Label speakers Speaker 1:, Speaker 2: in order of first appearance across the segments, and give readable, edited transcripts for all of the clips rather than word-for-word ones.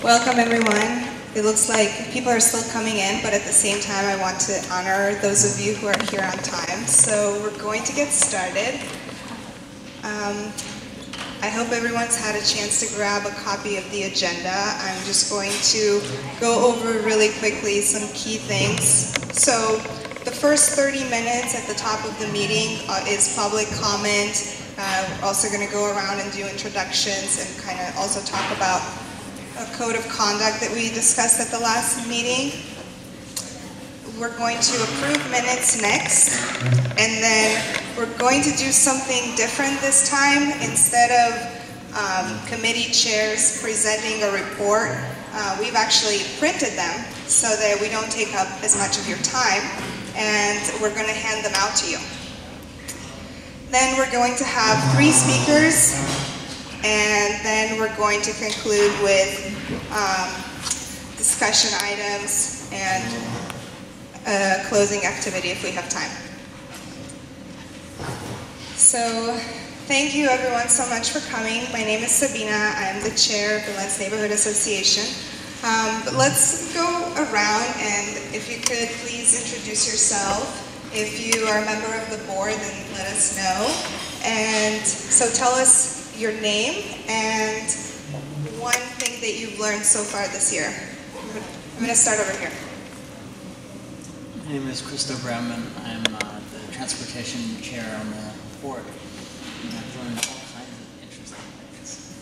Speaker 1: Welcome everyone. It looks like people are still coming in, but at the same time I want to honor those of you who are here on time. So we're going to get started. I hope everyone's had a chance to grab a copy of the agenda. I'm just going to go over really quickly some key things. So the first 30 minutes at the top of the meeting is public comment. We're also going to go around and do introductions and kind of also talk about a code of conduct that we discussed at the last meeting. We're going to approve minutes next, and then we're going to do something different this time. Instead of committee chairs presenting a report, we've actually printed them so that we don't take up as much of your time, and we're going to hand them out to you. Then we're going to have 3 speakers, and then we're going to conclude with discussion items and closing activity if we have time. So thank you everyone so much for coming. My name is Sabina. I'm the chair of the Lents Neighborhood Association. But let's go around, and if you could please introduce yourself. If you are a member of the board, then let us know. And so tell us your name and one thing that you've learned so far this year. I'm going to start over here.
Speaker 2: My name is Christo Brownman. I'm the transportation chair on the board. And I've learned all kinds of interesting things.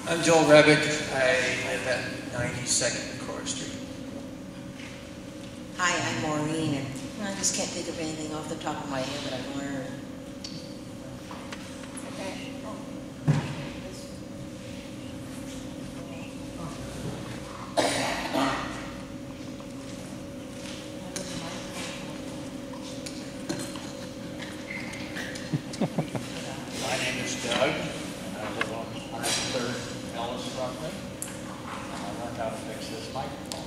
Speaker 3: I'm Joel Rebick. I live at 92nd Core Street.
Speaker 4: Hi, I'm Maureen, and I just can't think of anything off the top of my head that I've learned. Okay.
Speaker 5: My name is Doug, and I live on 103rd Ellis roughly. I learned how to fix this microphone.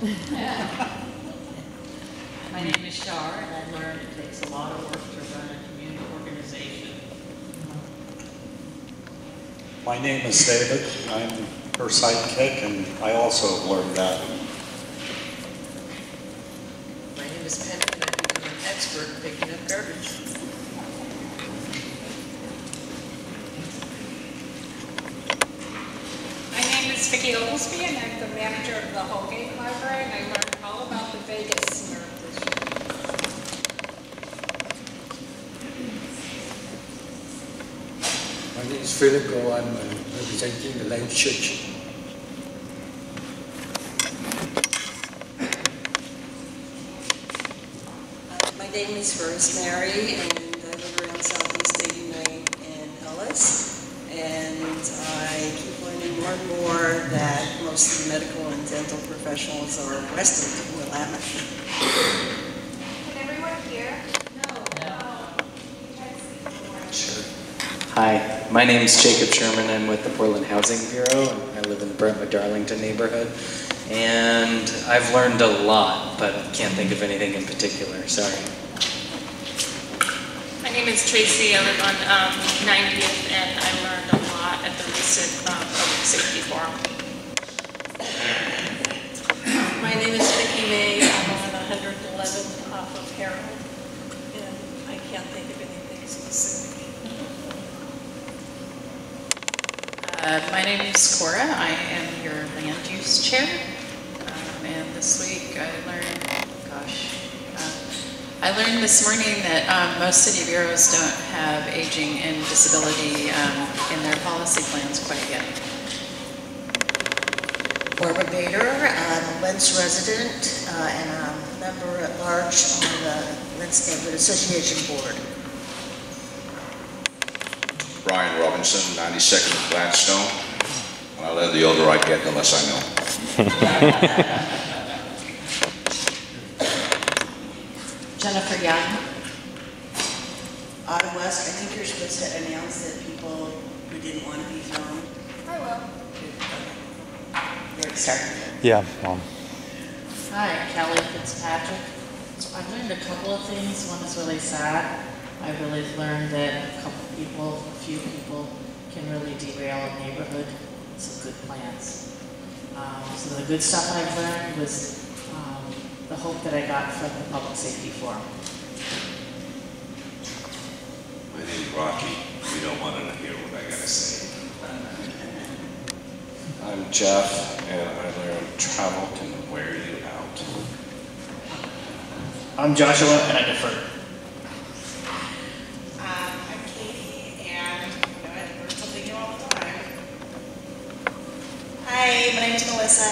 Speaker 6: My name is Shar, and I learned it takes a lot of work to run a community organization.
Speaker 7: My name is David. I'm her sidekick, and I also learned that.
Speaker 4: My name is Penny, and I've become an expert in picking up garbage.
Speaker 8: My name is Vicki Oglesby, and I'm the manager of the Holgate Library, and I learned all about the Vegas miracle this year.
Speaker 9: My name is Philip Go. I'm representing the Lents Church.
Speaker 4: My name is Rosemary, and I live around Southeast 89 in Ellis. And I keep learning more and more that most of the medical and dental professionals are west of Willamette.
Speaker 1: Can everyone hear?
Speaker 10: Sure. Hi, my name is Jacob Sherman. I'm with the Portland Housing Bureau, and I live in the Brentwood-Darlington neighborhood. And I've learned a lot, but I can't think of anything in particular. Sorry.
Speaker 11: My name is Tracy. I live on 90th, and I learned a lot at the recent Public Safety Forum.
Speaker 12: My name is Vicki May. I'm on 111th off of Harold, and I can't think of anything specific.
Speaker 6: My name is Cora. I am your land use chair. And this week I learned this morning that most city bureaus don't have aging and disability in their policy plans quite yet.
Speaker 4: Barbara Bader, I'm a Lents resident and a member at large on the Lents Neighborhood Association board.
Speaker 13: Brian Robinson, 92nd Gladstone. When I learn, the older I get, the less I know.
Speaker 6: Jennifer Young.
Speaker 4: Ottawa West, I think you're supposed to announce that people who didn't want to be thrown.
Speaker 1: I will.
Speaker 4: You're starting.
Speaker 14: Yeah, Mom.
Speaker 6: Hi, Kelly Fitzpatrick. So I learned a couple of things. One is really sad. I really learned that a couple people, a
Speaker 14: few people can really derail a neighborhood. Some good plans. So the good stuff I've learned was the hope that I got from the Public Safety Forum.
Speaker 13: My name's Rocky. You don't want to hear what I gotta say. I'm Jeff, and I learned travel can wear you out.
Speaker 15: I'm Joshua, and I defer.
Speaker 16: I'm Katie, and I learn something new all the time. Hi, my name is Melissa.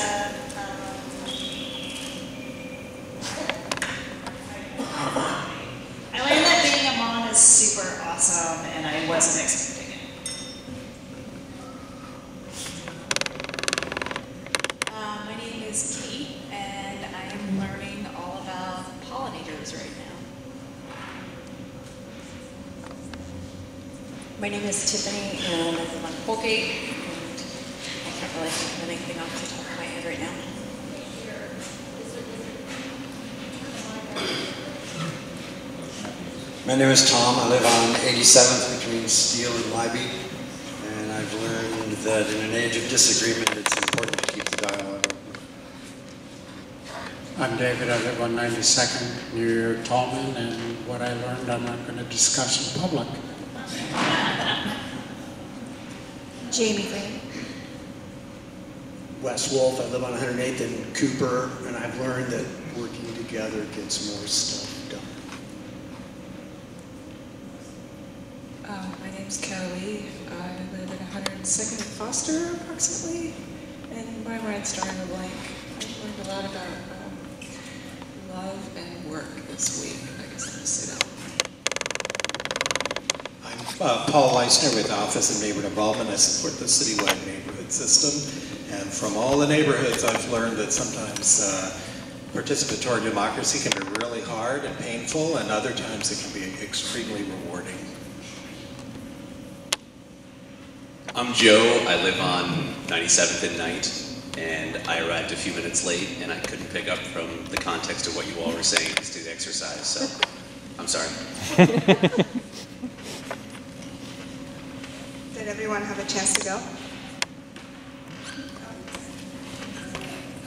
Speaker 16: I learned that being a mom is super awesome, and I wasn't expecting it.
Speaker 17: My name is Kate, and I am learning all about pollinators right now.
Speaker 18: My name is Tiffany, and I live on Colgate, and I can't really think of anything off the top of my head right now.
Speaker 19: My name is Tom. I live on 87th between Steele and Libby, and I've learned that in an age of disagreement, it's important to keep the dialogue open.
Speaker 20: I'm David. I live on 92nd near Tallman, and what I learned I'm not going to discuss in public.
Speaker 18: Jamie Green.
Speaker 21: Wes Wolf. I live on 108th in Cooper, and I've learned that working together gets more stuff done.
Speaker 22: My name's Kelly. I live at 102nd and Foster, approximately, and my mind's drawing a blank. I've learned a lot about love and work this week. I guess I'll just say that.
Speaker 23: I'm Paul Leisner with Office of Neighborhood Involvement. I support the citywide neighborhood system, and from all the neighborhoods I've learned that sometimes participatory democracy can be really hard and painful, and other times it can be extremely rewarding.
Speaker 24: I'm Joe. I live on 97th and Knight, and I arrived a few minutes late, and I couldn't pick up from the context of what you all were saying just to the exercise, so I'm sorry.
Speaker 1: Did everyone have a chance to go?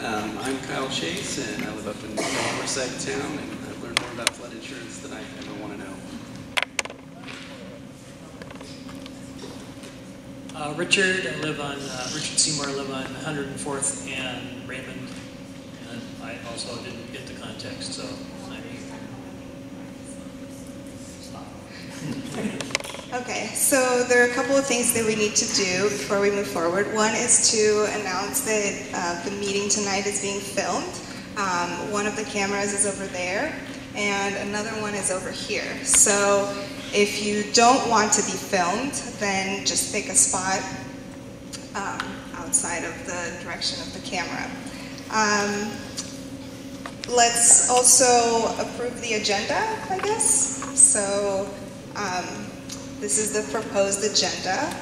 Speaker 24: I'm Kyle Chase, and I live up in the lower side of town, and I've learned more about flood insurance than I ever want to know.
Speaker 25: Richard, I live on, Richard Seymour, I live on 104th and Raymond, and I also didn't get the context, so
Speaker 1: Okay, so there are a couple of things that we need to do before we move forward. One is to announce that the meeting tonight is being filmed. One of the cameras is over there, and another one is over here. So if you don't want to be filmed, then just pick a spot outside of the direction of the camera. Let's also approve the agenda, I guess. So this is the proposed agenda.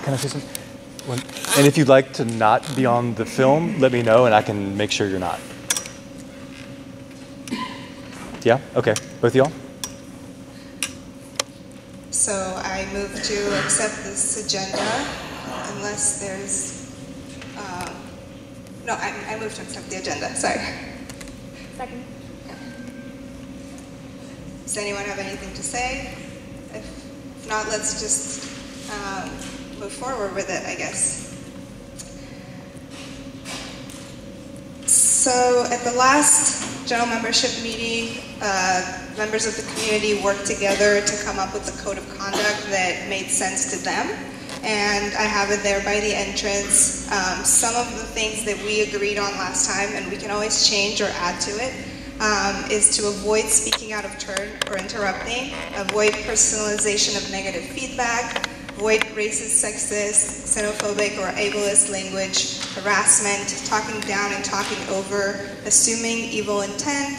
Speaker 26: Can I say something? And if you'd like to not be on the film, let me know and I can make sure you're not. Yeah? Okay. Both of y'all?
Speaker 1: So I move to accept this agenda unless there's, no, I move to accept the agenda, sorry.
Speaker 8: Second.
Speaker 1: Does anyone have anything to say? If not, let's just move forward with it, I guess. So at the last general membership meeting, members of the community worked together to come up with a code of conduct that made sense to them. And I have it there by the entrance. Some of the things that we agreed on last time, and we can always change or add to it, is to avoid speaking out of turn or interrupting, avoid personalization of negative feedback, avoid racist, sexist, xenophobic, or ableist language, harassment, talking down and talking over, assuming evil intent.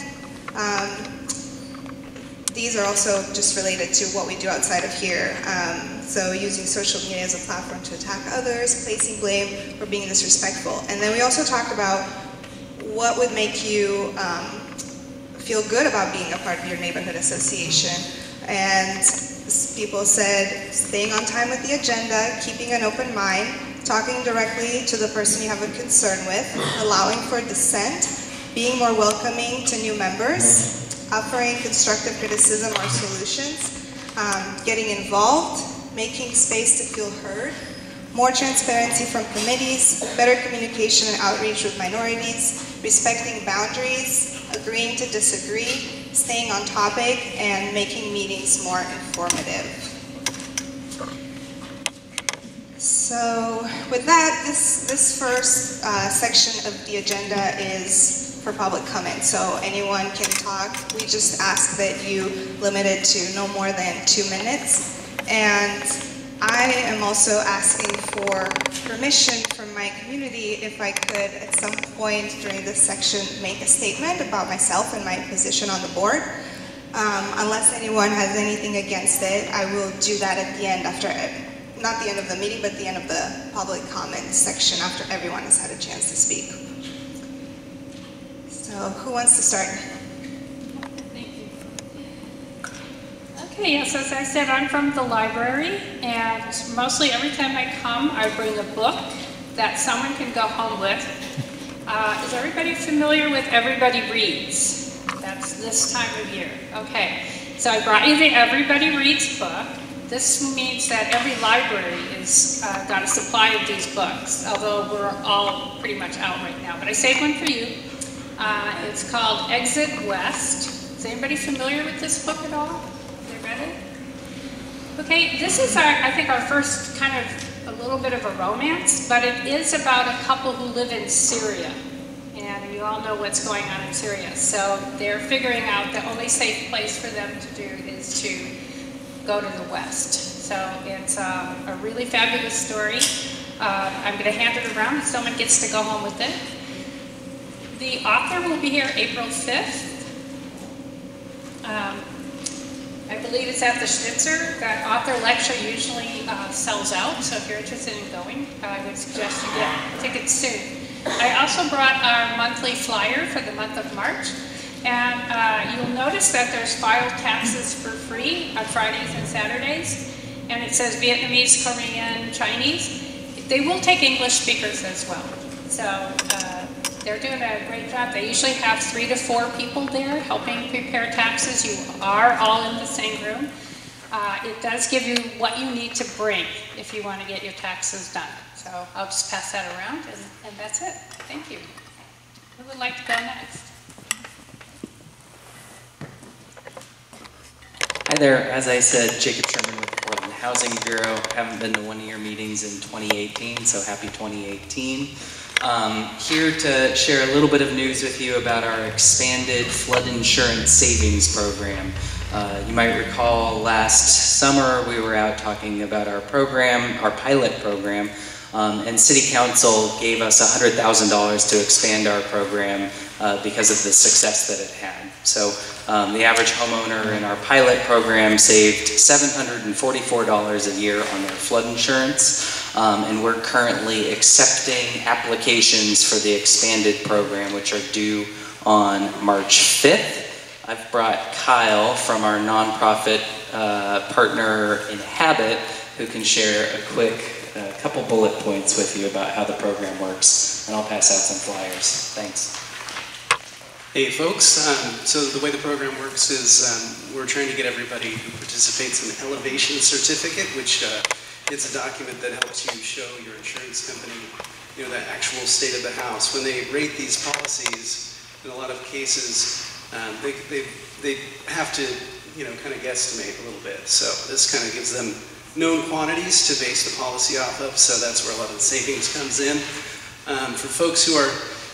Speaker 1: These are also just related to what we do outside of here. So using social media as a platform to attack others, placing blame, or being disrespectful. And then we also talked about what would make you feel good about being a part of your neighborhood association. And People said staying on time with the agenda, keeping an open mind, talking directly to the person you have a concern with, allowing for dissent, being more welcoming to new members, offering constructive criticism or solutions, getting involved, making space to feel heard, more transparency from committees, better communication and outreach with minorities, respecting boundaries, agreeing to disagree, staying on topic, and making meetings more informative. So with that, this first section of the agenda is for public comment. So anyone can talk. We just ask that you limit it to no more than 2 minutes. And I am also asking for permission from my community if I could at some point during this section make a statement about myself and my position on the board. Unless anyone has anything against it, I will do that at the end after, not the end of the meeting, but the end of the public comment section after everyone has had a chance to speak. So who wants to start?
Speaker 8: Okay, yes, as I said, I'm from the library, and mostly every time I come, I bring a book that someone can go home with. Is everybody familiar with Everybody Reads? That's this time of year. Okay, so I brought you the Everybody Reads book. This means that every library has got a supply of these books, although we're all pretty much out right now. But I saved one for you. It's called Exit West. Is anybody familiar with this book at all? Okay, this is I think our first kind of a little bit of a romance, but it is about a couple who live in Syria. And you all know what's going on in Syria. So they're figuring out the only safe place for them to do is to go to the West. So it's a really fabulous story. I'm going to hand it around if someone gets to go home with it. The author will be here April 5th. I believe it's at the Schnitzer. That author lecture usually sells out, so if you're interested in going, I would suggest you get tickets soon. I also brought our monthly flyer for the month of March, and you'll notice that there's filed taxes for free on Fridays and Saturdays, and it says Vietnamese, Korean, Chinese. They will take English speakers as well, so they're doing a great job. They usually have 3 to 4 people there helping prepare taxes. You are all in the same room. It does give you what you need to bring if you want to get your taxes done. So I'll just pass that around, and that's it. Thank you. Who would like to go next?
Speaker 10: Hi there. As I said, Jacob Sherman with the Portland Housing Bureau. Haven't been to one of your meetings in 2018, so happy 2018. Here to share a little bit of news with you about our expanded flood insurance savings program. You might recall last summer we were out talking about our program, our pilot program, and City Council gave us $100,000 to expand our program because of the success that it had. So the average homeowner in our pilot program saved $744 a year on their flood insurance, and we're currently accepting applications for the expanded program, which are due on March 5th. I've brought Kyle from our nonprofit partner Inhabit, who can share a quick couple bullet points with you about how the program works, and I'll pass out some flyers. Thanks.
Speaker 2: Hey folks, so the way the program works is we're trying to get everybody who participates in an elevation certificate, which is a document that helps you show your insurance company, you know, the actual state of the house. When they rate these policies, in a lot of cases, they have to, you know, kind of guesstimate a little bit. So this kind of gives them known quantities to base the policy off of, so that's where a lot of the savings comes in. For folks who are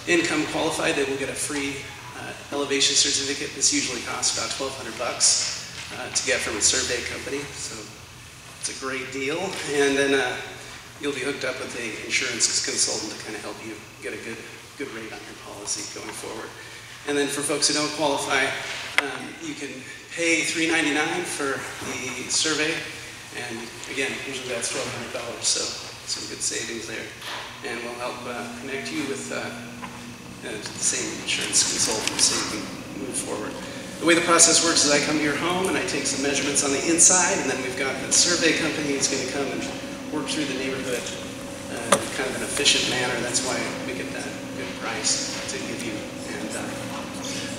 Speaker 2: income qualified, they will get a free elevation certificate. This usually costs about $1,200 to get from a survey company, so it's a great deal. And then you'll be hooked up with an insurance consultant to kind of help you get a good rate on your policy going forward. And then for folks who don't qualify, you can pay $399 for the survey, and again, usually that's $1,200, so some good savings there. And we'll help connect you with the same insurance consultant so you can move forward. The way the process works is I come to your home and I take some measurements on the inside, and then we've got the survey company who's going to come and work through the neighborhood in kind of an efficient manner. That's why we get that good price to give you. And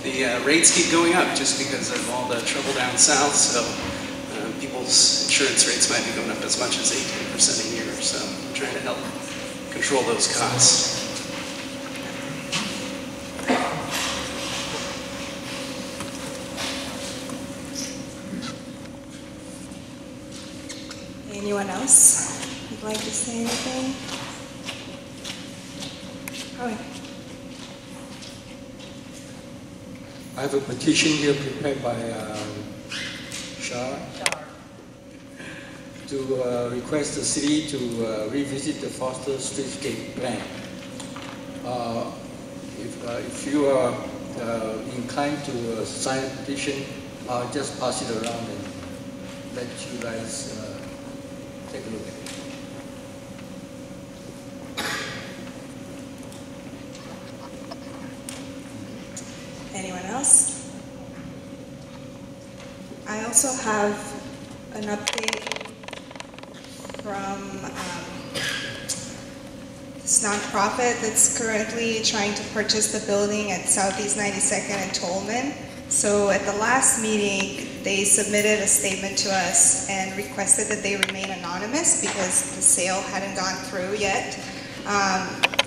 Speaker 2: the rates keep going up just because of all the trouble down south, so people's insurance rates might be going up as much as 18% a year. So I'm trying to help control those costs.
Speaker 1: Anyone else would like to say anything? Oh.
Speaker 3: I have a petition here prepared by Shar to request the city to revisit the Foster Streetscape plan. If you are inclined to sign a petition, I'll just pass it around and let you guys take a look at it.
Speaker 1: Anyone else? I also have an update from this nonprofit that's currently trying to purchase the building at Southeast 92nd and Tolman. So at the last meeting, they submitted a statement to us and requested that they remain anonymous because the sale hadn't gone through yet.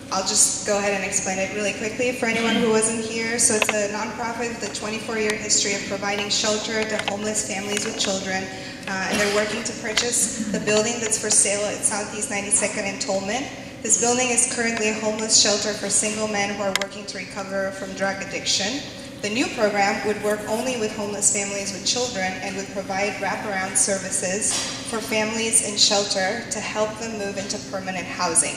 Speaker 1: I'll just go ahead and explain it really quickly for anyone who wasn't here. So it's a nonprofit with a 24-year history of providing shelter to homeless families with children. And they're working to purchase the building that's for sale at Southeast 92nd and Tolman. This building is currently a homeless shelter for single men who are working to recover from drug addiction. The new program would work only with homeless families with children and would provide wraparound services for families in shelter to help them move into permanent housing.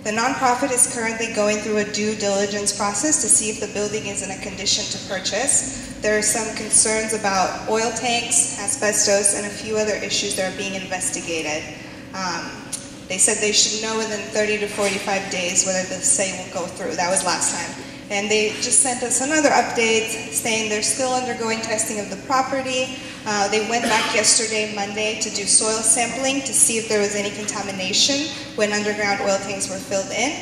Speaker 1: The nonprofit is currently going through a due diligence process to see if the building is in a condition to purchase. There are some concerns about oil tanks, asbestos, and a few other issues that are being investigated. They said they should know within 30 to 45 days whether the sale will go through. That was last time. And they just sent us another update saying they're still undergoing testing of the property. They went back yesterday, Monday, to do soil sampling to see if there was any contamination when underground oil tanks were filled in.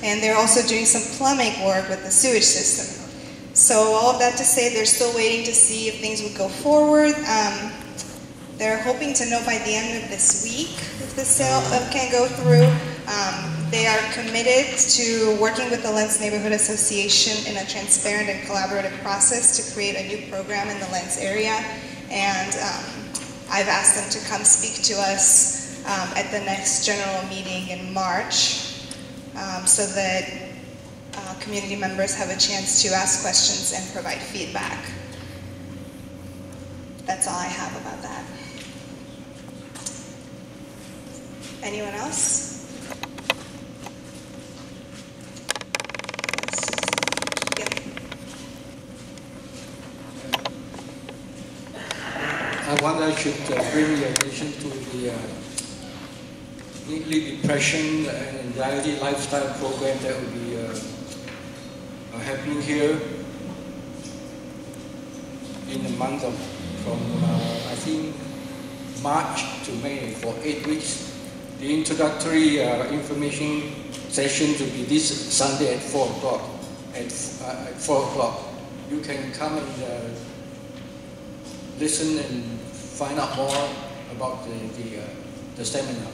Speaker 1: And they're also doing some plumbing work with the sewage system. So all of that to say they're still waiting to see if things would go forward. They're hoping to know by the end of this week if the sale can go through. They are committed to working with the Lents Neighborhood Association in a transparent and collaborative process to create a new program in the Lents area. And I've asked them to come speak to us at the next general meeting in March so that community members have a chance to ask questions and provide feedback. That's all I have about that. Anyone else?
Speaker 3: I wonder I should bring your attention to the neatly depression and anxiety lifestyle program that will be happening here in the month of from I think March to May for 8 weeks. The introductory information session will be this Sunday at 4 o'clock. At 4 o'clock, you can come and listen and find out more about the seminar.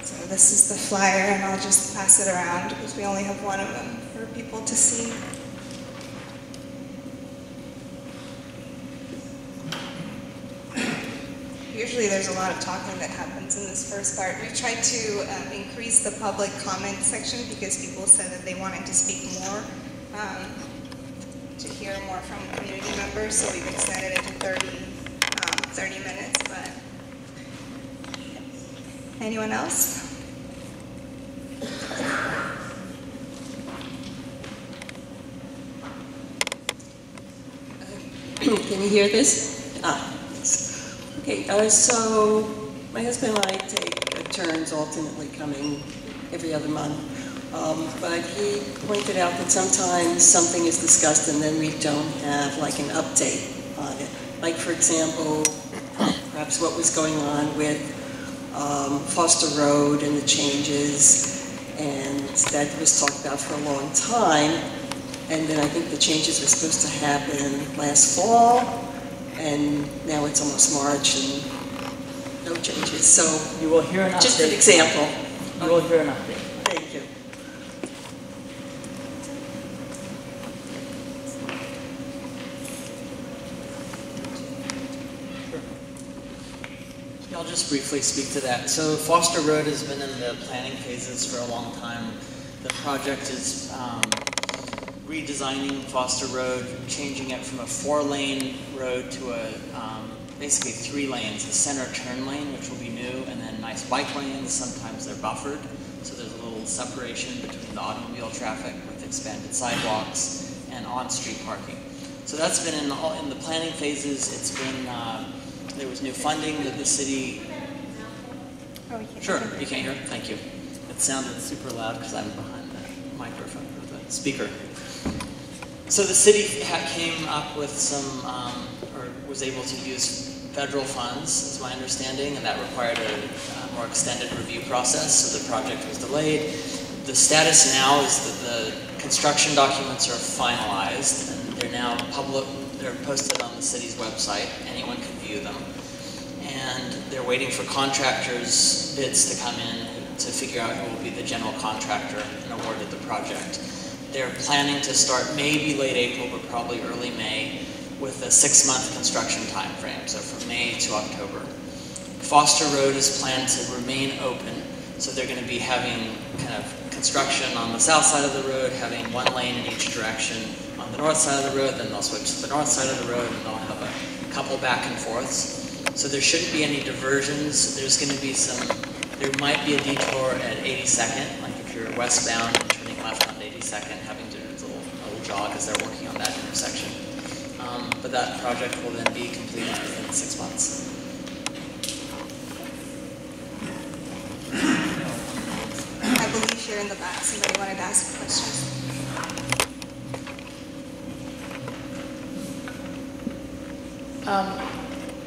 Speaker 1: So this is the flyer, and I'll just pass it around because we only have one of them for people to see. Usually there's a lot of talking that happens in this first part. We tried to increase the public comment section because people said that they wanted to speak more, to hear more from community members, so we've extended it to 30 minutes, but anyone else?
Speaker 4: Can you hear this? Okay, so my husband and I take turns alternately coming every other month But he pointed out that sometimes something is discussed and then we don't have like an update on it. Like for example, perhaps what was going on with Foster Road and the changes, and that was talked about for a long time. And then I think the changes were supposed to happen last fall, and now it's almost March and no changes. So
Speaker 14: You will hear an update.
Speaker 4: just an example.
Speaker 14: You will hear an update.
Speaker 4: Thank you.
Speaker 5: I'll just briefly speak to that. So Foster Road has been in the planning phases for a long time. The project is redesigning Foster Road, changing it from a 4-lane road to a basically 3 lanes, a center turn lane, which will be new, and then nice bike lanes. Sometimes they're buffered, so there's a little separation between the automobile traffic with expanded sidewalks and on-street parking. So that's been in the planning phases. It's been there was new funding that the city. Sure, you can't hear? Thank you. It sounded super loud because I'm behind the microphone or the speaker. So the city came up with some, or was able to use federal funds, is my understanding, and that required a more extended review process, so the project was delayed. The status now is that the construction documents are finalized, and they're now public. They're posted on the city's website. Anyone can view them. And they're waiting for contractors' bids to come in to figure out who will be the general contractor and awarded the project. They're planning to start maybe late April, but probably early May, with a 6-month construction time frame, so from May to October. Foster Road is planned to remain open, so they're going to be having kind of construction on the south side of the road, having 1 lane in each direction on the north side of the road, then they'll switch to the north side of the road, and they'll have a couple back and forths. So there shouldn't be any diversions. There's going to be there might be a detour at 82nd, like if you're westbound and turning left on 82nd, having to do a little jog as they're working on that intersection. But that project will then be completed within 6 months.
Speaker 1: I believe here in the back, somebody wanted to ask questions.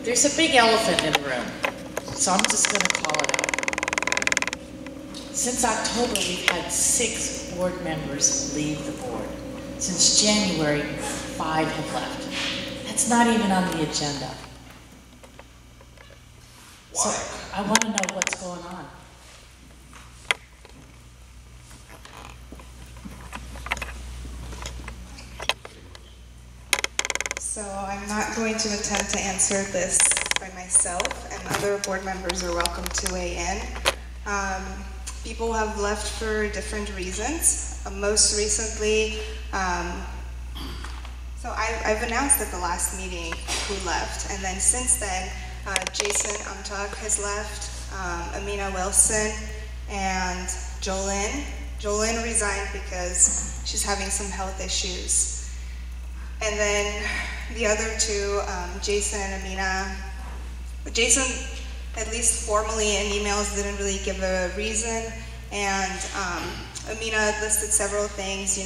Speaker 14: There's a big elephant in the room, so I'm just going to call it out. Since October, we've had 6 board members leave the board. Since January, 5 have left. That's not even on the agenda. So I want to know what's going on.
Speaker 1: So I'm not going to attempt to answer this by myself, and other board members are welcome to weigh in. People have left for different reasons. Most recently, so I've announced at the last meeting who left, and then since then, Jason Umtug has left, Amina Wilson, and Jolyn. Jolyn resigned because she's having some health issues. And then the other 2, Jason and Amina. Jason, at least formally in emails, didn't really give a reason, and Amina listed several things,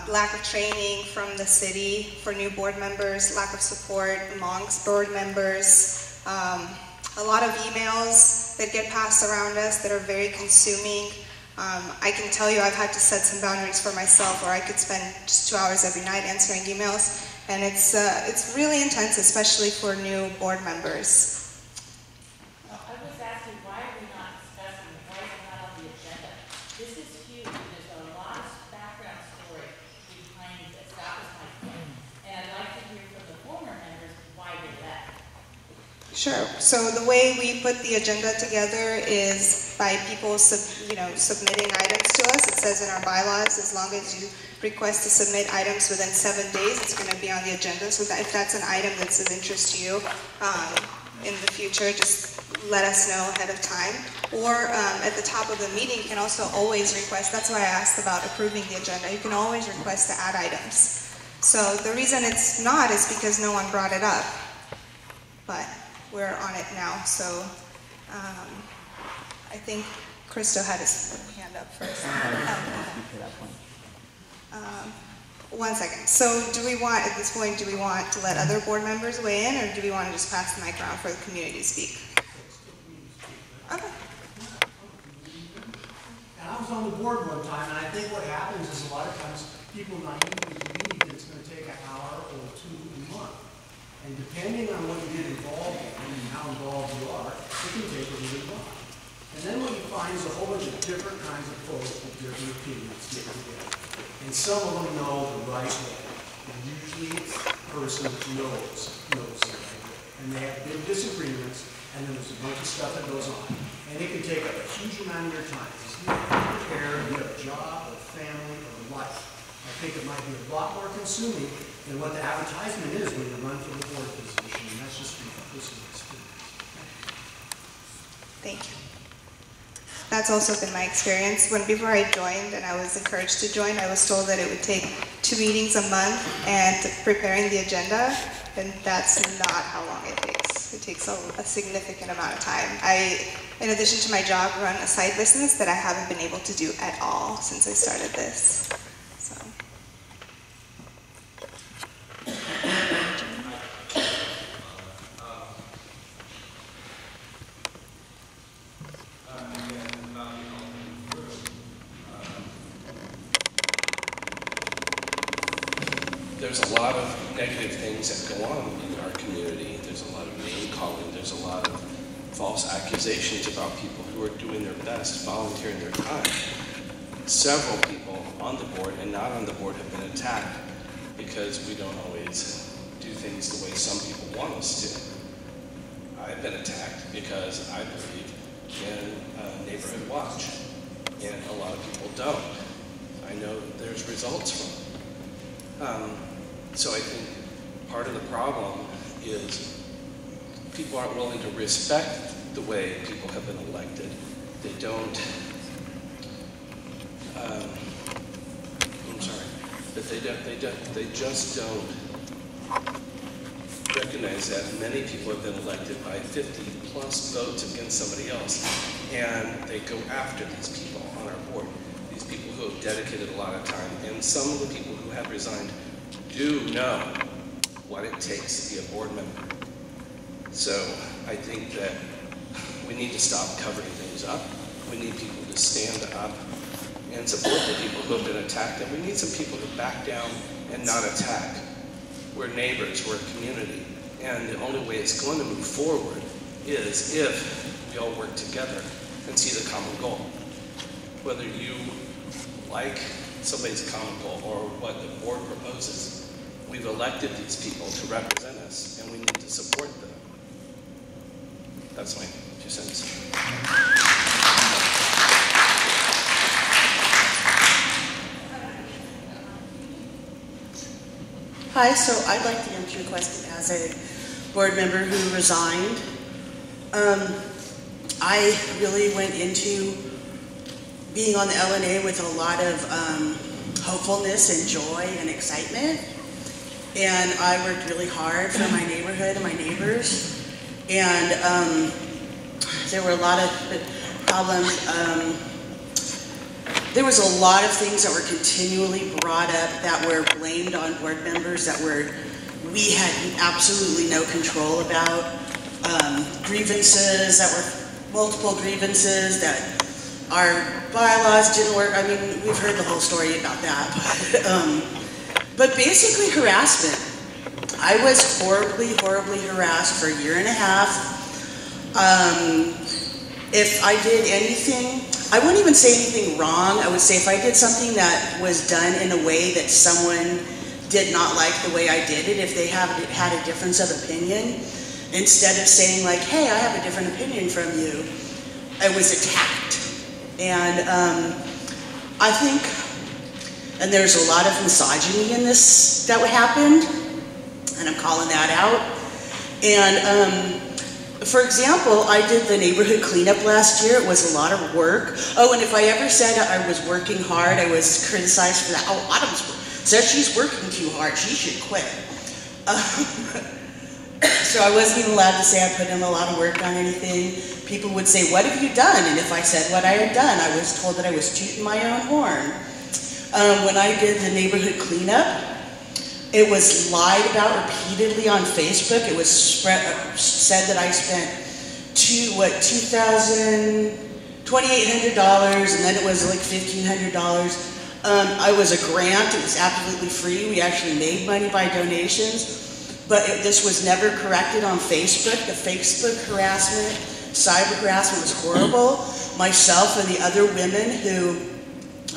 Speaker 1: lack of training from the city for new board members, lack of support amongst board members, a lot of emails that get passed around us that are very consuming. I can tell you I've had to set some boundaries for myself, or I could spend just 2 hours every night answering emails, and it's really intense, especially for new board members.
Speaker 14: I was asking, why are we not discussing, why is it not on the agenda? This is huge, and there's a lot of background story behind this. That was my point. And I'd like to hear from the former members why they left.
Speaker 1: Sure. So the way we put the agenda together is by people submitting items to us. It says in our bylaws, as long as you request to submit items within 7 days, it's going to be on the agenda. So that if that's an item that's of interest to you in the future, just let us know ahead of time. Or at the top of the meeting, you can also always request. That's why I asked about approving the agenda. You can always request to add items. So the reason it's not is because no one brought it up. But we're on it now, so I think Christo had his hand up first. One second. So do we want, at this point, do we want to let other board members weigh in, or do we want to just pass the mic around for the community to speak? Okay.
Speaker 6: And I was on the board one time, and I think what happens is a lot of times people naively believe that it's going to take an hour or two a month. And depending on what you get involved in and how involved you are, it can take a really while. And then what you find is a whole bunch of different kinds of folks with different opinions getting together. And some of them know the right way. And usually the person knows the right way. And they have big disagreements, and then there's a bunch of stuff that goes on. And it can take up a huge amount of your time. If you prepare, you have a job, a family, or life. I think it might be a lot more consuming than what the advertisement is when you run for the board position. And that's just from personal experience.
Speaker 1: Thank you. That's also been my experience. Before I joined and I was encouraged to join, I was told that it would take 2 meetings a month and preparing the agenda, and that's not how long it takes. It takes a significant amount of time. I, in addition to my job, run a side business that I haven't been able to do at all since I started this. So.
Speaker 7: There's a lot of negative things that go on in our community. There's a lot of name calling. There's a lot of false accusations about people who are doing their best, volunteering their time. Several people on the board and not on the board have been attacked because we don't always do things the way some people want us to. I've been attacked because I believe in neighborhood watch, and a lot of people don't. I know that there's results from it. So I think part of the problem is people aren't willing to respect the way people have been elected. They don't, they just don't recognize that many people have been elected by 50+ votes against somebody else, and they go after these people on our board, these people who have dedicated a lot of time, and some of the people who have resigned do know what it takes to be a board member. So I think that we need to stop covering things up. We need people to stand up and support the people who have been attacked, and we need some people to back down and not attack. We're neighbors, we're a community, and the only way it's going to move forward is if we all work together and see the common goal. Whether you like somebody's common goal or what the board proposes, we've elected these people to represent us, and we need to support them. That's my 2 cents.
Speaker 9: Hi, so I'd like to answer your question as a board member who resigned. I really went into being on the LNA with a lot of hopefulness and joy and excitement. And I worked really hard for my neighborhood and my neighbors. And there were a lot of problems. There was a lot of things that were continually brought up that were blamed on board members that we had absolutely no control about. Grievances that were multiple grievances, that our bylaws didn't work. I mean, we've heard the whole story about that. But basically harassment. I was horribly, horribly harassed for a year and a half. If I did anything, I wouldn't even say anything wrong. I would say if I did something that was done in a way that someone did not like the way I did it, if they had a difference of opinion, instead of saying like, hey, I have a different opinion from you, I was attacked. And I think, and there's a lot of misogyny in this that happened, and I'm calling that out. And for example, I did the neighborhood cleanup last year. It was a lot of work. Oh, and if I ever said I was working hard, I was criticized for that. Oh, Autumn says she's working too hard. She should quit. So I wasn't even allowed to say I put in a lot of work on anything. People would say, what have you done? And if I said what I had done, I was told that I was tooting my own horn. When I did the neighborhood cleanup, it was lied about repeatedly on Facebook. It was said that I spent $2,800, and then it was like $1,500. I was a grant. It was absolutely free. We actually made money by donations. But this was never corrected on Facebook. The Facebook harassment, cyber harassment was horrible. Myself and the other women who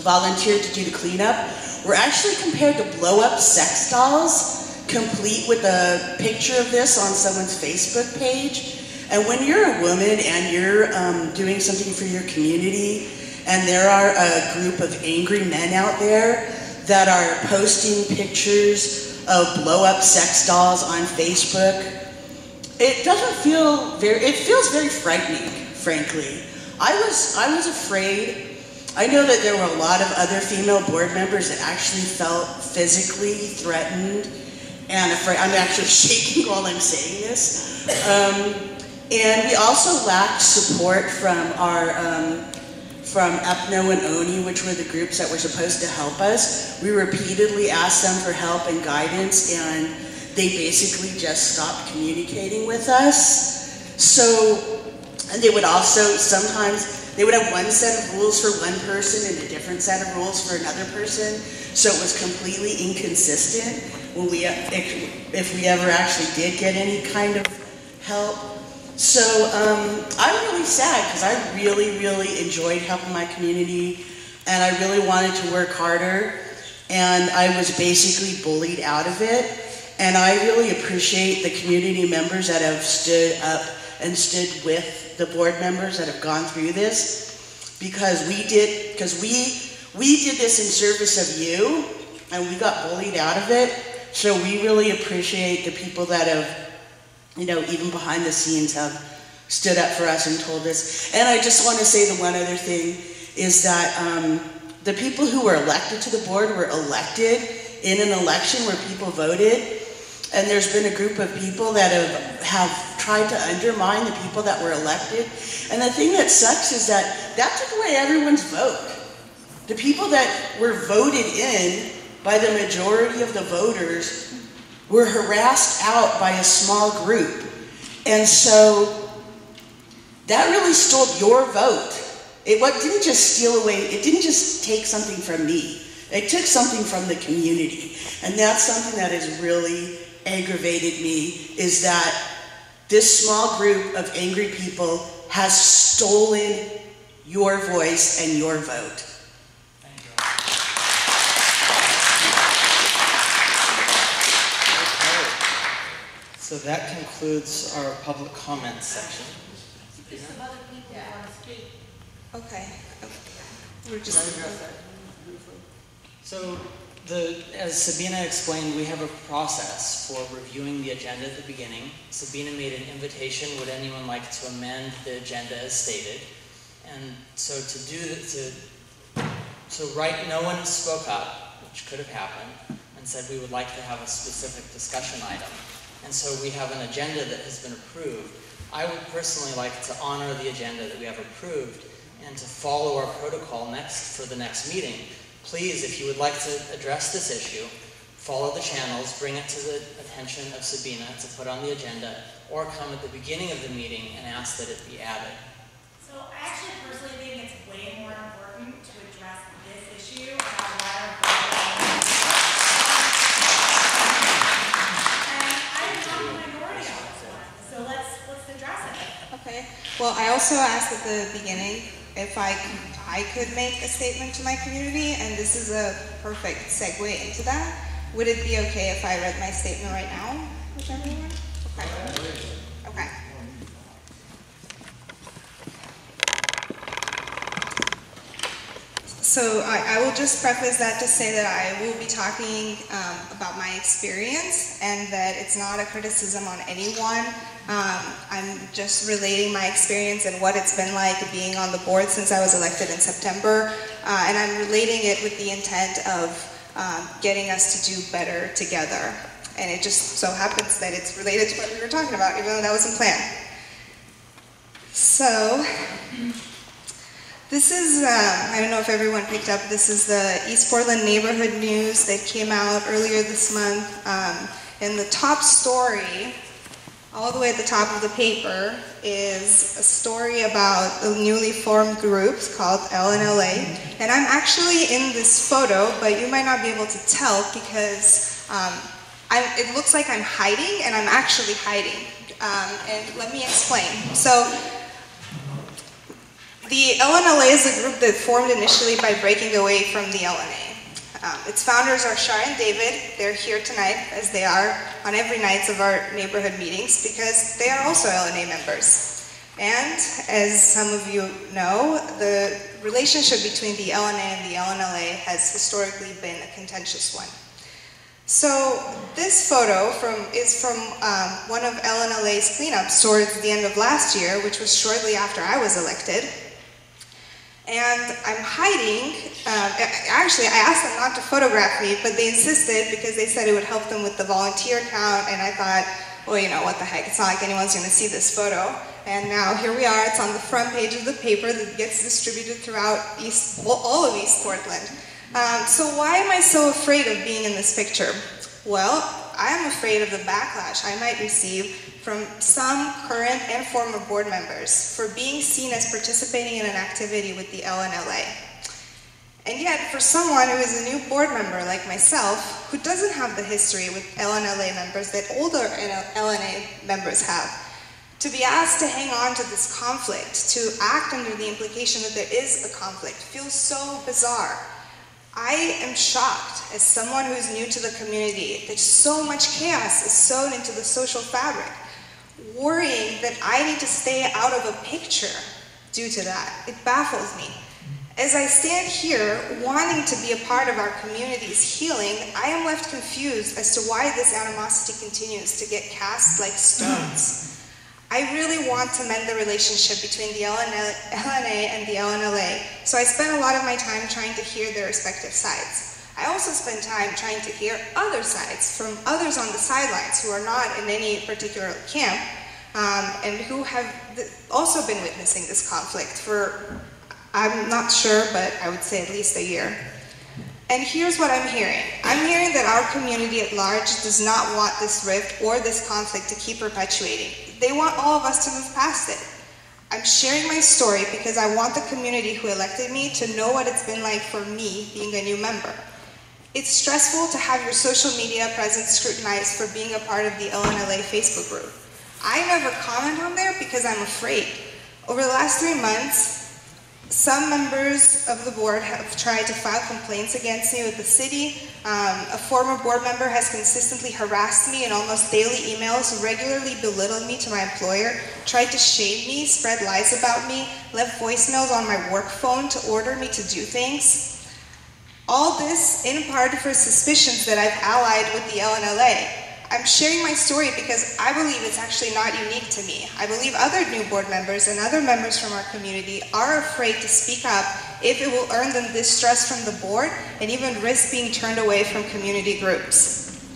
Speaker 9: volunteered to do the cleanup were actually compared to blow-up sex dolls, complete with a picture of this on someone's Facebook page. And when you're a woman and you're doing something for your community, and there are a group of angry men out there that are posting pictures of blow-up sex dolls on Facebook, it doesn't feel it feels very frightening, frankly. I was afraid. I know that there were a lot of other female board members that actually felt physically threatened and afraid. I'm actually shaking while I'm saying this. And we also lacked support from our from EPNO and ONI, which were the groups that were supposed to help us. We repeatedly asked them for help and guidance, and they basically just stopped communicating with us. So, and they would also sometimes, they would have one set of rules for one person and a different set of rules for another person. So it was completely inconsistent when if we ever actually did get any kind of help. So I'm really sad because I really, really enjoyed helping my community, and I really wanted to work harder, and I was basically bullied out of it. And I really appreciate the community members that have stood up and stood with the board members that have gone through this, because we did this in service of you, and we got bullied out of it. So we really appreciate the people that have, even behind the scenes have stood up for us and told us. And I just want to say the one other thing is that the people who were elected to the board were elected in an election where people voted. And there's been a group of people that have tried to undermine the people that were elected. And the thing that sucks is that took away everyone's vote. The people that were voted in by the majority of the voters were harassed out by a small group. And so that really stole your vote. It didn't just steal away, it didn't just take something from me. It took something from the community. And that's something that has really aggravated me, is that this small group of angry people has stolen your voice and your vote.
Speaker 5: So that concludes our public comment section.
Speaker 1: Some other people want to speak. Okay. We're just.
Speaker 5: So, as Sabina explained, we have a process for reviewing the agenda at the beginning. Sabina made an invitation. Would anyone like to amend the agenda as stated? And so no one spoke up, which could have happened, and said we would like to have a specific discussion item. And so we have an agenda that has been approved. I would personally like to honor the agenda that we have approved and to follow our protocol for the next meeting. Please, if you would like to address this issue, follow the channels, bring it to the attention of Sabina to put on the agenda, or come at the beginning of the meeting and ask that it be added.
Speaker 11: So I actually personally think it's way more important to address this issue and our letter of
Speaker 1: Okay. Well, I also asked at the beginning if I could make a statement to my community, and this is a perfect segue into that. Would it be okay if I read my statement right now with everyone? Okay. Okay. So I will just preface that to say that I will be talking about my experience, and that it's not a criticism on anyone. I'm just relating my experience and what it's been like being on the board since I was elected in September, and I'm relating it with the intent of getting us to do better together. and it just so happens that it's related to what we were talking about, even though that wasn't planned. So, this is, I don't know if everyone picked up, this is the East Portland neighborhood news that came out earlier this month. And the top story, all the way at the top of the paper, is a story about a newly formed group called LNA. And I'm actually in this photo, but you might not be able to tell because it looks like I'm hiding, and I'm actually hiding. And let me explain. So, the LNA is a group that formed initially by breaking away from the LNA. Its founders are Shar and David. They're here tonight, as they are on every night of our neighborhood meetings, because they are also LNA members. And as some of you know, the relationship between the LNA and the LNLA has historically been a contentious one. So this photo is from one of LNLA's cleanups towards the end of last year, which was shortly after I was elected. And I'm hiding. Actually, I asked them not to photograph me, but they insisted because they said it would help them with the volunteer count. And I thought, well, you know, what the heck? It's not like anyone's going to see this photo. And now here we are. It's on the front page of the paper that gets distributed throughout all of East Portland. So why am I so afraid of being in this picture? Well, I am afraid of the backlash I might receive from some current and former board members for being seen as participating in an activity with the LNLA. And yet, for someone who is a new board member like myself, who doesn't have the history with LNLA members that older LNA members have, to be asked to hang on to this conflict, to act under the implication that there is a conflict, feels so bizarre. I am shocked as someone who is new to the community that so much chaos is sewn into the social fabric, worrying that I need to stay out of a picture due to that. It baffles me. As I stand here wanting to be a part of our community's healing, I am left confused as to why this animosity continues to get cast like stones. I really want to mend the relationship between the LNA and the LNLA, so I spend a lot of my time trying to hear their respective sides. I also spend time trying to hear other sides from others on the sidelines who are not in any particular camp and who have also been witnessing this conflict for, I'm not sure, but I would say at least a year. And here's what I'm hearing. I'm hearing that our community at large does not want this rift or this conflict to keep perpetuating. They want all of us to move past it. I'm sharing my story because I want the community who elected me to know what it's been like for me being a new member. It's stressful to have your social media presence scrutinized for being a part of the LNLA Facebook group. I never comment on there because I'm afraid. Over the last 3 months, some members of the board have tried to file complaints against me with the city. A former board member has consistently harassed me in almost daily emails, regularly belittled me to my employer, tried to shame me, spread lies about me, left voicemails on my work phone to order me to do things. All this in part for suspicions that I've allied with the LNLA. I'm sharing my story because I believe it's actually not unique to me. I believe other new board members and other members from our community are afraid to speak up if it will earn them distrust from the board and even risk being turned away from community groups.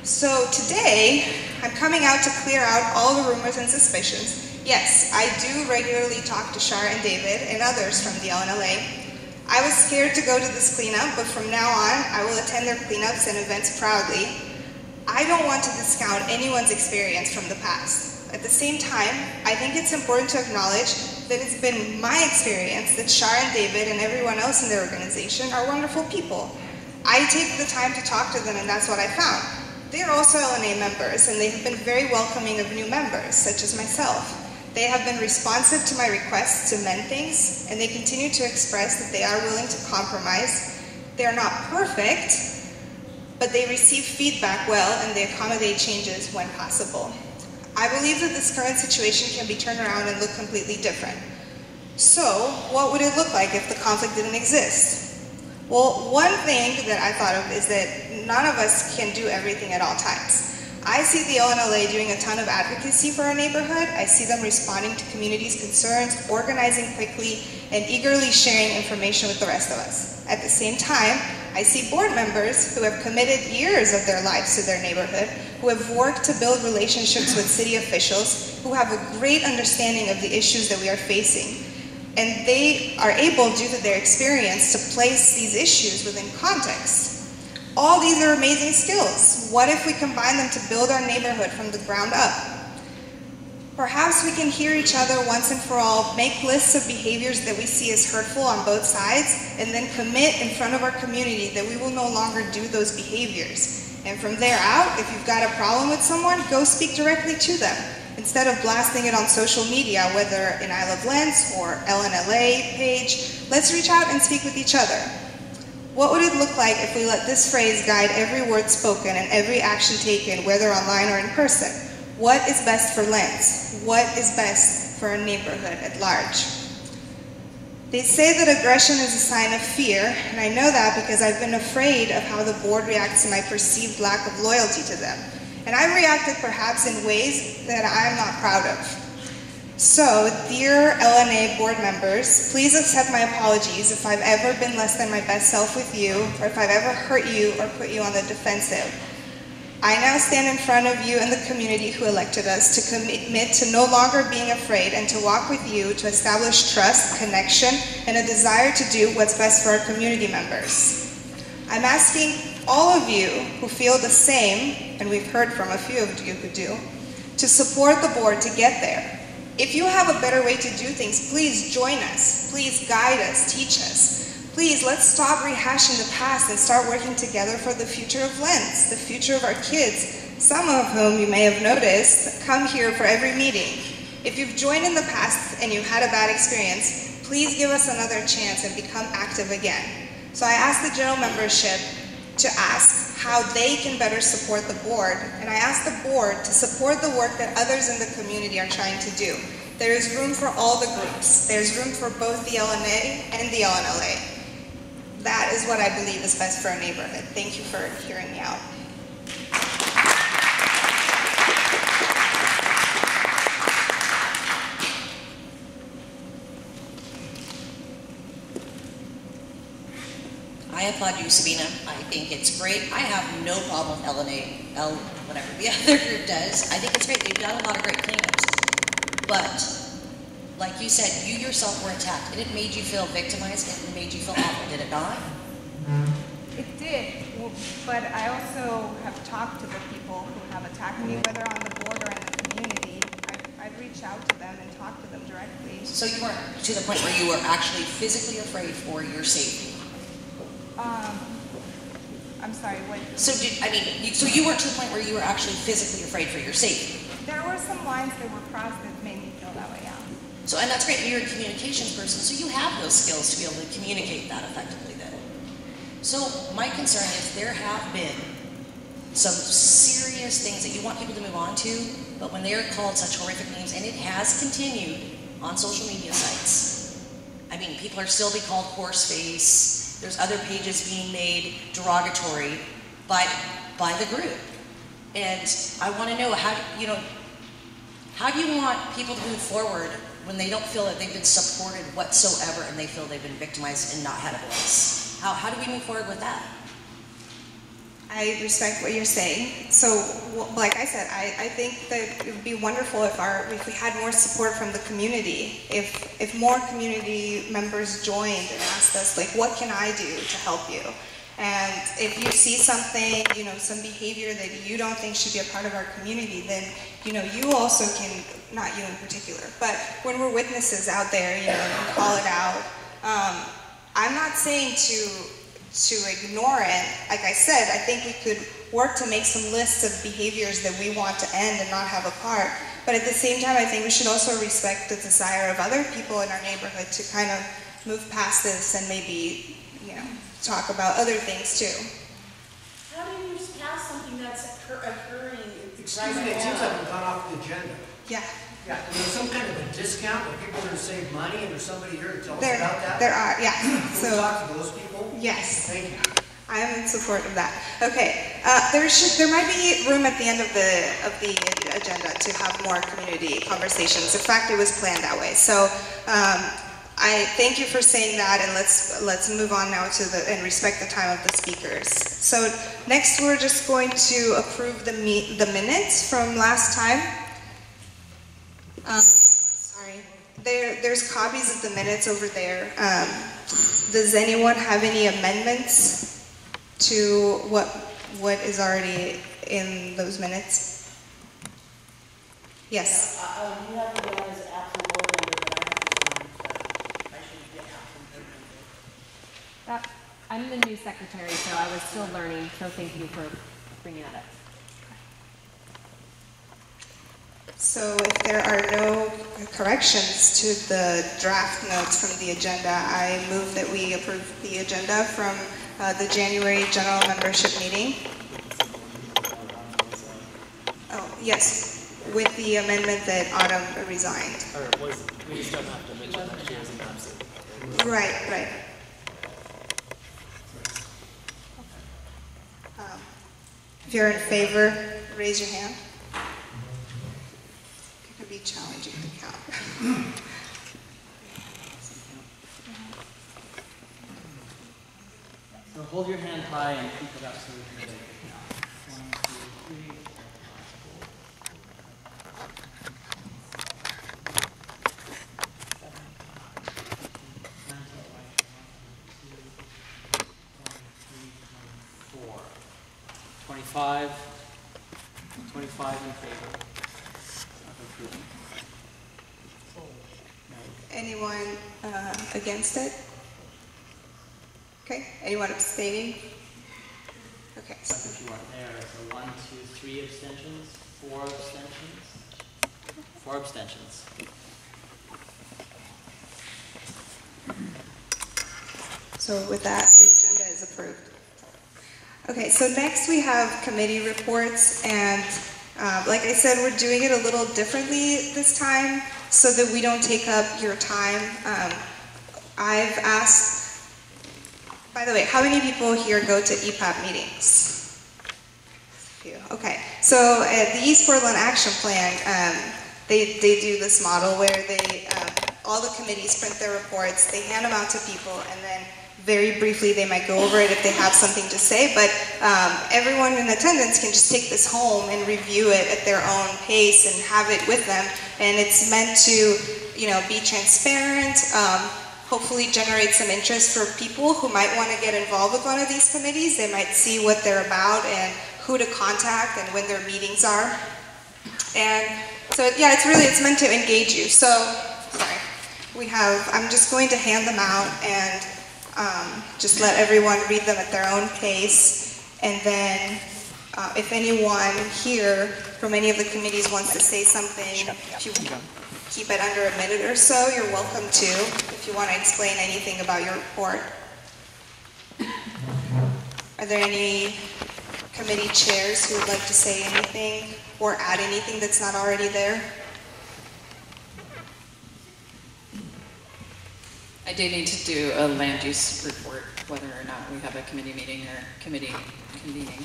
Speaker 1: So today, I'm coming out to clear out all the rumors and suspicions. Yes, I do regularly talk to Shar and David and others from the LNLA. I was scared to go to this cleanup, but from now on, I will attend their cleanups and events proudly. I don't want to discount anyone's experience from the past. At the same time, I think it's important to acknowledge that it's been my experience that Shar and David and everyone else in their organization are wonderful people. I take the time to talk to them, and that's what I found. They are also LNA members, and they have been very welcoming of new members, such as myself. They have been responsive to my requests to mend things, and they continue to express that they are willing to compromise. They are not perfect, but they receive feedback well, and they accommodate changes when possible. I believe that this current situation can be turned around and look completely different. So, what would it look like if the conflict didn't exist? Well, one thing that I thought of is that none of us can do everything at all times. I see the LNLA doing a ton of advocacy for our neighborhood. I see them responding to communities' concerns, organizing quickly, and eagerly sharing information with the rest of us. At the same time, I see board members who have committed years of their lives to their neighborhood, who have worked to build relationships with city officials, who have a great understanding of the issues that we are facing. And they are able, due to their experience, to place these issues within context. All these are amazing skills. What if we combine them to build our neighborhood from the ground up? Perhaps we can hear each other once and for all, make lists of behaviors that we see as hurtful on both sides, and then commit in front of our community that we will no longer do those behaviors. And from there out, if you've got a problem with someone, go speak directly to them, instead of blasting it on social media, whether in I Love Lents or LNA page. Let's reach out and speak with each other. What would it look like if we let this phrase guide every word spoken and every action taken, whether online or in person? What is best for Lents? What is best for our neighborhood at large? They say that aggression is a sign of fear, and I know that because I've been afraid of how the board reacts to my perceived lack of loyalty to them. And I've reacted perhaps in ways that I'm not proud of. So, dear LNA board members, please accept my apologies if I've ever been less than my best self with you, or if I've ever hurt you or put you on the defensive. I now stand in front of you and the community who elected us to commit to no longer being afraid and to walk with you to establish trust, connection, and a desire to do what's best for our community members. I'm asking all of you who feel the same, and we've heard from a few of you who do, to support the board to get there. If you have a better way to do things, please join us. Please guide us, teach us. Please, let's stop rehashing the past and start working together for the future of Lents, the future of our kids, some of whom you may have noticed come here for every meeting. If you've joined in the past and you had a bad experience, please give us another chance and become active again. So I asked the general membership to ask how they can better support the board, and I asked the board to support the work that others in the community are trying to do. There is room for all the groups. There's room for both the LNA and the LNLA. That is what I believe is best for our neighborhood. Thank you for hearing me out.
Speaker 12: I applaud you, Sabina. I think it's great. I have no problem with LNA, whatever the other group does. I think it's great. They've done a lot of great cleanups. But like you said, you yourself were attacked, and it made you feel victimized, and it made you feel awful, did it not?
Speaker 1: It did, but I also have talked to the people who have attacked me, whether on the board or in the community. I've reached out to them and talked to them directly.
Speaker 12: So you weren't to the point where you were actually physically afraid for your safety?
Speaker 1: I'm sorry, what?
Speaker 12: So so you weren't to the point where you were actually physically afraid for your safety?
Speaker 1: There were some lines that were crossed that made me feel that way, yeah.
Speaker 12: So, and that's great, you're a communications person, so you have those skills to be able to communicate that effectively then. So, my concern is there have been some serious things that you want people to move on to, but when they are called such horrific names, and it has continued on social media sites. I mean, people are still being called horseface, there's other pages being made derogatory by the group. And I want to know, how do you want people to move forward when they don't feel that they've been supported whatsoever and they feel they've been victimized and not had a voice? How do we move forward with that?
Speaker 1: I respect what you're saying. So, like I said, I think that it would be wonderful if we had more support from the community. If more community members joined and asked us, like, what can I do to help you? And if you see something, some behavior that you don't think should be a part of our community, then, you also can, not you in particular, but when we're witnesses out there, and call it out. I'm not saying to ignore it. Like I said, I think we could work to make some lists of behaviors that we want to end and not have a part. But at the same time, I think we should also respect the desire of other people in our neighborhood to kind of move past this and maybe, talk about other things too.
Speaker 11: How do you pass something that's occurring?
Speaker 6: Excuse me, it seems like we've gone off the agenda.
Speaker 1: Yeah.
Speaker 6: Yeah, and there's some kind of a discount where people are going to save money, and there's somebody here to tell us about that?
Speaker 1: There are, yeah.
Speaker 6: Can we talk to those people?
Speaker 1: Yes.
Speaker 6: Thank you.
Speaker 1: I am in support of that. Okay, there might be room at the end of the agenda to have more community conversations. In fact, it was planned that way. So I thank you for saying that, and let's move on now to and respect the time of the speakers. So next we're just going to approve the minutes from last time. Sorry, there's copies of the minutes over there. Does anyone have any amendments to what is already in those minutes? Yes.
Speaker 12: You have to go as absent board member, but I should get absent.
Speaker 13: I'm the new secretary, so I was still learning, so thank you for bringing that up.
Speaker 1: So if there are no corrections to the draft notes from the agenda, I move that we approve the agenda from the January general membership meeting. Oh, yes, with the amendment that Autumn resigned.
Speaker 5: We just don't have to mention that she was an absent.
Speaker 1: Right. If you're in favor, raise your hand. It could be challenging to count.
Speaker 5: So hold your hand high and keep it up so we can get it count. 1, 2, 3, 4, 5, 25 in favor of approving.
Speaker 1: Anyone against it? Okay, anyone abstaining? Okay.
Speaker 5: If you weren't there, so 1, 2, 3 abstentions, 4 abstentions, 4 abstentions.
Speaker 1: So with that, the agenda is approved. Okay, so next we have committee reports, and like I said, we're doing it a little differently this time so that we don't take up your time. I've asked, by the way, how many people here go to EPAP meetings? A few. Okay, so at the East Portland Action Plan, they do this model where they, all the committees print their reports, they hand them out to people, and then very briefly they might go over it if they have something to say, but everyone in attendance can just take this home and review it at their own pace and have it with them. And it's meant to, be transparent, hopefully generate some interest for people who might want to get involved with one of these committees. They might see what they're about and who to contact and when their meetings are. And so yeah, it's meant to engage you. So, sorry, I'm just going to hand them out and just let everyone read them at their own pace, and then if anyone here from any of the committees wants to say something, if you keep it under a minute or so, you're welcome to, if you want to explain anything about your report. Are there any committee chairs who would like to say anything or add anything that's not already there?
Speaker 15: I do need to do a land use report, whether or not we have a committee meeting or committee convening.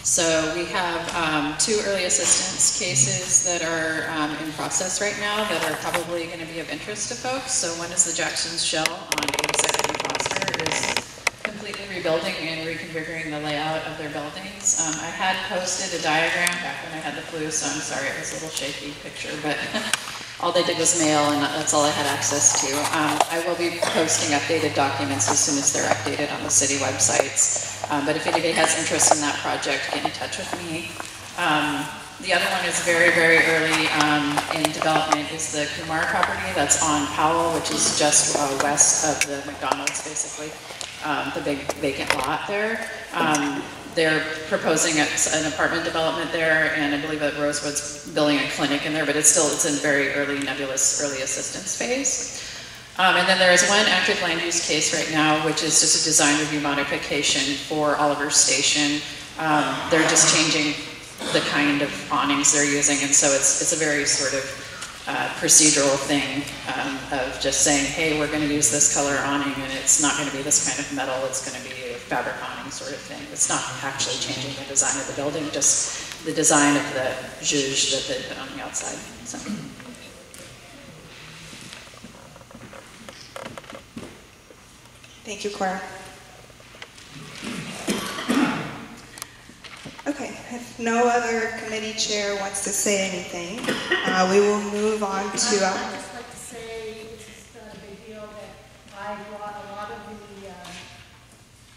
Speaker 15: So we have 2 early assistance cases that are in process right now that are probably going to be of interest to folks. So one is the Jackson's Shell on 82nd and Foster is completely rebuilding and reconfiguring the layout of their buildings. I had posted a diagram back when I had the flu, so I'm sorry it was a little shaky picture, but all they did was mail, and that's all I had access to. I will be posting updated documents as soon as they're updated on the city websites. But if anybody has interest in that project, get in touch with me. The other one is very, very early in development is the Kumar property that's on Powell, which is just west of the McDonald's, basically, the big vacant lot there. They're proposing an apartment development there, and I believe that Rosewood's building a clinic in there, but it's in very early, nebulous, early assistance phase. And then there is one active land use case right now, which is just a design review modification for Oliver Station. They're just changing the kind of awnings they're using, and so it's a very sort of procedural thing of just saying, hey, we're going to use this color awning, and it's not going to be this kind of metal, it's going to be a fabric awning sort of thing. It's not actually changing the design of the building, just the design of the zhuzh that they put on the outside. So.
Speaker 1: Thank you, Cora. Okay, if no other committee chair wants to say anything, we will move on to...
Speaker 16: I'd just like to say, it's just not a big deal, that I brought a lot of the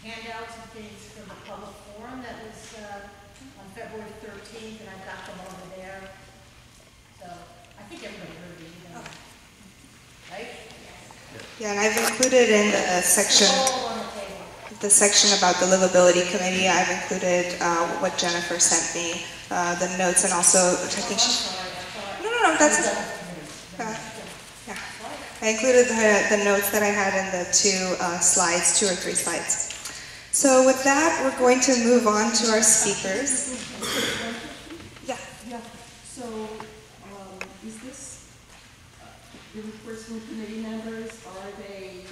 Speaker 16: handouts and things from the public forum that was on February 13th, and I got them over there. So I think everybody heard me, you know. Right?
Speaker 1: Yeah, and I've included in the section about the livability committee, I've included what Jennifer sent me, the notes, and also, I think she... No, that's... yeah. I included the notes that I had in the two or three slides. So with that, we're going to move on to our speakers. Yeah.
Speaker 17: Yeah. So, is this, the reports from committee members, are they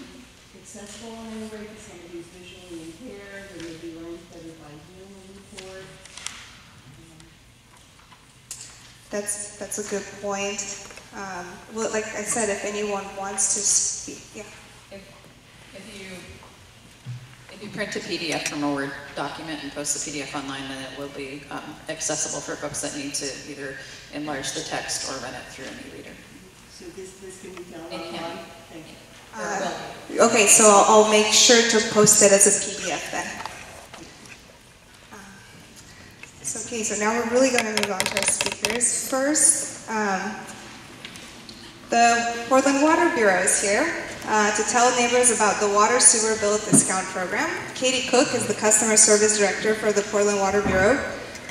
Speaker 17: accessible in any way to somebody who's visually impaired, or maybe learns better by Zoom report?
Speaker 1: That's a good point. Well, like I said, if anyone wants to speak, yeah.
Speaker 15: If you print a PDF from a Word document and post the PDF online, then it will be accessible for folks that need to either enlarge the text or run it through an e-reader.
Speaker 17: So this can be done online? Thank you.
Speaker 1: Okay, so I'll make sure to post it as a PDF then. Okay, so now we're really going to move on to our speakers. First, the Portland Water Bureau is here to tell neighbors about the Water Sewer Bill Discount Program. Katie Cook is the Customer Service Director for the Portland Water Bureau.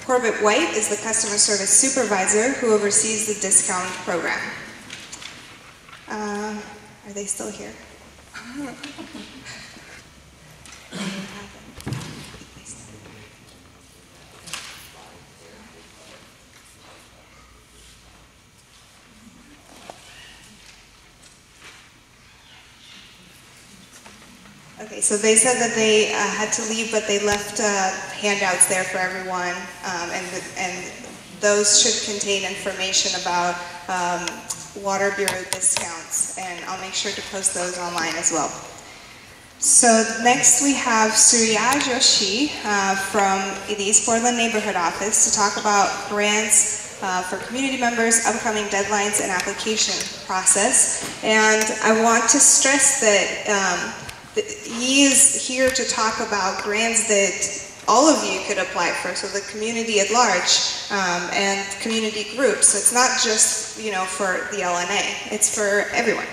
Speaker 1: Corbett White is the Customer Service Supervisor who oversees the discount program. Are they still here? Okay, so they said that they had to leave, but they left handouts there for everyone, and those should contain information about Water Bureau discounts, and I'll make sure to post those online as well. So next we have Surya Joshi from the East Portland Neighborhood Office to talk about grants for community members, upcoming deadlines, and application process. And I want to stress that he is here to talk about grants that all of you could apply for, so the community at large and community groups. So it's not just, you know, for the LNA, it's for everyone.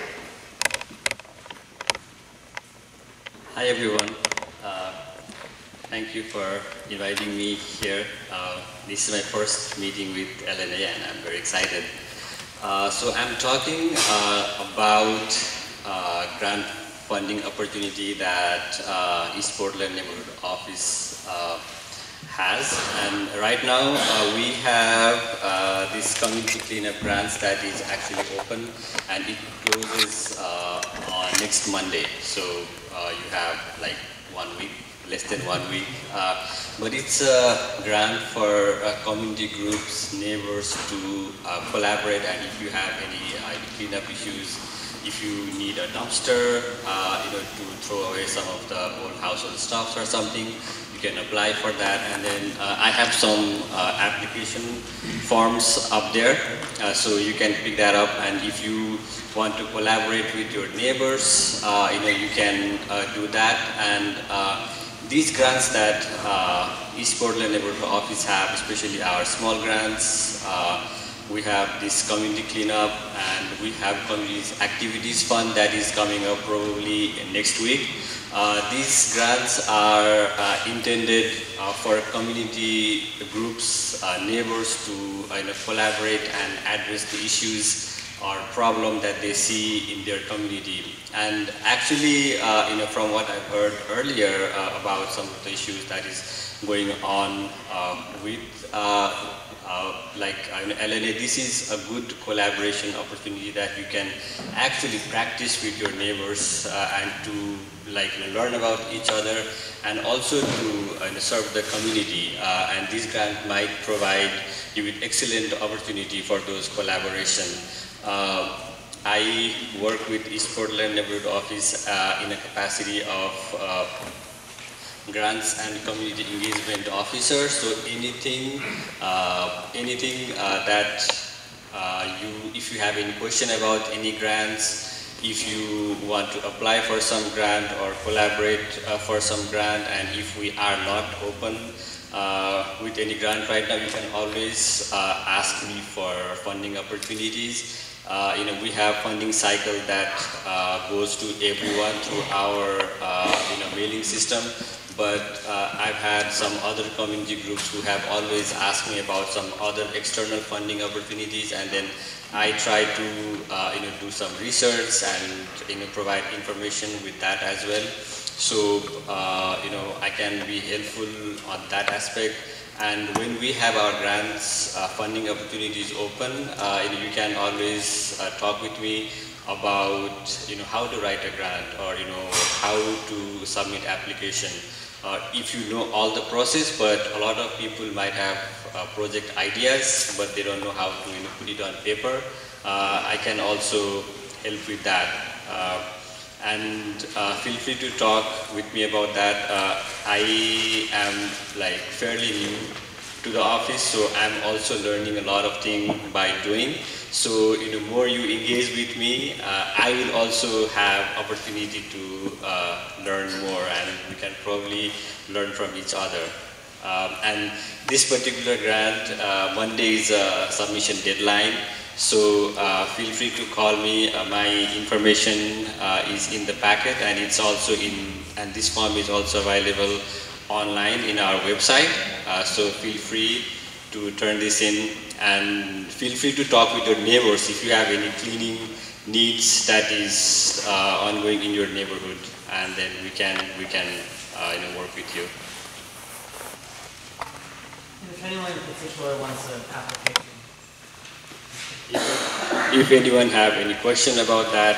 Speaker 18: Hi everyone. Thank you for inviting me here. This is my first meeting with LNA and I'm very excited. So I'm talking about grant funding opportunity that East Portland Neighborhood Office has. And right now we have this community cleanup grants that is actually open and it closes on next Monday. So you have like 1 week, less than 1 week. But it's a grant for community groups, neighbors to collaborate, and if you have any cleanup issues, if you need a dumpster, to throw away some of the old household stuffs or something, you can apply for that. And then I have some application forms up there, so you can pick that up. And if you want to collaborate with your neighbors, you can do that. And these grants that East Portland Neighborhood Office have, especially our small grants, we have this community cleanup, and we have community activities fund that is coming up probably next week. These grants are intended for community groups, neighbors to collaborate and address the issues or problem that they see in their community. And actually, from what I've heard earlier about some of the issues that is going on with LNA, this is a good collaboration opportunity that you can actually practice with your neighbors and to learn about each other and also to serve the community. And this grant might provide you with excellent opportunity for those collaboration. I work with East Portland Neighborhood Office in a capacity of grants and community engagement officer. So anything that if you have any question about any grants, if you want to apply for some grant or collaborate for some grant, and if we are not open with any grant right now, you can always ask me for funding opportunities. We have funding cycle that goes to everyone through our mailing system. But I've had some other community groups who have always asked me about some other external funding opportunities, and then I try to do some research and provide information with that as well. So I can be helpful on that aspect. And when we have our grants funding opportunities open, you can always talk with me about how to write a grant, or how to submit application. If you know all the process, but a lot of people might have project ideas, but they don't know how to put it on paper, I can also help with that. And feel free to talk with me about that. I am fairly new to the office, so I'm also learning a lot of things by doing. So more you engage with me, I will also have opportunity to learn more, and we can probably learn from each other. And this particular grant, Monday is a submission deadline, so feel free to call me. My information is in the packet, and it's also and this form is also available online in our website. So feel free to turn this in, and feel free to talk with your neighbors if you have any cleaning needs that is ongoing in your neighborhood, and then we can work with you.
Speaker 5: If anyone in particular wants an application.
Speaker 18: If anyone have any question about that,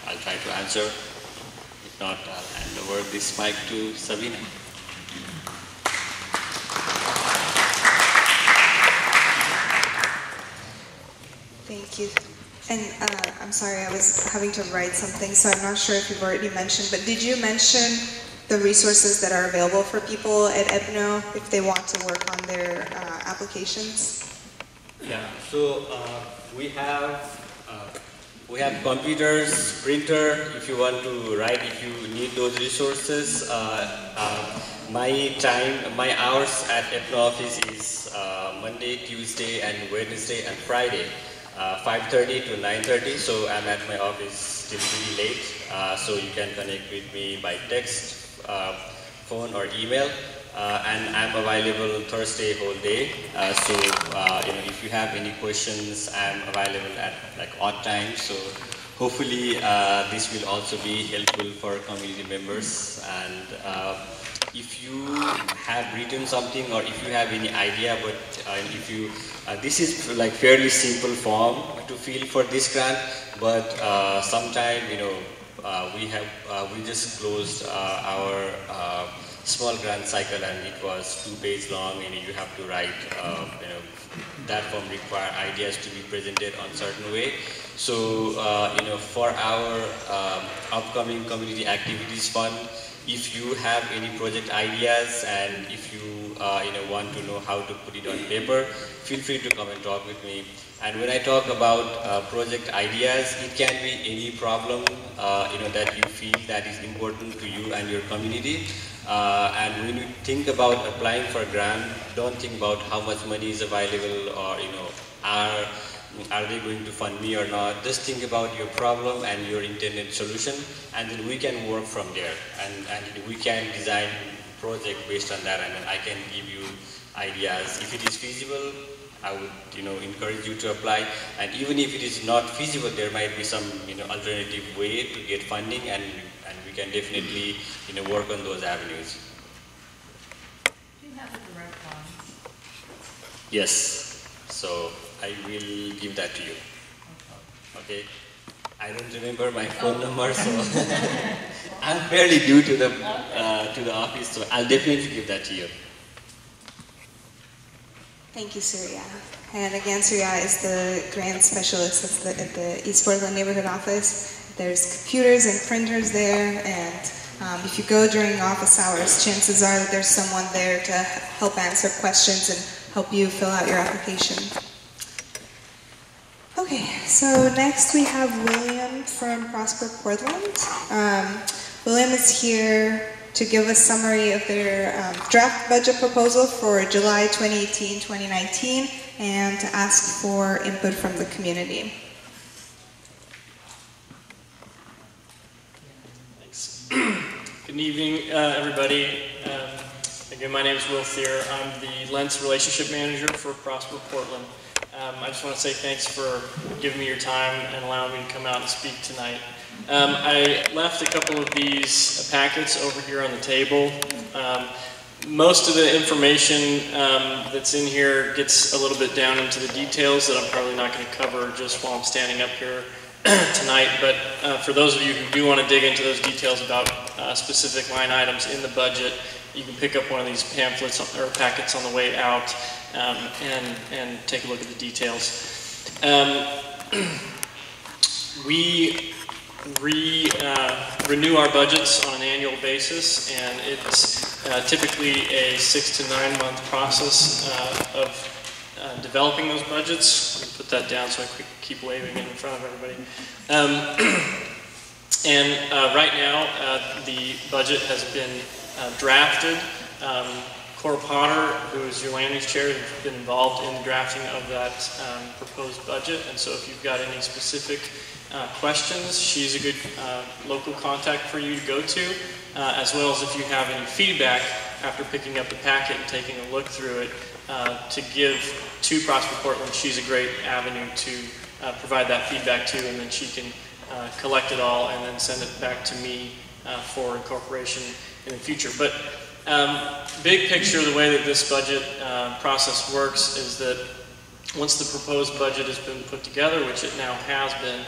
Speaker 18: I'll try to answer. If not, I'll hand over this mic to Sabina.
Speaker 1: Thank you. And I'm sorry, I was having to write something, so I'm not sure if you've already mentioned, but did you mention the resources that are available for people at EBNO if they want to work on their applications?
Speaker 18: Yeah, so we have computers, printer, if you want to write, if you need those resources. My hours at EBNO office is Monday, Tuesday, and Wednesday and Friday. 5:30 to 9:30, so I'm at my office till pretty late, so you can connect with me by text, phone or email, and I'm available Thursday whole day, so if you have any questions, I'm available at odd times, so hopefully this will also be helpful for community members. And if you have written something, or if you have any idea, but if you this is fairly simple form to fill for this grant, but sometime we just closed our small grant cycle, and it was 2 pages long, and you have to write that form require ideas to be presented on certain way. So for our upcoming community activities fund, if you have any project ideas, and if you want to know how to put it on paper, feel free to come and talk with me. And when I talk about project ideas, it can be any problem that you feel that is important to you and your community. And when you think about applying for a grant, don't think about how much money is available, or are they going to fund me or not. Just think about your problem and your intended solution, and then we can work from there, and we can design project based on that, and then I can give you ideas. If it is feasible, I would encourage you to apply, and even if it is not feasible, there might be some alternative way to get funding, and we can definitely work on those avenues.
Speaker 14: Do you have the direct lines?
Speaker 18: Yes, so I will give that to you. Okay. I don't remember my phone number, so I'm fairly new to the office, so I'll definitely give that to you.
Speaker 1: Thank you, Surya. And again, Surya is the grant specialist at the East Portland Neighborhood Office. There's computers and printers there, and if you go during office hours, chances are that there's someone there to help answer questions and help you fill out your application. Okay, so next we have William from Prosper Portland. William is here to give a summary of their draft budget proposal for July 2018-2019 and to ask for input from the community.
Speaker 19: Thanks. Good evening, everybody. Again, my name is Will Thier. I'm the Lents Relationship Manager for Prosper Portland. I just want to say thanks for giving me your time and allowing me to come out and speak tonight. I left a couple of these packets over here on the table. Most of the information that's in here gets a little bit down into the details that I'm probably not going to cover just while I'm standing up here tonight, but for those of you who do want to dig into those details about specific line items in the budget, you can pick up one of these pamphlets or packets on the way out and take a look at the details. We renew our budgets on an annual basis, and it's typically a 6 to 9 month process of developing those budgets. Let me put that down so I keep waving in front of everybody. Right now, the budget has been drafted. Cora Potter, who is your land use chair, has been involved in the drafting of that proposed budget, and so if you've got any specific questions, she's a good local contact for you to go to, as well as if you have any feedback after picking up the packet and taking a look through it to give to Prosper Portland. She's a great avenue to provide that feedback to, and then she can collect it all and then send it back to me for incorporation in the future. But big picture, the way that this budget process works is that once the proposed budget has been put together, which it now has been,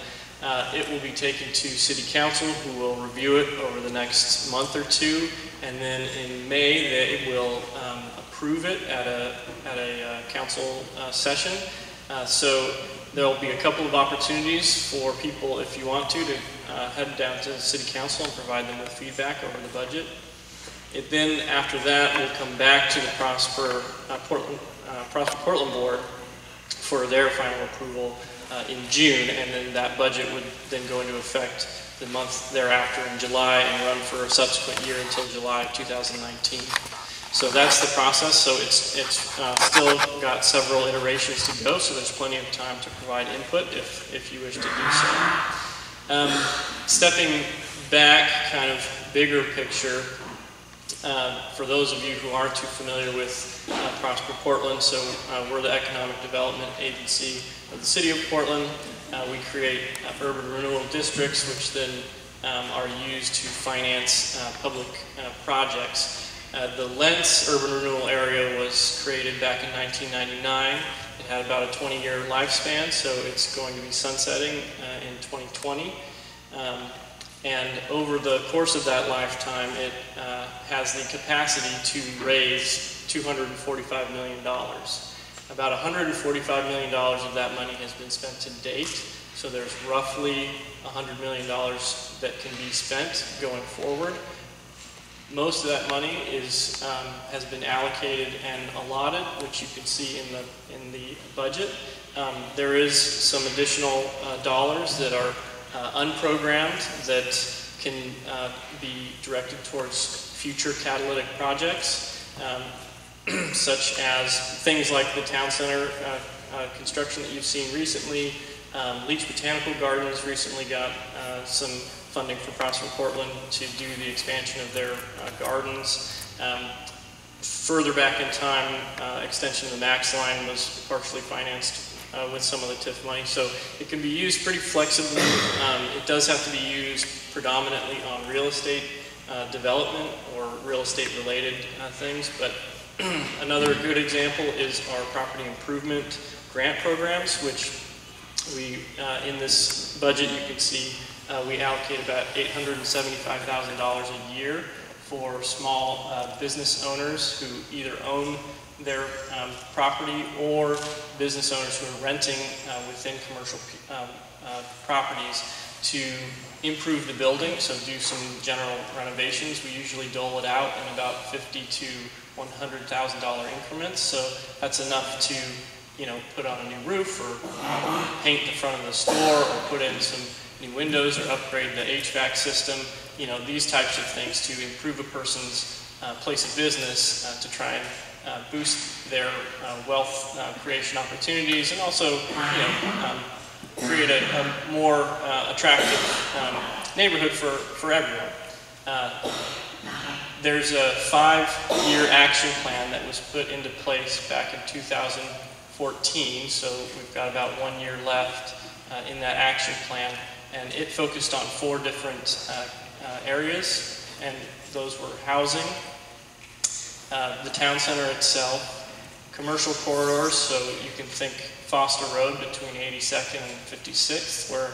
Speaker 19: it will be taken to City Council, who will review it over the next month or two, and then in May they will approve it at a council session. So there will be a couple of opportunities for people, if you want to head down to the City Council and provide them with feedback over the budget. It then, after that, will come back to the Prosper Portland Board for their final approval in June, and then that budget would then go into effect the month thereafter in July and run for a subsequent year until July 2019. So that's the process. So it's still got several iterations to go, so there's plenty of time to provide input if you wish to do so. Stepping back, kind of bigger picture, for those of you who aren't too familiar with Prosper Portland, so we're the economic development agency of the City of Portland. We create urban renewal districts, which then are used to finance public projects. The Lents urban renewal area was created back in 1999. It had about a 20-year lifespan, so it's going to be sunsetting in 2020. And over the course of that lifetime, it has the capacity to raise $245 million. About $145 million of that money has been spent to date, so there's roughly $100 million that can be spent going forward. Most of that money has been allocated and allotted, which you can see in the budget. There is some additional dollars that are unprogrammed that can be directed towards future catalytic projects, such as things like the town center construction that you've seen recently. Leach Botanical Gardens recently got some funding for Prosper Portland to do the expansion of their gardens. Further back in time, extension of the Max line was partially financed with some of the TIF money, so it can be used pretty flexibly. It does have to be used predominantly on real estate development or real estate related things, but another good example is our property improvement grant programs, which we, in this budget, you can see we allocate about $875,000 a year for small business owners who either own their property, or business owners who are renting within commercial properties to improve the building, so do some general renovations. We usually dole it out in about $50,000 to $100,000 increments, so that's enough to, you know, put on a new roof, or paint the front of the store, or put in some new windows, or upgrade the HVAC system. You know, these types of things to improve a person's place of business, to try and boost their wealth creation opportunities, and also, you know, create a more attractive neighborhood for everyone. There's a 5-year action plan that was put into place back in 2014, so we've got about 1 year left in that action plan, and it focused on 4 different areas, and those were housing, the town center itself, commercial corridors, so you can think Foster Road between 82nd and 56th, where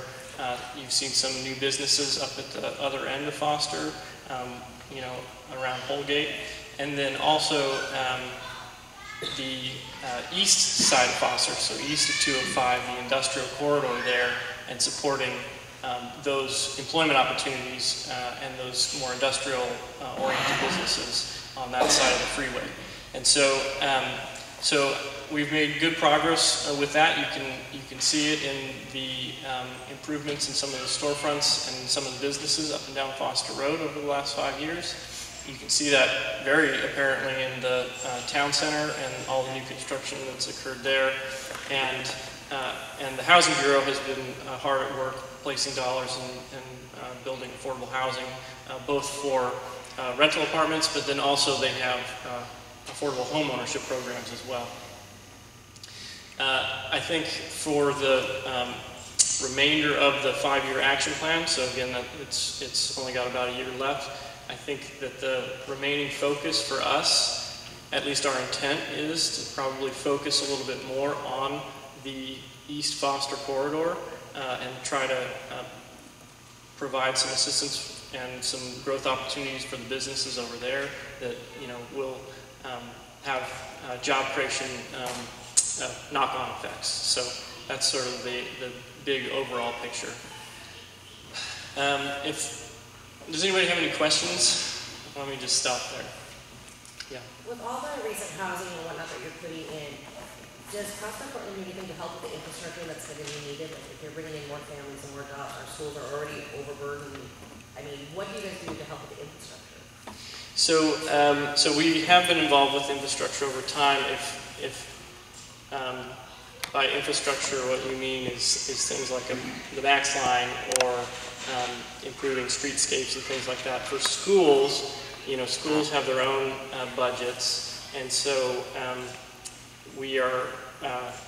Speaker 19: you've seen some new businesses up at the other end of Foster, you know, around Holgate. And then also the east side of Foster, so east of 205, the industrial corridor there, and supporting those employment opportunities and those more industrial oriented businesses on that side of the freeway. And so, so we've made good progress with that. You can see it in the improvements in some of the storefronts and some of the businesses up and down Foster Road over the last 5 years. You can see that very apparently in the town center and all the new construction that's occurred there. And the Housing Bureau has been hard at work placing dollars in building affordable housing, both for rental apartments, but then also they have affordable home ownership programs as well. I think for the remainder of the 5-year action plan, so again, it's only got about a year left, I think that the remaining focus for us, at least our intent, is to probably focus a little bit more on the East Foster corridor and try to provide some assistance and some growth opportunities for the businesses over there that, you know, will have job creation knock-on effects. So that's sort of the big overall picture. Does anybody have any questions? Let me just stop there. Yeah.
Speaker 20: With all the recent housing and whatnot that you're putting in, does Prospect Portland do anything to help with the infrastructure that's going to be needed? Like if you're bringing in more families and more jobs, our schools are already overburdened. I mean, what do you guys do to help with the infrastructure?
Speaker 19: So we have been involved with infrastructure over time. If by infrastructure what you mean is things like the Max line or improving streetscapes and things like that. For schools, you know, schools have their own budgets, and so we are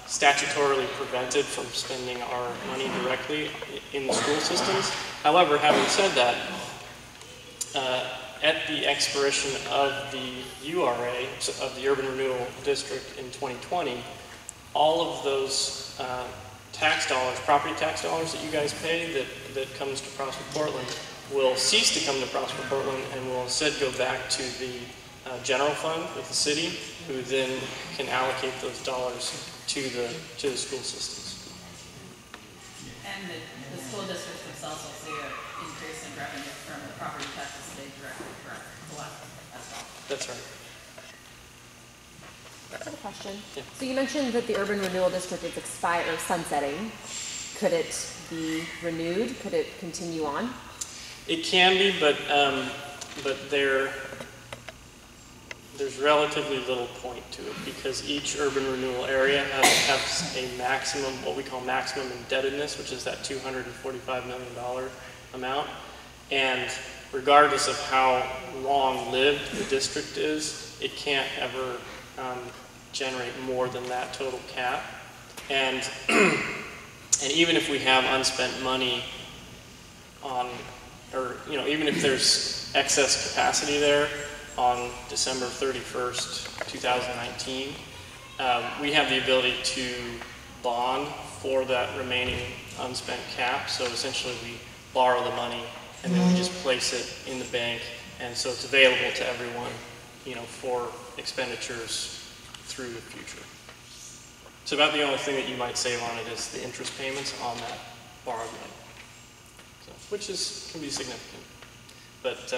Speaker 19: statutorily prevented from spending our money directly in the school systems. However, having said that, at the expiration of the URA, of the Urban Renewal District in 2020, all of those tax dollars, property tax dollars that you guys pay that comes to Prosper Portland will cease to come to Prosper Portland and will instead go back to the general fund with the city, who then can allocate those dollars to the school systems.
Speaker 15: And the school districts themselves will see an increase in revenue from the property taxes they directly collect as well.
Speaker 19: That's right.
Speaker 13: I have a question.
Speaker 19: Yeah.
Speaker 13: So you mentioned that the Urban Renewal District is sunsetting. Could it be renewed? Could it continue on?
Speaker 19: It can be, but there's relatively little point to it because each urban renewal area has a maximum, what we call maximum indebtedness, which is that $245 million amount. And regardless of how long-lived the district is, it can't ever generate more than that total cap. And even if we have unspent money on, or you know, even if there's excess capacity there on December 31st, 2019, we have the ability to bond for that remaining unspent cap. So essentially we borrow the money and then we just place it in the bank, and so it's available to everyone, you know, for expenditures through the future. So about the only thing that you might save on it is the interest payments on that borrowed money, so, which can be significant. But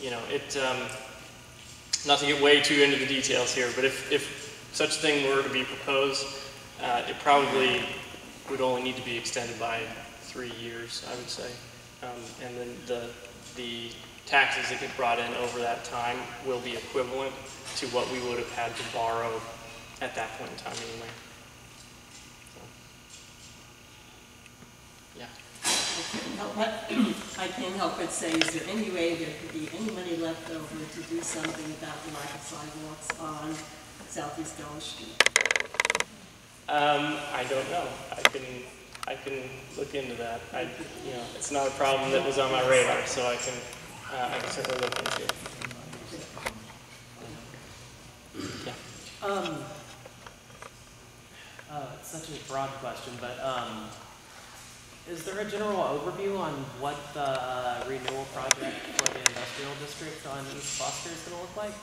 Speaker 19: you know, not to get way too into the details here, but if such a thing were to be proposed, it probably would only need to be extended by 3 years, I would say. And then the taxes that get brought in over that time will be equivalent to what we would have had to borrow at that point in time anyway. So, yeah.
Speaker 17: I can't help but say, is there any way there could be any money left over to do something about the lack of sidewalks on Southeast Dulles Street?
Speaker 19: I don't know. I can look into that. You know, it's not a problem that was on my radar, so I can certainly look into it. Yeah.
Speaker 21: It's such a broad question, but is there a general overview on what the renewal project for the industrial district on East Foster is going to look like?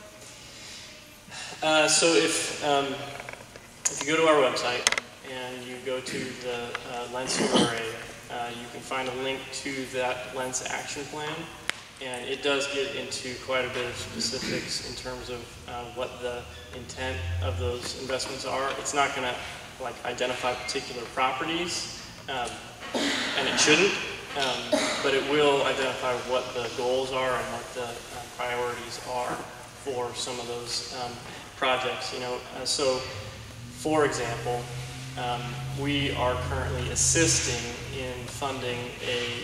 Speaker 19: So if you go to our website and you go to the Lents URA, you can find a link to that Lents action plan, and it does get into quite a bit of specifics in terms of what the intent of those investments are. It's not going to like identify particular properties, and it shouldn't, but it will identify what the goals are and what the priorities are for some of those projects. You know, so for example, we are currently assisting in funding a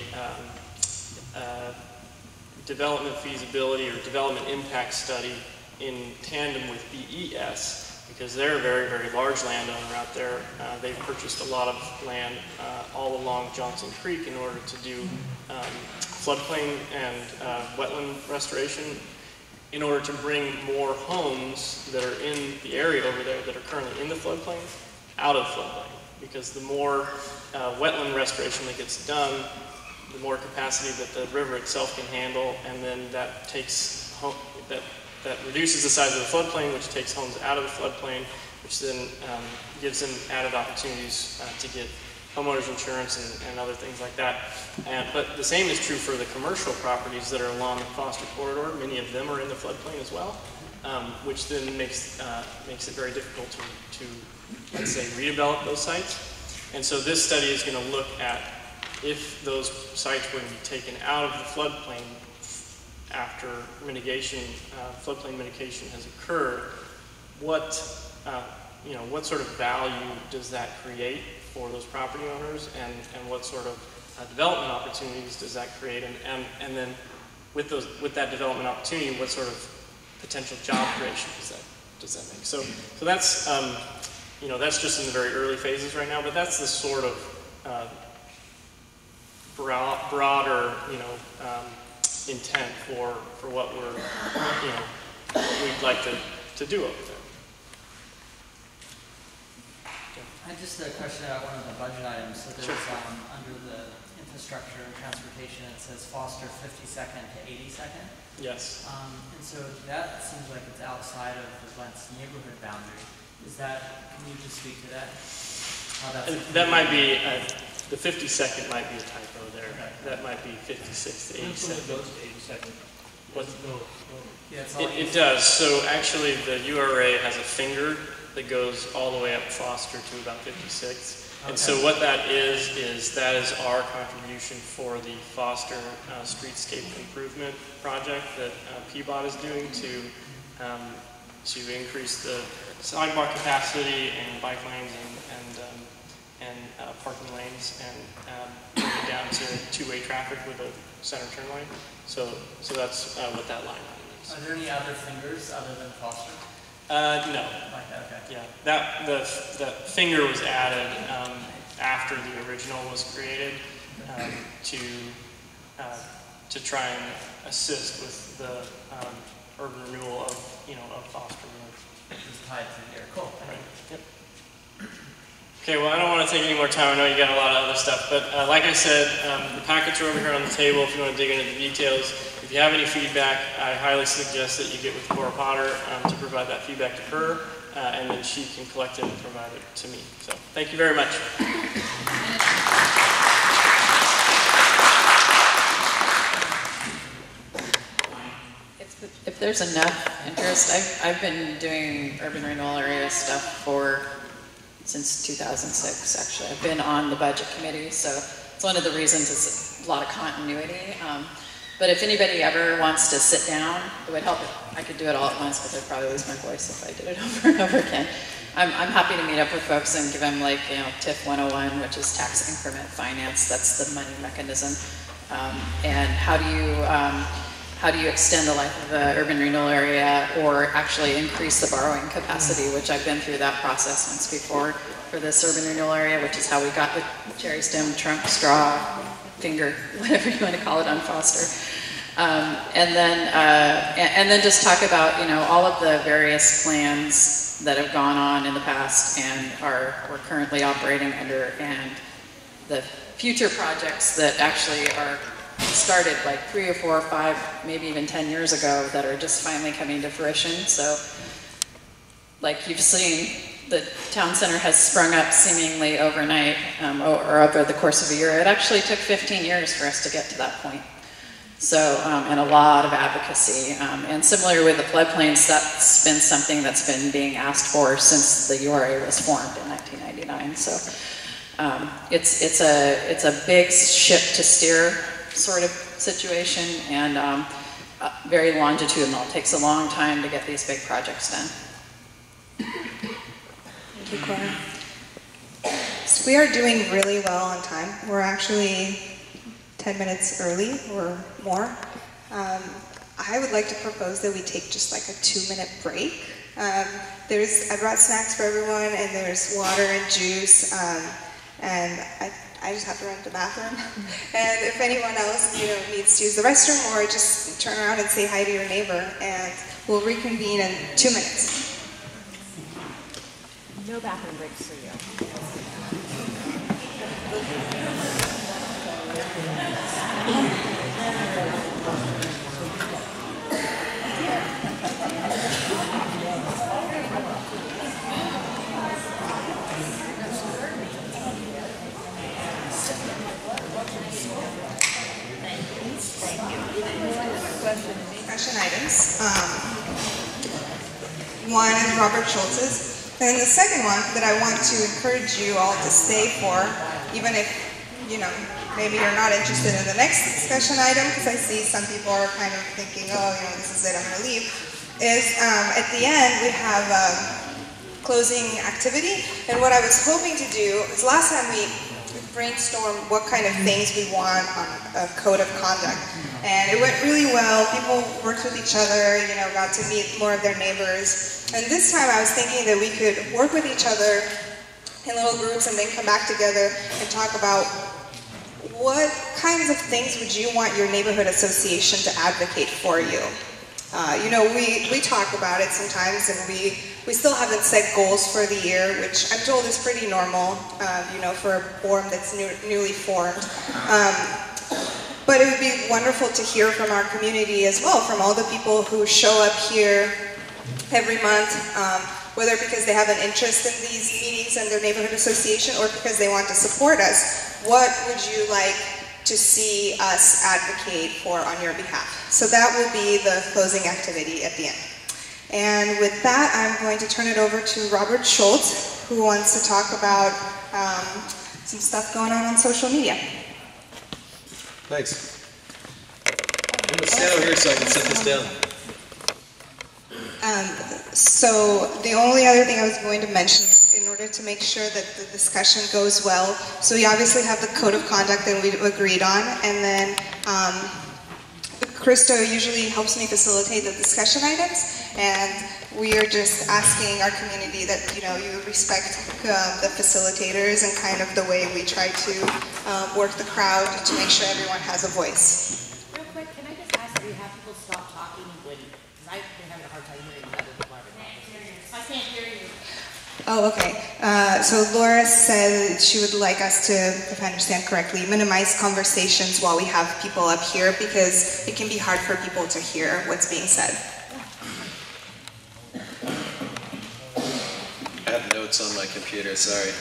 Speaker 19: development feasibility or development impact study in tandem with BES, because they're a very, very large landowner out there. They've purchased a lot of land all along Johnson Creek in order to do floodplain and wetland restoration, in order to bring more homes that are in the area over there that are currently in the floodplain out of floodplain. Because the more wetland restoration that gets done, the more capacity that the river itself can handle, and then that takes that reduces the size of the floodplain, which takes homes out of the floodplain, which then gives them added opportunities to get homeowners insurance and other things like that. But the same is true for the commercial properties that are along the Foster corridor. Many of them are in the floodplain as well, which then makes it very difficult to, let's say, redevelop those sites. And so this study is going to look at if those sites were to be taken out of the floodplain after mitigation, floodplain mitigation has occurred, what sort of value does that create for those property owners, and what sort of development opportunities does that create, and then with that development opportunity, what sort of potential job creation does that make? So that's that's just in the very early phases right now, but that's the sort of broader intent for what we'd like to do over there.
Speaker 22: I just a question about one of the budget items. So there's under the infrastructure and transportation, it says Foster 52nd to 82nd.
Speaker 19: Yes.
Speaker 22: And so that seems like it's outside of the Lents neighborhood boundary. Can you just speak to that? How that's
Speaker 19: that might be the 52nd might be a typo there. Okay. That might be 56 to 82nd. It does. So actually, the URA has a finger that goes all the way up Foster to about 56. And so what that is our contribution for the Foster Streetscape Improvement Project that PBOT is doing to increase the sidewalk capacity and bike lanes and parking lanes, and bring it down to two-way traffic with a center turn lane. So that's what that line item is.
Speaker 22: Are there any other fingers other than Foster?
Speaker 19: No.
Speaker 22: Okay.
Speaker 19: Yeah, the finger was added after the original was created to try and assist with the urban renewal of Foster Road.
Speaker 22: It's tied to here. Cool.
Speaker 19: Right. Yep. Okay, well, I don't want to take any more time. I know you got a lot of other stuff, but like I said, the packets are over here on the table if you want to dig into the details. If you have any feedback, I highly suggest that you get with Cora Potter to provide that feedback to her. and then she can collect it and provide it to me. So thank you very much.
Speaker 15: If there's enough interest, I've been doing urban renewal area stuff since 2006, actually. I've been on the budget committee, so it's one of the reasons it's a lot of continuity. But if anybody ever wants to sit down, it would help if I could do it all at once, because I'd probably lose my voice if I did it over and over again. I'm happy to meet up with folks and give them, like, TIF 101, which is tax increment finance. That's the money mechanism. And how do you extend the life of the urban renewal area, or actually increase the borrowing capacity, which I've been through that process once before for this urban renewal area, which is how we got the cherry stem, trunk, straw, finger, whatever you want to call it, on Foster. And then just talk about, all of the various plans that have gone on in the past and we're currently operating under, and the future projects that actually are started like 3 or 4 or 5, maybe even 10 years ago, that are just finally coming to fruition. So, like you've seen, the town center has sprung up seemingly overnight, or over the course of a year. It actually took 15 years for us to get to that point. So, and a lot of advocacy. And similar with the floodplains, that's been something that's been being asked for since the URA was formed in 1999. So, it's a big ship to steer sort of situation, and very longitudinal. It takes a long time to get these big projects done.
Speaker 1: Thank you, Cora. So we are doing really well on time. We're actually 10 minutes early or more. I would like to propose that we take just like a 2-minute break. I brought snacks for everyone, and there's water and juice, and I just have to run to the bathroom. And if anyone else, needs to use the restroom, or just turn around and say hi to your neighbor, and we'll reconvene in 2 minutes.
Speaker 13: No bathroom breaks for you.
Speaker 1: Discussion items. One is Robert Schultz's, and the second one that I want to encourage you all to stay for, even if, maybe you're not interested in the next discussion item, because I see some people are kind of thinking, oh, this is it, I'm going to leave, is at the end we have closing activity. And what I was hoping to do is, last time we brainstormed what kind of things we want on a code of conduct. And it went really well. People worked with each other, got to meet more of their neighbors. And this time I was thinking that we could work with each other in little groups and then come back together and talk about what kinds of things would you want your neighborhood association to advocate for you. We talk about it sometimes, and we still haven't set goals for the year, which I'm told is pretty normal, for a forum that's newly formed. But it would be wonderful to hear from our community as well, from all the people who show up here every month, whether because they have an interest in these meetings and their neighborhood association, or because they want to support us. What would you like to see us advocate for on your behalf? So that will be the closing activity at the end. And with that, I'm going to turn it over to Robert Schultz, who wants to talk about some stuff going on social media.
Speaker 8: Thanks. I'm going to stand over here so I can set this down.
Speaker 1: So the only other thing I was going to mention, in order to make sure that the discussion goes well, so we obviously have the code of conduct that we've agreed on, and then Krista usually helps me facilitate the discussion items, and we are just asking our community that you respect the facilitators and kind of the way we try to work the crowd to make sure everyone has a voice.
Speaker 11: Real quick, can I just ask that we have people stop talking because I've been having a hard time hearing other people. I can't hear you.
Speaker 1: Oh, okay. So Laura said she would like us to, if I understand correctly, minimize conversations while we have people up here, because it can be hard for people to hear what's being said.
Speaker 8: notes on my computer, sorry.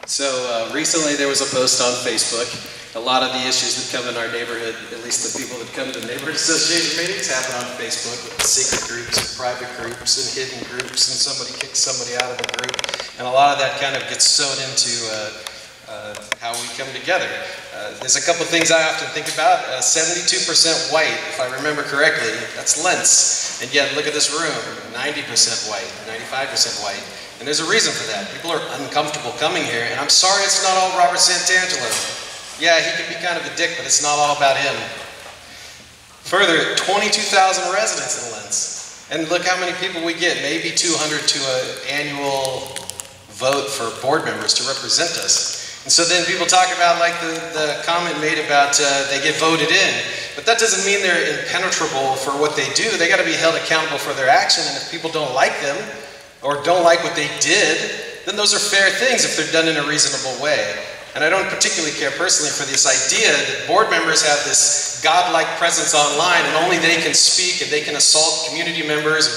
Speaker 8: So recently there was a post on Facebook. A lot of the issues that come in our neighborhood, at least the people that come to neighborhood association meetings, happen on Facebook with secret groups and private groups and hidden groups, and somebody kicks somebody out of a group. And a lot of that kind of gets sewn into how we come together. There's a couple things I often think about. 72% white, if I remember correctly, that's Lents. And yet look at this room, 90% white, 95% white. And there's a reason for that. People are uncomfortable coming here, and I'm sorry it's not all Robert Santangelo. Yeah, he can be kind of a dick, but it's not all about him. Further, 22,000 residents in Lents. And look how many people we get, maybe 200 to an annual vote for board members to represent us. And so then people talk about, like the comment made about they get voted in, but that doesn't mean they're impenetrable for what they do. They got to be held accountable for their action, and if people don't like them or don't like what they did, then those are fair things if they're done in a reasonable way. And I don't particularly care personally for this idea that board members have this godlike presence online and only they can speak and they can assault community members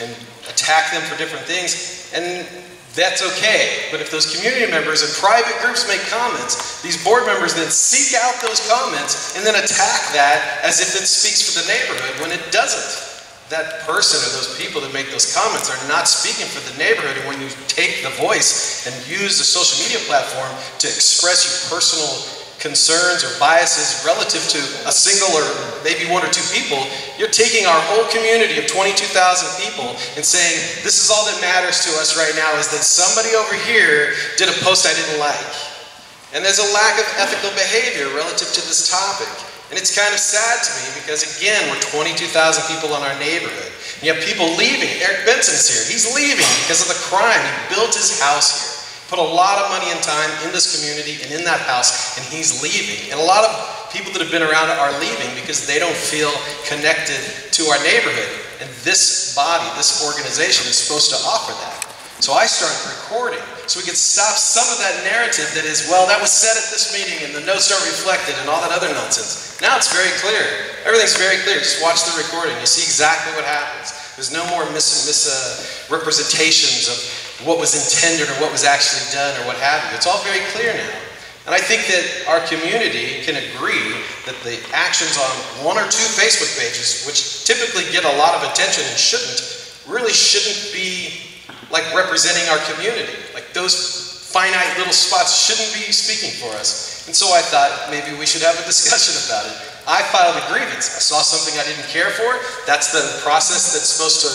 Speaker 8: and attack them for different things. And that's okay. But if those community members and private groups make comments, these board members then seek out those comments and then attack that as if it speaks for the neighborhood when it doesn't. That person or those people that make those comments are not speaking for the neighborhood, and when you take the voice and use the social media platform to express your personal concerns or biases relative to a single or maybe one or two people, you're taking our whole community of 22,000 people and saying, this is all that matters to us right now is that somebody over here did a post I didn't like. And there's a lack of ethical behavior relative to this topic. And it's kind of sad to me because, again, we're 22,000 people in our neighborhood. And you have people leaving. Eric Benson's here. He's leaving because of the crime. He built his house here. Put a lot of money and time in this community and in that house, and he's leaving. And a lot of people that have been around are leaving because they don't feel connected to our neighborhood. And this body, this organization is supposed to offer that. So I started recording so we could stop some of that narrative that is, well, that was said at this meeting and the notes don't reflect it and all that other nonsense. Now it's very clear. Everything's very clear. Just watch the recording. You see exactly what happens. There's no more misrepresentations of what was intended or what was actually done or what have you. It's all very clear now. And I think that our community can agree that the actions on one or two Facebook pages, which typically get a lot of attention and really shouldn't be like representing our community. Like those finite little spots shouldn't be speaking for us. And so I thought maybe we should have a discussion about it. I filed a grievance. I saw something I didn't care for. That's the process that's supposed to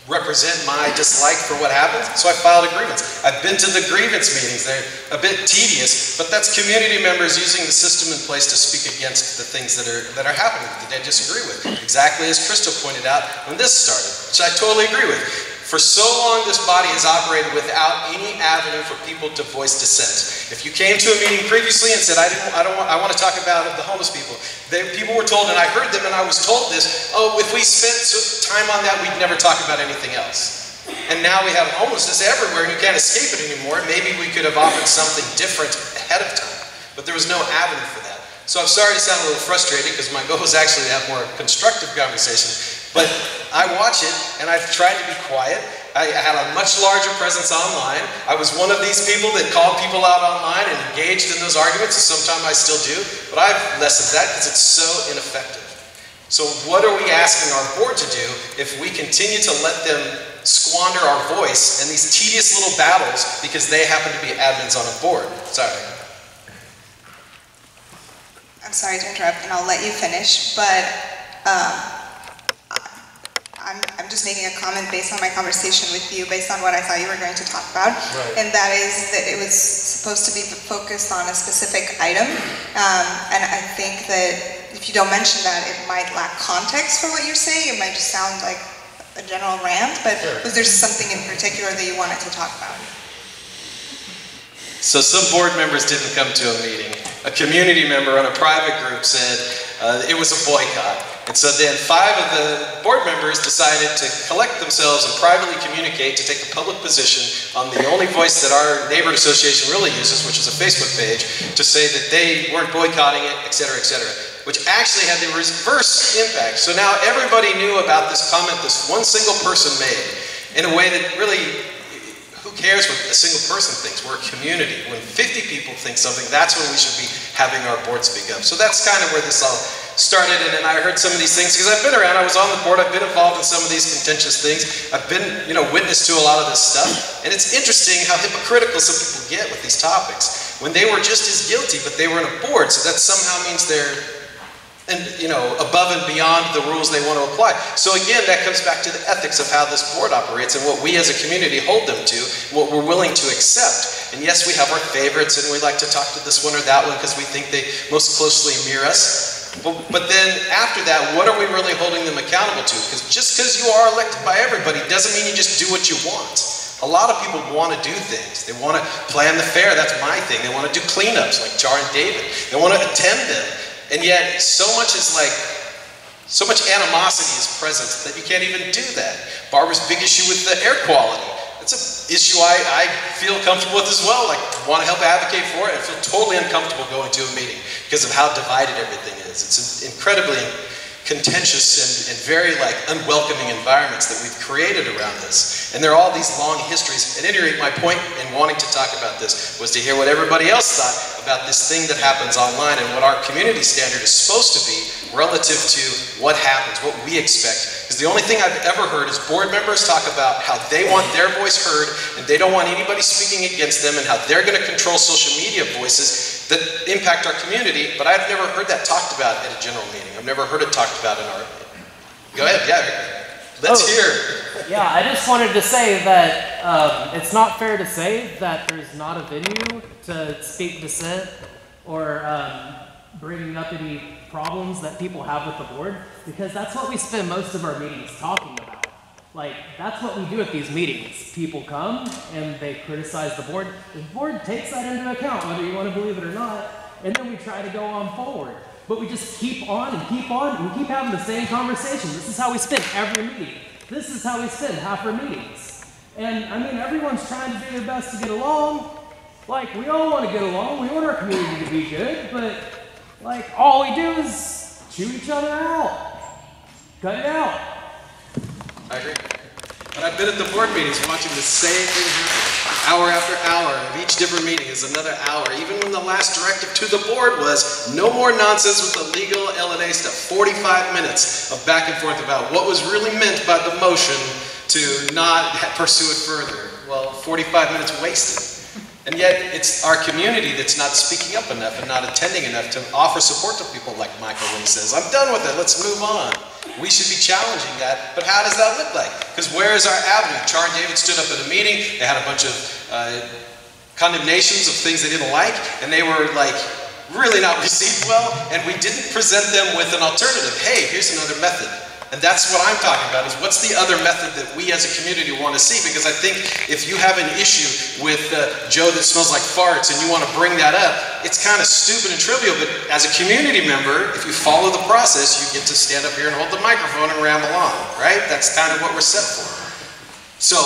Speaker 8: represent my dislike for what happened. So I filed a grievance. I've been to the grievance meetings. They're a bit tedious, but that's community members using the system in place to speak against the things that are happening that they disagree with. Exactly as Crystal pointed out when this started, which I totally agree with. For so long, this body has operated without any avenue for people to voice dissent. If you came to a meeting previously and said, I want to talk about the homeless people, people were told, and I heard them and I was told this, oh, if we spent time on that, we'd never talk about anything else. And now we have homelessness everywhere and you can't escape it anymore. Maybe we could have offered something different ahead of time, but there was no avenue for that. So I'm sorry to sound a little frustrated because my goal was actually to have more constructive conversation. But I watch it, and I've tried to be quiet. I had a much larger presence online. I was one of these people that called people out online and engaged in those arguments, and sometimes I still do. But I've lessened that because it's so ineffective. So what are we asking our board to do if we continue to let them squander our voice in these tedious little battles because they happen to be admins on a board? Sorry.
Speaker 1: I'm sorry to interrupt, and I'll let you finish, but I'm just making a comment based on my conversation with you, based on what I thought you were going to talk about, and that is that it was supposed to be focused on a specific item, and I think that if you don't mention that, it might lack context for what you're saying. It might just sound like a general rant, but was there something in particular that you wanted to talk about?
Speaker 8: So some board members didn't come to a meeting. A community member on a private group said it was a boycott. And so then 5 of the board members decided to collect themselves and privately communicate to take a public position on the only voice that our neighborhood association really uses, which is a Facebook page, to say that they weren't boycotting it, etc., which actually had the reverse impact. So now everybody knew about this comment this one single person made in a way that really, cares what a single person thinks? We're a community. When 50 people think something, that's when we should be having our board speak up. So that's kind of where this all started, and then I heard some of these things, because I've been around, I was on the board, I've been involved in some of these contentious things, I've been, witness to a lot of this stuff, and it's interesting how hypocritical some people get with these topics, when they were just as guilty, but they were in a board, so that somehow means they're, above and beyond the rules they want to apply. So again, that comes back to the ethics of how this board operates, and what we as a community hold them to, what we're willing to accept. And yes, we have our favorites, and we like to talk to this one or that one, because we think they most closely mirror us. But then after that, what are we really holding them accountable to? Because just because you are elected by everybody doesn't mean you just do what you want. A lot of people want to do things. They want to plan the fair, that's my thing. They want to do cleanups like Char and David. They want to attend them. And yet, so much animosity is present that you can't even do that. Barbara's big issue with the air quality. It's an issue I feel comfortable with as well. Like, want to help advocate for it. I feel totally uncomfortable going to a meeting because of how divided everything is. It's incredibly contentious and very unwelcoming environments that we've created around this. And there are all these long histories. At any rate, my point in wanting to talk about this was to hear what everybody else thought about this thing that happens online and what our community standard is supposed to be relative to what happens, what we expect. Because the only thing I've ever heard is board members talk about how they want their voice heard and they don't want anybody speaking against them and how they're going to control social media voices that impact our community, but I've never heard that talked about at a general meeting. I've never heard it talked about in our... Go ahead, yeah. Let's hear.
Speaker 21: Yeah, I just wanted to say that it's not fair to say that there's not a venue to speak dissent or bringing up any problems that people have with the board, because that's what we spend most of our meetings talking about. That's what we do at these meetings. People come and they criticize the board. The board takes that into account, whether you want to believe it or not, and then we try to go on forward. But we just keep on and keep on, and we keep having the same conversation. This is how we spend every meeting. This is how we spend half our meetings. And everyone's trying to do their best to get along. We all want to get along. We want our community to be good, but all we do is chew each other out. Cut it out.
Speaker 8: I agree. But I've been at the board meetings watching the same thing happen. Hour after hour of each different meeting is another hour. Even when the last directive to the board was no more nonsense with the legal LNA stuff. 45 minutes of back and forth about what was really meant by the motion to not pursue it further. Well, 45 minutes wasted. And yet, it's our community that's not speaking up enough and not attending enough to offer support to people like Michael when he says, I'm done with it, let's move on. We should be challenging that, but how does that look like? Because where is our avenue? Char and David stood up at a meeting, they had a bunch of condemnations of things they didn't like, and they were really not received well, and we didn't present them with an alternative. Hey, here's another method. And that's what I'm talking about, is what's the other method that we as a community want to see? Because I think if you have an issue with Joe that smells like farts and you want to bring that up, it's kind of stupid and trivial, but as a community member, if you follow the process, you get to stand up here and hold the microphone and ramble on, right? That's kind of what we're set for. So,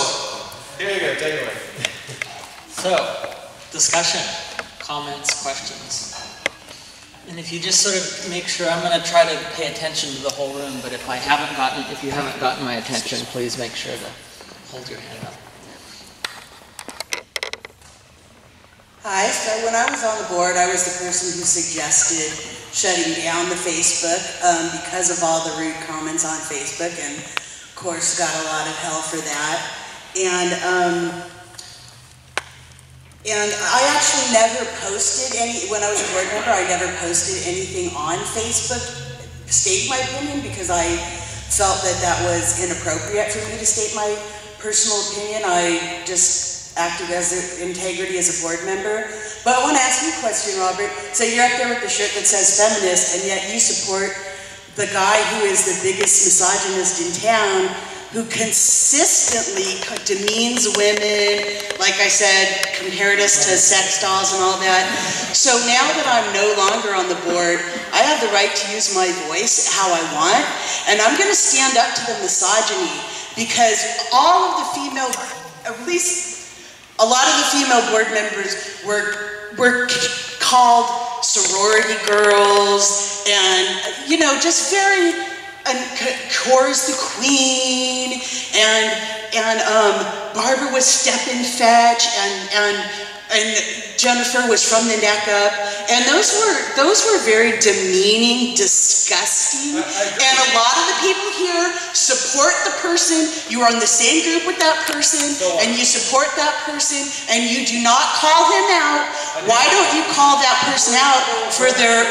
Speaker 8: here you go, take it away.
Speaker 5: So, discussion, comments, questions. And if you just sort of make sure, I'm going to try to pay attention to the whole room, but if you haven't gotten my attention, please make sure to hold your hand up.
Speaker 9: Hi, so when I was on the board, I was the person who suggested shutting down the Facebook because of all the rude comments on Facebook, and of course got a lot of hell for that. And I actually never posted when I was a board member, I never posted anything on Facebook, stating my opinion, because I felt that that was inappropriate for me to state my personal opinion. I just acted as integrity as a board member. But I want to ask you a question, Robert. So you're up there with the shirt that says feminist, and yet you support the guy who is the biggest misogynist in town, who consistently demeans women, like I said, compared us to sex dolls and all that. So now that I'm no longer on the board, I have the right to use my voice how I want, and I'm going to stand up to the misogyny, because all of the female, at least a lot of the female board members were called sorority girls, and, just very... and Cora's the queen, and Barbara was step and fetch, and Jennifer was from the neck up, and those were very demeaning, disgusting, and a lot of the people here support the person. You are in the same group with that person, and you support that person, and you do not call him out. Why don't you call that person out for their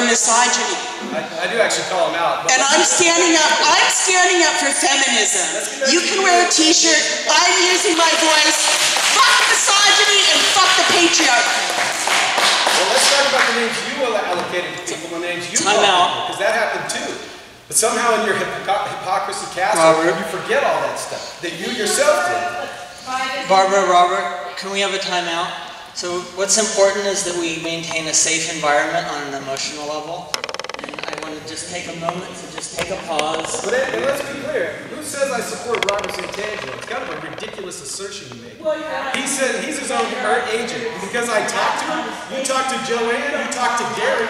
Speaker 9: misogyny?
Speaker 2: I do actually call him out.
Speaker 9: And I'm standing up for feminism. You can wear a t-shirt. I'm using my voice. Fuck misogyny and fuck the patriarchy.
Speaker 2: Well, let's talk about the names you allocated to people, the names you because that happened too. But somehow in your hypocrisy castle, you forget all that stuff that you yourself did.
Speaker 5: Barbara, Robert, can we have a timeout? So what's important is that we maintain a safe environment on an emotional level. And I want to just take a moment to just take a pause.
Speaker 2: But let's be clear. Who says I support Robert Santangelo? It's kind of a ridiculous assertion you make. He said he's his own agent. Because I talked to him, you talked to Joanne, you talked to Gary.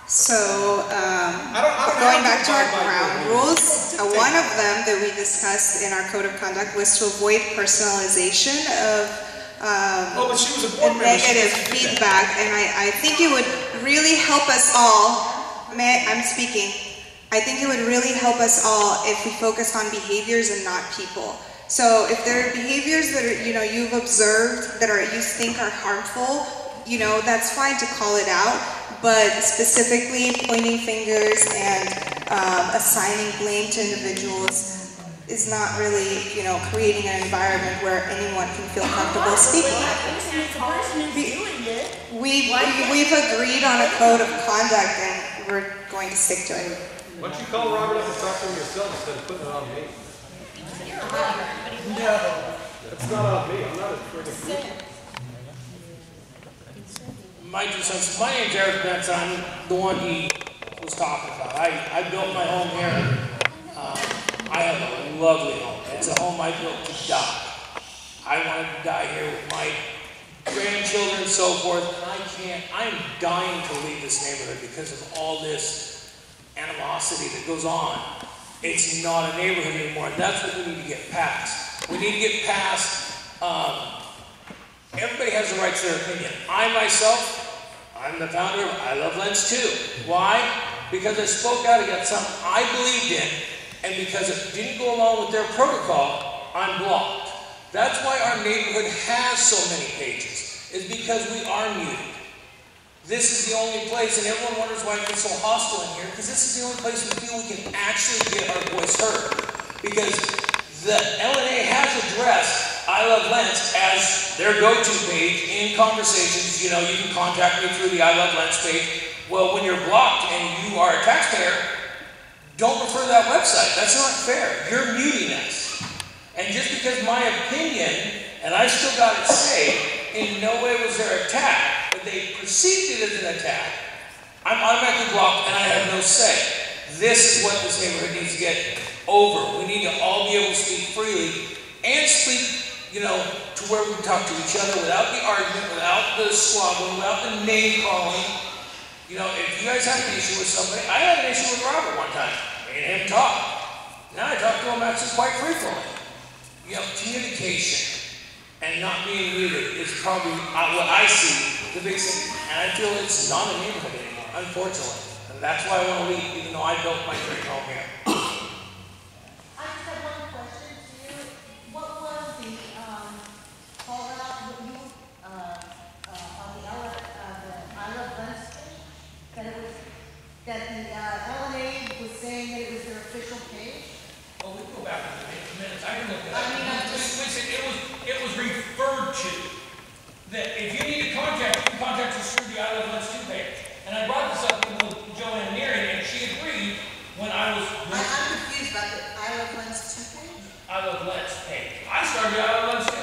Speaker 1: So, going back to our ground rules, one of them that we discussed in our code of conduct was to avoid personalization of negative feedback, and I think it would really help us all. I'm speaking. I think it would really help us all if we focus on behaviors and not people. So if there are behaviors that are, you've observed that you think are harmful, that's fine to call it out. But specifically pointing fingers and assigning blame to individuals is not really, creating an environment where anyone can feel comfortable speaking. We've agreed on a code of conduct, and we're going to stick to it.
Speaker 2: Why don't you call Robert up and talk to him yourself instead of putting it on me? No, that's not on me. I'm not a friggin'
Speaker 10: My two cents. My name's Eric Betts. I'm the one he was talking about. I built my home here. I have a lovely home. It's a home I built to die. I wanted to die here with my grandchildren and so forth, and I'm dying to leave this neighborhood because of all this animosity that goes on. It's not a neighborhood anymore, and that's what we need to get past. We need to get past, everybody has the right to their opinion. I myself, I'm the founder of I Love Lents too. Why? Because I spoke out against something I believed in, and because it didn't go along with their protocol, I'm blocked. That's why our neighborhood has so many pages, is because we are muted. This is the only place, and everyone wonders why it's so hostile in here, because this is the only place we feel we can actually get our voice heard. Because the LNA has addressed I Love Lents as their go-to page in conversations. You can contact me through the I Love Lents page. Well, when you're blocked and you are a taxpayer, don't refer to that website. That's not fair. You're muting us. And just because my opinion, and I still got it say, in no way was there an attack, but they perceived it as an attack, I'm automatically blocked and I have no say. This is what this neighborhood needs to get over. We need to all be able to speak freely and speak, to where we can talk to each other without the argument, without the squabbling, without the name calling. If you guys have an issue with somebody, I had an issue with Robert one time. Me and him talk. Now I talk to him actually quite frequently. Communication and not being muted is probably what I see the biggest thing. And I feel it's not a neighborhood anymore, unfortunately. And that's why I want to leave, even though I built my dream home here.
Speaker 16: I just have one question to you. What was the call out on the I Love Lents page? That the LNA was saying that it was their official page?
Speaker 10: Oh, we go back a minute. I can look at that. It was referred to that if you need to contact, you can contact us through the I Love Lents 2 page. And I brought this up with Joanne Neary, and she agreed when I was.
Speaker 16: I'm confused about the I Love Lents 2 page.
Speaker 10: I Love Lents page. I started I Love Lents 2.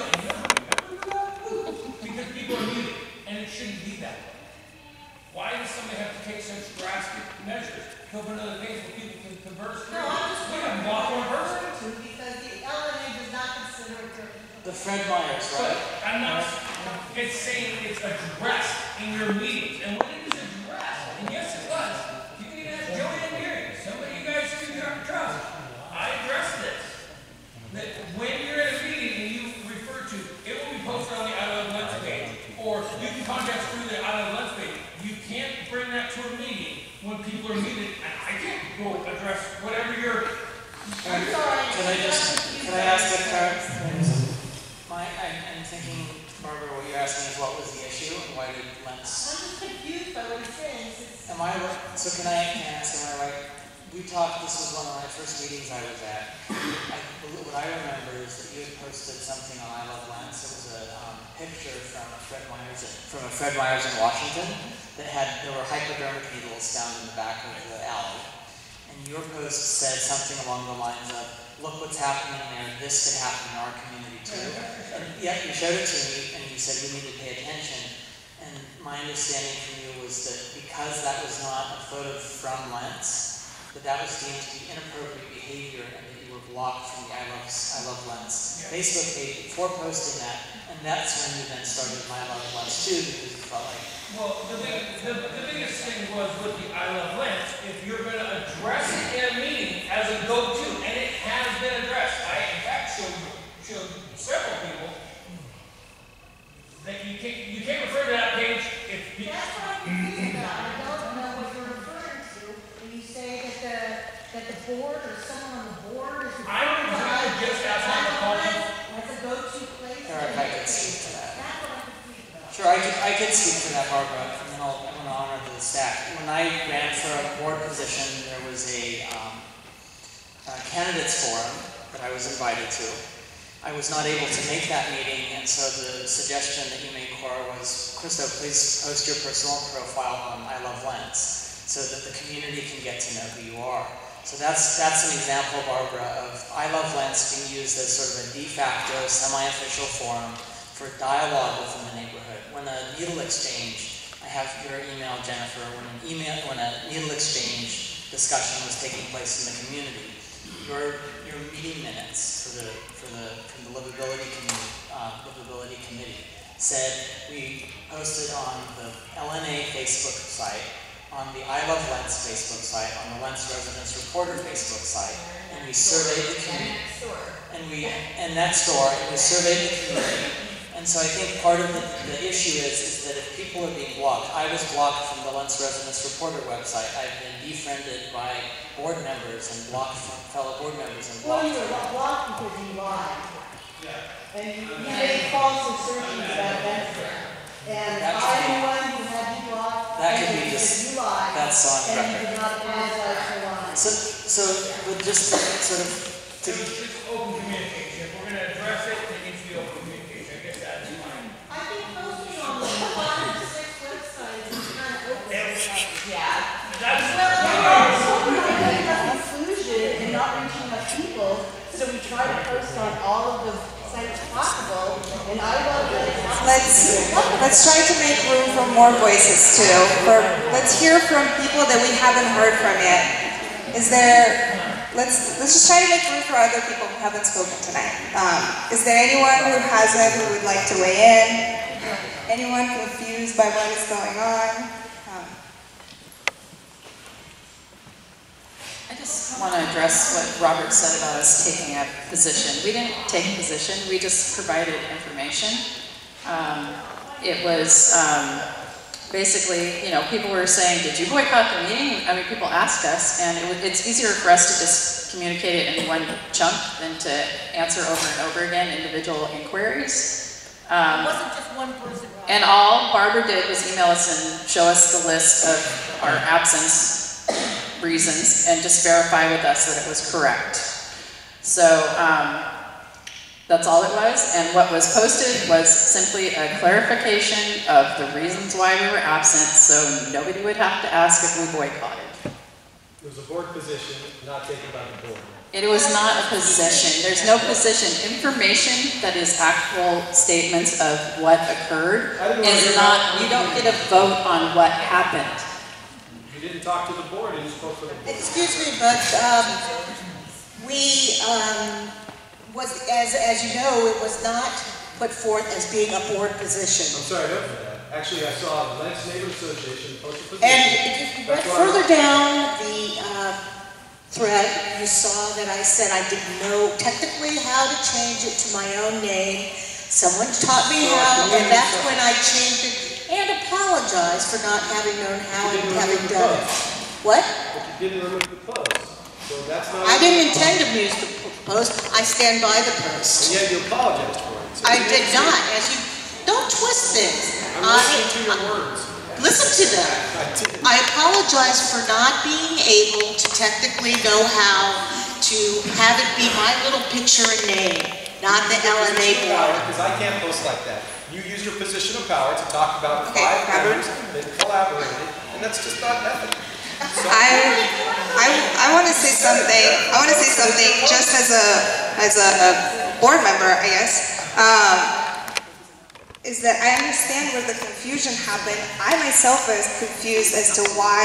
Speaker 10: Because people are muted, and it shouldn't be that way. Why does somebody have to take such drastic measures to open another page where people can converse?
Speaker 16: No, I'm just
Speaker 10: wondering block one person.
Speaker 16: Because the LNA does not consider it their
Speaker 5: The Fred Myers, right?
Speaker 10: I'm not. It's saying it's addressed in your meetings, and when it is addressed, and yes, it was. You can even ask Joanne Neary, somebody you guys can trust. I addressed this. That when when people are needed, and I can't go address whatever you're.
Speaker 5: Can I ask a question? I'm thinking, Barbara, what you're asking is what was the issue and why did Lents?
Speaker 16: I'm just confused by what he's saying.
Speaker 5: Am I right? So can I ask, am I right? We talked, this was one of my first meetings I was at. What I remember is that you had posted something on I Love Lents. It was a picture from a Fred Meyers in Washington that there were hypodermic needles found in the back of the alley. And your post said something along the lines of, look what's happening there, this could happen in our community too. And yet you showed it to me and you said we need to pay attention. And my understanding from you was that because that was not a photo from Lents, that was deemed to be inappropriate behavior and that you were blocked from the I Love Lents Facebook page before posting that. And that's when you then started My Love Lents too, because you felt like.
Speaker 10: Well, the biggest thing was with the I Love Lents, if you're going to address it in a meeting as a go-to, and it has been addressed. I, in fact, showed several people that you can't refer to that page if you.
Speaker 16: That's what I'm confused about. I don't know what you're referring to when you say that the board or someone on the board is.
Speaker 10: I don't exactly just ask how to call you.
Speaker 16: That's a go-to place.
Speaker 5: Or if I could speak to that.
Speaker 16: That's what I'm confused about.
Speaker 5: Sure, I could speak to that, Barbara, and then I'm going to honor the staff. When I ran for a board position, there was a candidates forum that I was invited to. I was not able to make that meeting, and so the suggestion that you made, Cora, was, Christo, please post your personal profile on I Love Lents so that the community can get to know who you are. So that's an example, Barbara, of I Love Lents being used as sort of a de facto, semi-official forum for dialogue within the neighborhood. When a needle exchange, I have your email, Jennifer, when a needle exchange discussion was taking place in the community, your meeting minutes from the livability committee said we posted on the LNA Facebook site, on the I Love Lents Facebook site, on the Lents Residence Reporter Facebook site, and we surveyed the community. And we surveyed the community. And so I think part of the issue is that if people are being blocked, I was blocked from the Lents Residence Reporter website. I've been defriended by board members and blocked from fellow board members and blocked.
Speaker 16: Well, you were blocked because you lied. And you made false assertions about benefit. And I'm the one who had you blocked.
Speaker 5: That could be
Speaker 16: because you lied.
Speaker 5: That's on record.
Speaker 16: And you did not apologize for lying.
Speaker 5: So with just sort of
Speaker 10: It's open communication. If we're going to address it, it needs to be open communication. I guess that's fine.
Speaker 16: I think posting on the 5 or 6 websites is kind of open. Yeah.
Speaker 10: That's
Speaker 16: inclusion and not reaching enough people, so we try to post on all of the sites possible, and I love that.
Speaker 1: Let's try to make room for more voices too. Let's hear from people that we haven't heard from yet. Let's just try to make room for other people who haven't spoken tonight. Is there anyone who hasn't who would like to weigh in? Anyone confused by what is going on?
Speaker 15: I just want to address what Robert said about us taking a position. We didn't take a position, we just provided information. It was basically, people were saying, did you boycott the meeting? I mean, people asked us, and it's easier for us to just communicate it in one chunk than to answer over and over again individual inquiries.
Speaker 16: It wasn't just one person.
Speaker 15: And all Barbara did was email us and show us the list of our absence reasons and just verify with us that it was correct. So that's all it was, and what was posted was simply a clarification of the reasons why we were absent so nobody would have to ask if we boycotted.
Speaker 2: It was a board position not taken by the board.
Speaker 15: It was not a position. There's no position. Information that is actual statements of what occurred is not, you don't get a vote on what happened.
Speaker 2: You didn't talk to the board and you spoke for the board.
Speaker 3: Excuse me, but as you know, it was not put forth as being a board position.
Speaker 2: I'm sorry, I don't know that. Actually, I saw the Lents Neighborhood Association post a position.
Speaker 3: And if you went further down the thread, you saw that I said I didn't know technically how to change it to my own name. Someone taught me how, and that's when I changed it and apologized for not having known how and having done it. What?
Speaker 2: But you didn't remove the post. So that's not...
Speaker 3: I didn't intend to use the post. I stand by the post.
Speaker 2: And yet you apologized for it. So
Speaker 3: I did not. Don't twist things.
Speaker 2: I'm listening to your words.
Speaker 3: Listen to them. I apologize for not being able to technically know how to have it be my little picture and name, not the LNA board.
Speaker 2: Because I can't post like that. You used your position of power to talk about 5 members that collaborated, and that's just not ethical. So
Speaker 1: I want to say something. I want to say something just as a board member, I guess. Is that I understand where the confusion happened. I myself was confused as to why,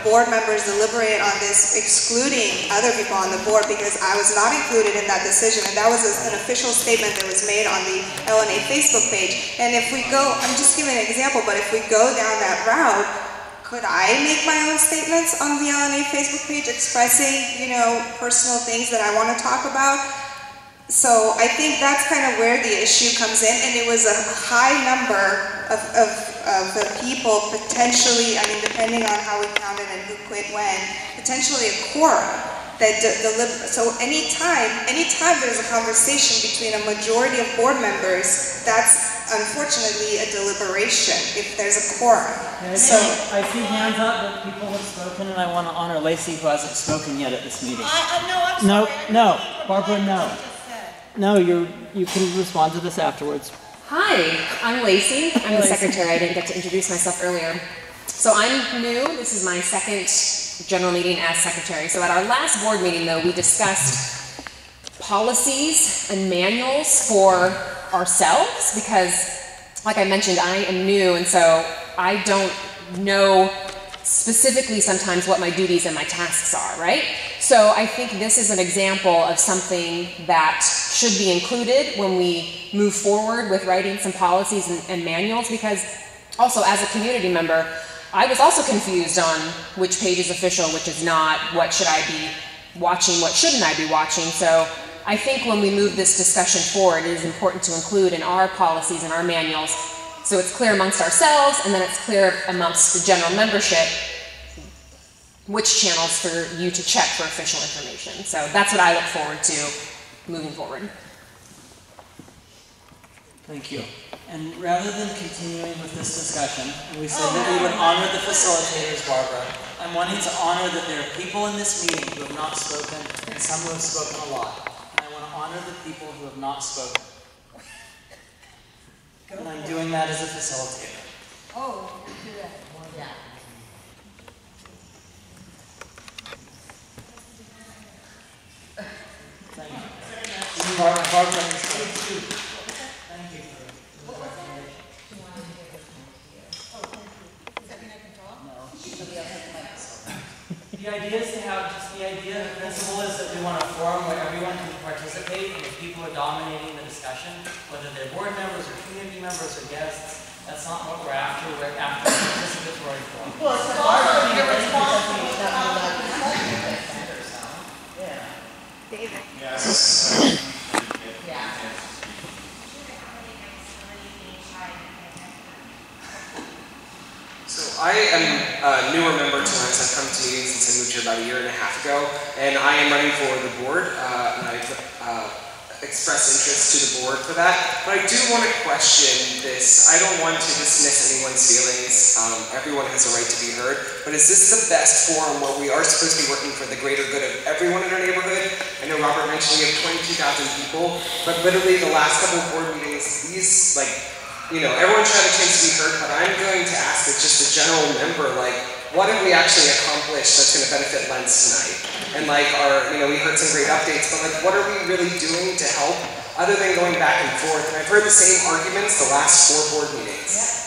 Speaker 1: board members deliberated on this, excluding other people on the board, because I was not included in that decision, and that was an official statement that was made on the LNA Facebook page. And if we go, I'm just giving an example, but if we go down that route, could I make my own statements on the LNA Facebook page expressing, personal things that I want to talk about? So I think that's kind of where the issue comes in, and it was a high number of the people potentially, depending on how we counted and who quit when, potentially a quorum that so anytime there's a conversation between a majority of board members, that's unfortunately a deliberation if there's a quorum.
Speaker 5: So I see hands up that people have spoken, and I want to honor Lacey, who hasn't spoken yet at this meeting. No, Barbara, no. No, you can respond to this afterwards.
Speaker 13: Hi, I'm Lacey. I'm the secretary. I didn't get to introduce myself earlier. So I'm new. This is my second general meeting as secretary. So at our last board meeting, though, we discussed policies and manuals for ourselves because, like I mentioned, I am new, and so I don't know specifically sometimes what my duties and my tasks are, right? So I think this is an example of something that should be included when we move forward with writing some policies and manuals, because also as a community member, I was also confused on which page is official, which is not, what should I be watching, what shouldn't I be watching. So I think when we move this discussion forward, it is important to include in our policies and our manuals so it's clear amongst ourselves, and then it's clear amongst the general membership which channels for you to check for official information. So that's what I look forward to moving forward.
Speaker 5: Thank you. And rather than continuing with this discussion, we said that we would honor the facilitators, Barbara. I'm wanting to honor that there are people in this meeting who have not spoken, and some who have spoken a lot. And I want to honor the people who have not spoken. And I'm doing that as a facilitator.
Speaker 3: Oh, you do that. Yeah.
Speaker 5: Thank you. Barbara, thank you. The idea is to have the principle is that we want a forum where everyone can participate, and if people are dominating the discussion, whether they're board members or community members or guests, that's not what we're after. We're after a participatory forum.
Speaker 3: Well, it's also irresponsible.
Speaker 13: David.
Speaker 4: Yes.
Speaker 3: Yeah.
Speaker 4: So I am a newer member to Lents. I've come to meetings since I moved here about 1.5 years ago, and I am running for the board, and I've expressed interest to the board for that. But I do want to question this. I don't want to dismiss anyone's feelings. Everyone has a right to be heard. But is this the best forum where we are supposed to be working for the greater good of everyone in our neighborhood? I know Robert mentioned we have 22,000 people, but literally the last couple of board meetings, these, everyone's trying to chance to be heard, but I'm going to ask as just a general member, what have we actually accomplished that's going to benefit Lents tonight? And we heard some great updates, but what are we really doing to help other than going back and forth? And I've heard the same arguments the last 4 board meetings.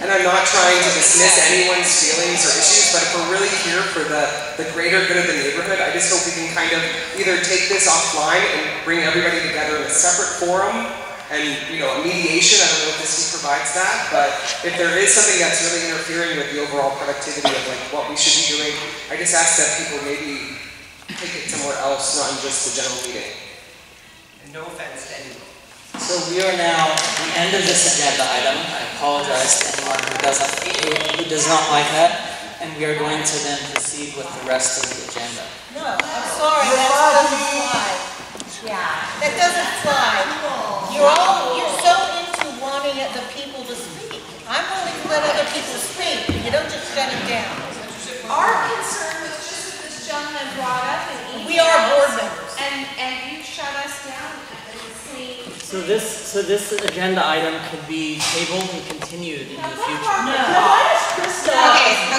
Speaker 4: And I'm not trying to dismiss anyone's feelings or issues, but if we're really here for the greater good of the neighborhood, I just hope we can kind of either take this offline and bring everybody together in a separate forum, and a mediation. I don't know if this provides that, but if there is something that's really interfering with the overall productivity of what we should be doing, I just ask that people maybe take it somewhere else, not in just the general meeting. And no offense to anyone.
Speaker 5: So we are now at the end of this agenda item. I apologize to anyone who does not like that. and we are going to then proceed with the rest of the agenda.
Speaker 3: No, I'm sorry, that doesn't fly. Yeah. That doesn't fly. You're so into wanting the people to speak. I'm willing to let other people speak, but you don't just shut them down.
Speaker 6: Our concern was just that this gentleman brought up an email.
Speaker 3: We are board members.
Speaker 6: And you shut us down at the same.
Speaker 5: So this agenda item could be tabled and continued into the future.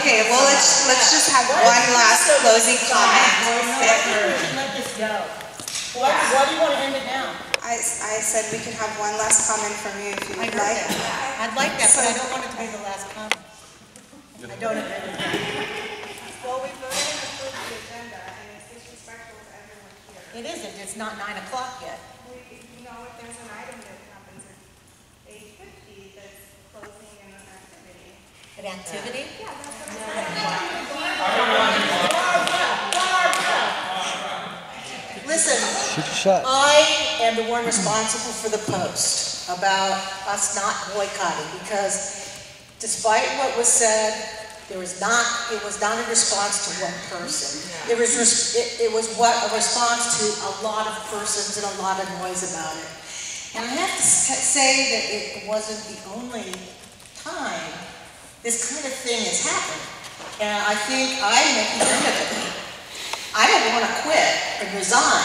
Speaker 1: Okay, well, let's just have one last closing comment.
Speaker 3: Let this go. Why do you want to end it now?
Speaker 1: I said we could have one last comment from you if you would like.
Speaker 3: I'd like that, but I don't want it to be the last comment. I don't agree with that.
Speaker 1: Well, we voted to approve the agenda, and it's disrespectful to everyone here.
Speaker 3: It isn't. It's not 9 o'clock yet.
Speaker 1: You know, if there's an item that happens at 8:50 that's closing an activity.
Speaker 3: An activity?
Speaker 1: Yeah, that's what
Speaker 3: Listen, I am the one responsible for the post about us not boycotting because despite what was said, it was not a response to one person. It was a response to a lot of persons and a lot of noise about it. And I have to say that it wasn't the only time this kind of thing has happened. And I think I'm at the end of it. I don't want to quit and resign.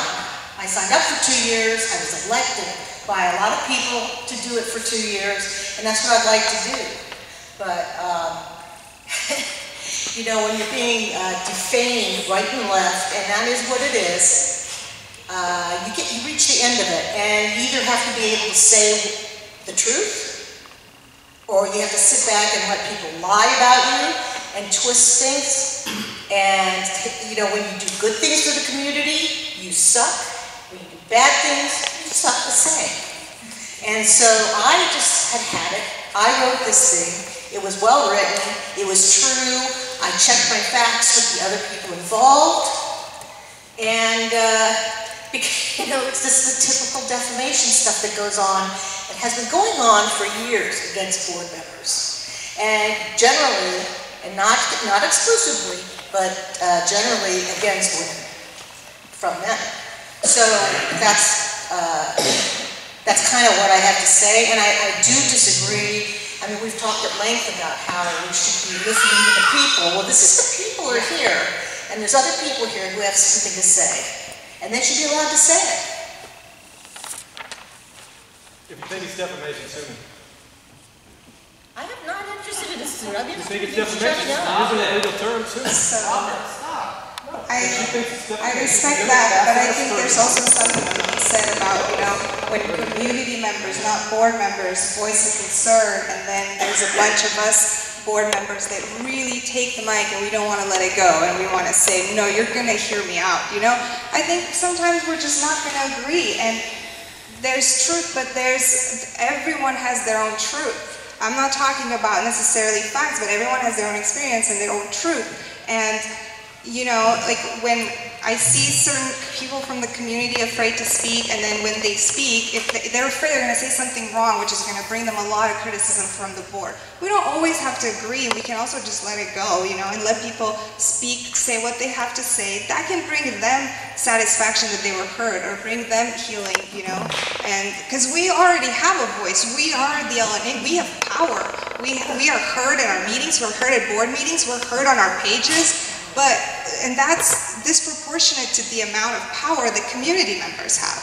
Speaker 3: I signed up for 2 years. I was elected by a lot of people to do it for 2 years, and that's what I'd like to do. But, you know, when you're being defamed right and left, and that is what it is, you reach the end of it, and you either have to be able to say the truth, or you have to sit back and let people lie about you and twist things. And, you know, when you do good things for the community, you suck. When you do bad things, you suck the same. And so I just had it. I wrote this thing. It was well written. It was true. I checked my facts with the other people involved. And, you know, it's just the typical defamation stuff that goes on. It has been going on for years against board members. And generally, and not exclusively, but generally against women from men. So that's kind of what I have to say, and I do disagree. I mean, we've talked at length about how we should be listening to the people. Well, this is the people are here, and there's other people here who have something to say, and they should be allowed to say it.
Speaker 2: If you think it's defamation, sue me.
Speaker 3: I am not interested in this suit. I'm
Speaker 2: You
Speaker 3: interested
Speaker 2: think it's
Speaker 3: in
Speaker 2: defamation?
Speaker 3: shutting up.
Speaker 2: Using a legal term, too.
Speaker 1: I respect that, but I think there's also something to be said about, you know, when community members, not board members, voice a concern, and then there's a bunch of us board members that really take the mic and we don't want to let it go, and we want to say, no, you're going to hear me out, you know? I think sometimes we're just not going to agree, and there's truth, but everyone has their own truth. I'm not talking about necessarily facts, but everyone has their own experience and their own truth. And, you know, like when I see certain people from the community afraid to speak, and then when they speak, if they're afraid they're going to say something wrong, which is going to bring them a lot of criticism from the board. We don't always have to agree. We can also just let it go, you know, and let people speak, say what they have to say. That can bring them satisfaction that they were heard, or bring them healing, you know, and because we already have a voice. We are the LNA. We have power. We are heard at our meetings. We're heard at board meetings. We're heard on our pages. And that's disproportionate to the amount of power that community members have.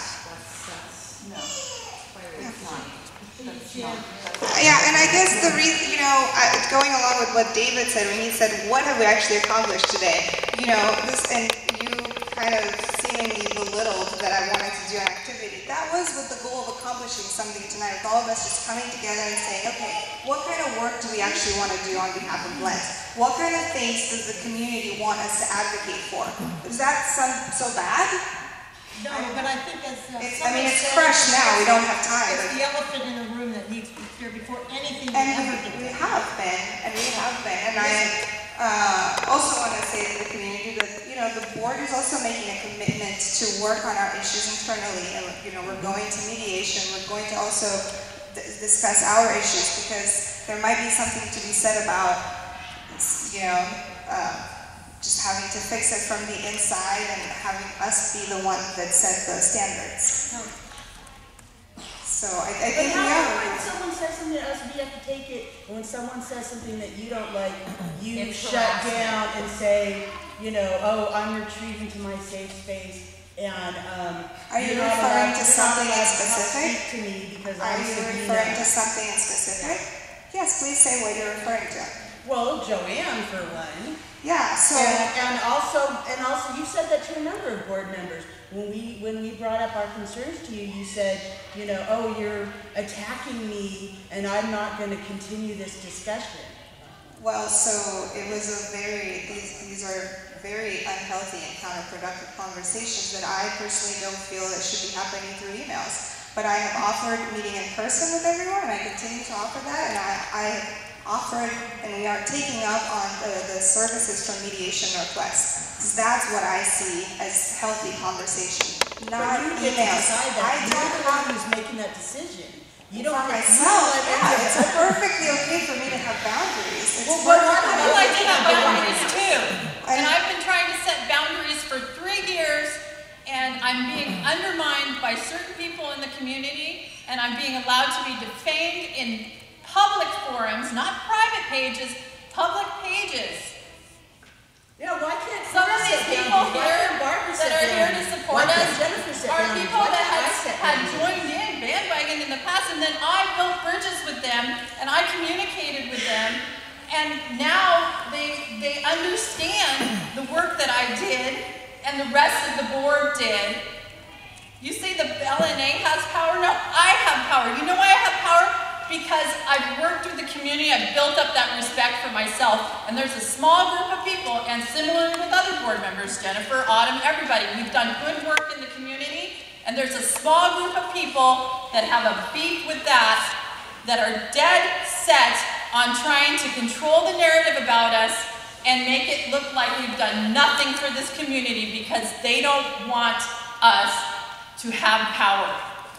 Speaker 1: Yeah, and I guess the reason, you know, going along with what David said when he said, what have we actually accomplished today? You know, and you kind of seemingly belittled that I wanted to do an activity. That was with the goal of accomplishing something tonight, with all of us just coming together and saying, okay, what kind of work do we actually want to do on behalf of Lents? What kind of things does the community want us to advocate for? Does that sound so bad?
Speaker 3: No, but I think as
Speaker 1: I mean, it's crushed now. We don't have time.
Speaker 3: It's the elephant in the room that needs to be cleared before anything
Speaker 1: And
Speaker 3: ever gets
Speaker 1: we have been, and I also want to say to the community that, you know, the board is also making a commitment to work on our issues internally, and, you know, we're going to mediation. We're going to also discuss our issues, because there might be something to be said about, you know, just having to fix it from the inside and having us be the one that set the standards. So I think we are.
Speaker 9: When someone says something to us, we have to take it. And when someone says something that you don't like, you shut down and say, you know, oh, I'm retreating to my safe space. And
Speaker 1: are you referring to something in specific?
Speaker 9: To me because
Speaker 1: are you referring to something in specific? Yes, please say what you're referring to.
Speaker 9: Well, Joanne, for one.
Speaker 1: Yeah. So
Speaker 9: and also, you said that to a number of board members. When we brought up our concerns to you, you said, you know, oh, you're attacking me, and I'm not going to continue this discussion.
Speaker 1: Well, so it was these are very unhealthy and counterproductive conversations that I personally don't feel that should be happening through emails. But I have offered meeting in person with everyone, and I continue to offer that, and I have offered, and we are taking up on the services from Mediation Northwest. That's what I see as healthy conversation, not emails.
Speaker 9: I don't know who's making that decision. You don't
Speaker 1: for myself. Yeah, it's perfectly okay for me to have boundaries. It's
Speaker 7: I like to have boundaries too. And I've been trying to set boundaries for 3 years, and I'm being undermined by certain people in the community, and I'm being allowed to be defamed in public forums, not private pages, public pages.
Speaker 9: Yeah, why can't
Speaker 7: some of these people here that are here to support us are people that had joined in bandwagon in the past, and then I built bridges with them, and I communicated with them, and now they understand the work that I did, and the rest of the board did. You say the LNA has power? No, I have power. You know why I have power? Because I've worked with the community, I've built up that respect for myself, and there's a small group of people, and similarly with other board members, Jennifer, Autumn, everybody, we've done good work in the community, and there's a small group of people that have a beef with that are dead set on trying to control the narrative about us and make it look like we've done nothing for this community because they don't want us to have power.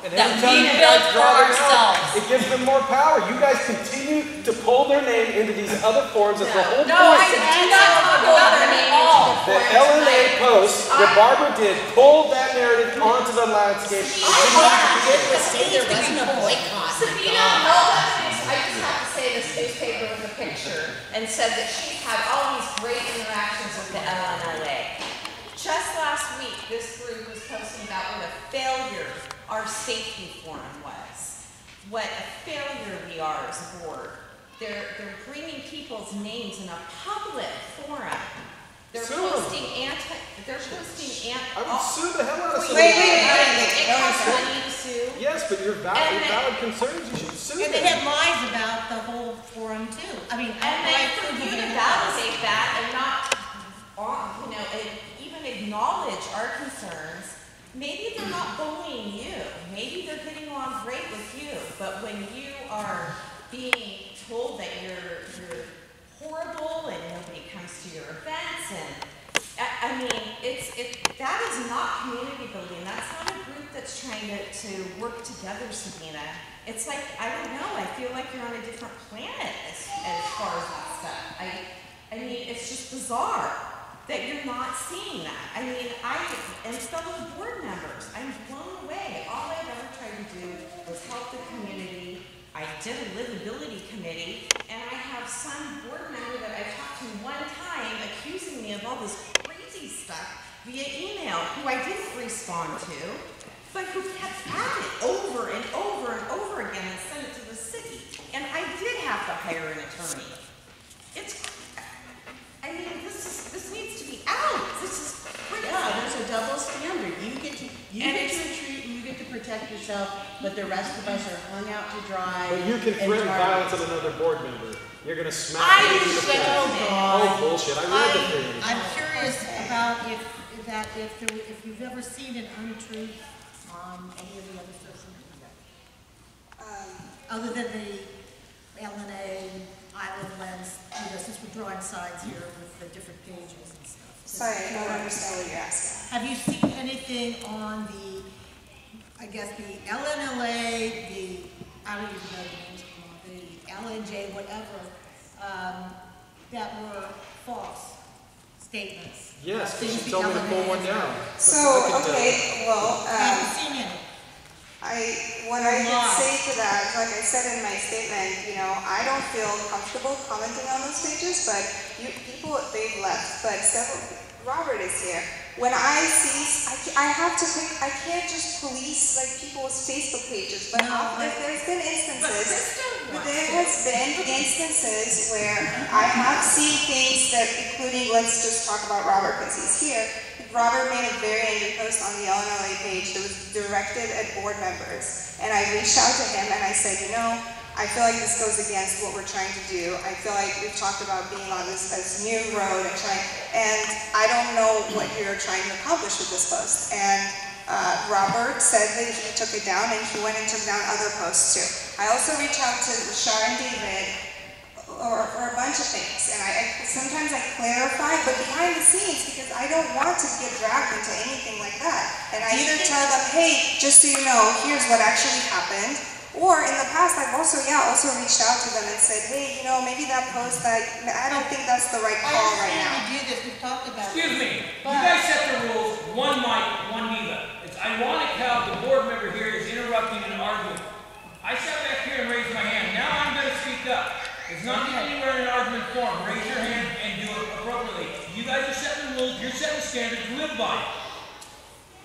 Speaker 2: And
Speaker 7: that
Speaker 2: every time
Speaker 7: we
Speaker 2: you
Speaker 7: built
Speaker 2: guys
Speaker 7: for
Speaker 2: draw them
Speaker 7: ourselves.
Speaker 2: out, it gives them more power. You guys continue to pull their name into these other forums. That's the whole
Speaker 7: No,
Speaker 2: point.
Speaker 7: I do not talk about their name at all.
Speaker 2: The LNA post that Barbara did pulled that narrative onto the landscape.
Speaker 11: All I did was say there wasn't a boycott.
Speaker 6: Sabina, I just have to say this newspaper with a picture and said that she's had all these great interactions with the LNA. Just last week, this group was posting about what a failure our safety forum was. What a failure we are as a board. They're bringing people's names in a public forum. They're posting
Speaker 2: I would
Speaker 6: all,
Speaker 2: sue the hell out of somebody.
Speaker 6: It costs money to sue.
Speaker 2: Yes, but your valid concerns, you should sue
Speaker 3: And they had lies about the whole forum too. I mean,
Speaker 6: And then for you to validate that and not, you know, even acknowledge our concerns, maybe they're not bullying you. Maybe they're getting along great with you. But when you are being told that you're horrible and nobody comes to your events, and I mean, that is not community building. That's not a group that's trying to work together, Sabina. It's like, I don't know, I feel like you're on a different planet as far as that stuff. I mean, it's just bizarre that you're not seeing that. I mean, and fellow board members, I'm blown away. All I've ever tried to do was help the community. I did a livability committee, and I have some board member that I've talked to one time accusing me of all this crazy stuff via email, who I didn't respond to, but who kept at it over and over and over again and sent it to the city. And I did have to hire an attorney. I mean, this needs to be out. This is crazy.
Speaker 9: Yeah, there's a double standard. You get to retreat and you get to protect yourself, but the rest of us are hung out to dry.
Speaker 2: But you can threaten violence of another board member. You're going to smack
Speaker 9: I
Speaker 2: them in the face. Oh, bullshit. I read the thing.
Speaker 16: I'm curious about if you've ever seen an untruth on any of the other social media. Other than the LNA, Island Lens, since we're drawing sides here with the different pages and stuff.
Speaker 1: Sorry, I don't understand what you're asking.
Speaker 16: Have you seen anything on the, I guess, the LNLA, I don't even know the names, the LNJ, whatever, that were false? statements.
Speaker 2: Yes,
Speaker 16: Things
Speaker 2: she told me to pull one down.
Speaker 1: So, okay, well,
Speaker 16: I haven't seen any.
Speaker 1: what I can say to that, like I said in my statement, I don't feel comfortable commenting on those pages, but people, they've left, but Robert is here. When I see, I have to pick, I can't just police like people's Facebook pages, but there's been instances, there has been instances where I have seen things that, including, let's just talk about Robert because he's here. Robert made a very angry post on the LNA page that was directed at board members. And I reached out to him and I said, I feel like this goes against what we're trying to do. I feel like we've talked about being on this new road and I don't know what you're trying to accomplish with this post. And Robert said that he took it down and he went and took down other posts too. I also reached out to Shar and David for a bunch of things, and sometimes I clarify, but behind the scenes, because I don't want to get dragged into anything like that. And I either tell them, hey, just so you know, here's what actually happened, or in the past, I've also reached out to them and said, hey, maybe that post, I don't think that's the right call right now.
Speaker 16: We do this, we've talked about it.
Speaker 10: Excuse me, you guys set the rules, one mic, one diva. It's ironic how the board member here is interrupting an argument. I sat back here and raised my hand, now I'm going to speak up. It's not anywhere in an argument form. Raise your hand and do it appropriately. You guys are setting the rules, you're setting standards, live by it.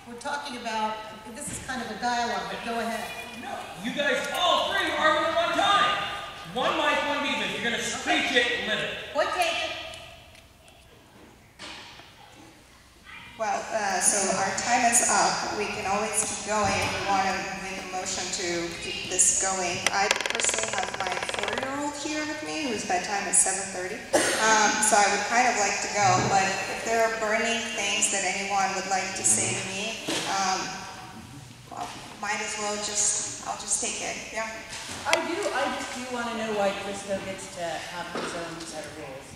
Speaker 16: We're talking about, this is kind of a dialogue, but go ahead.
Speaker 10: No, you guys all three are arguing at one time. One mic, one diva. You're going to preach it, live it.
Speaker 16: What take it?
Speaker 1: Well, so our time is up. We can always keep going if we want to make a motion to keep this going. I personally have my 4-year-old here with me, whose bedtime is 7:30. So I would kind of like to go, but if there are burning things that anyone would like to say to me, well, might as well I'll just take it, yeah?
Speaker 9: I just do want to know why Christo gets to have his own set of rules.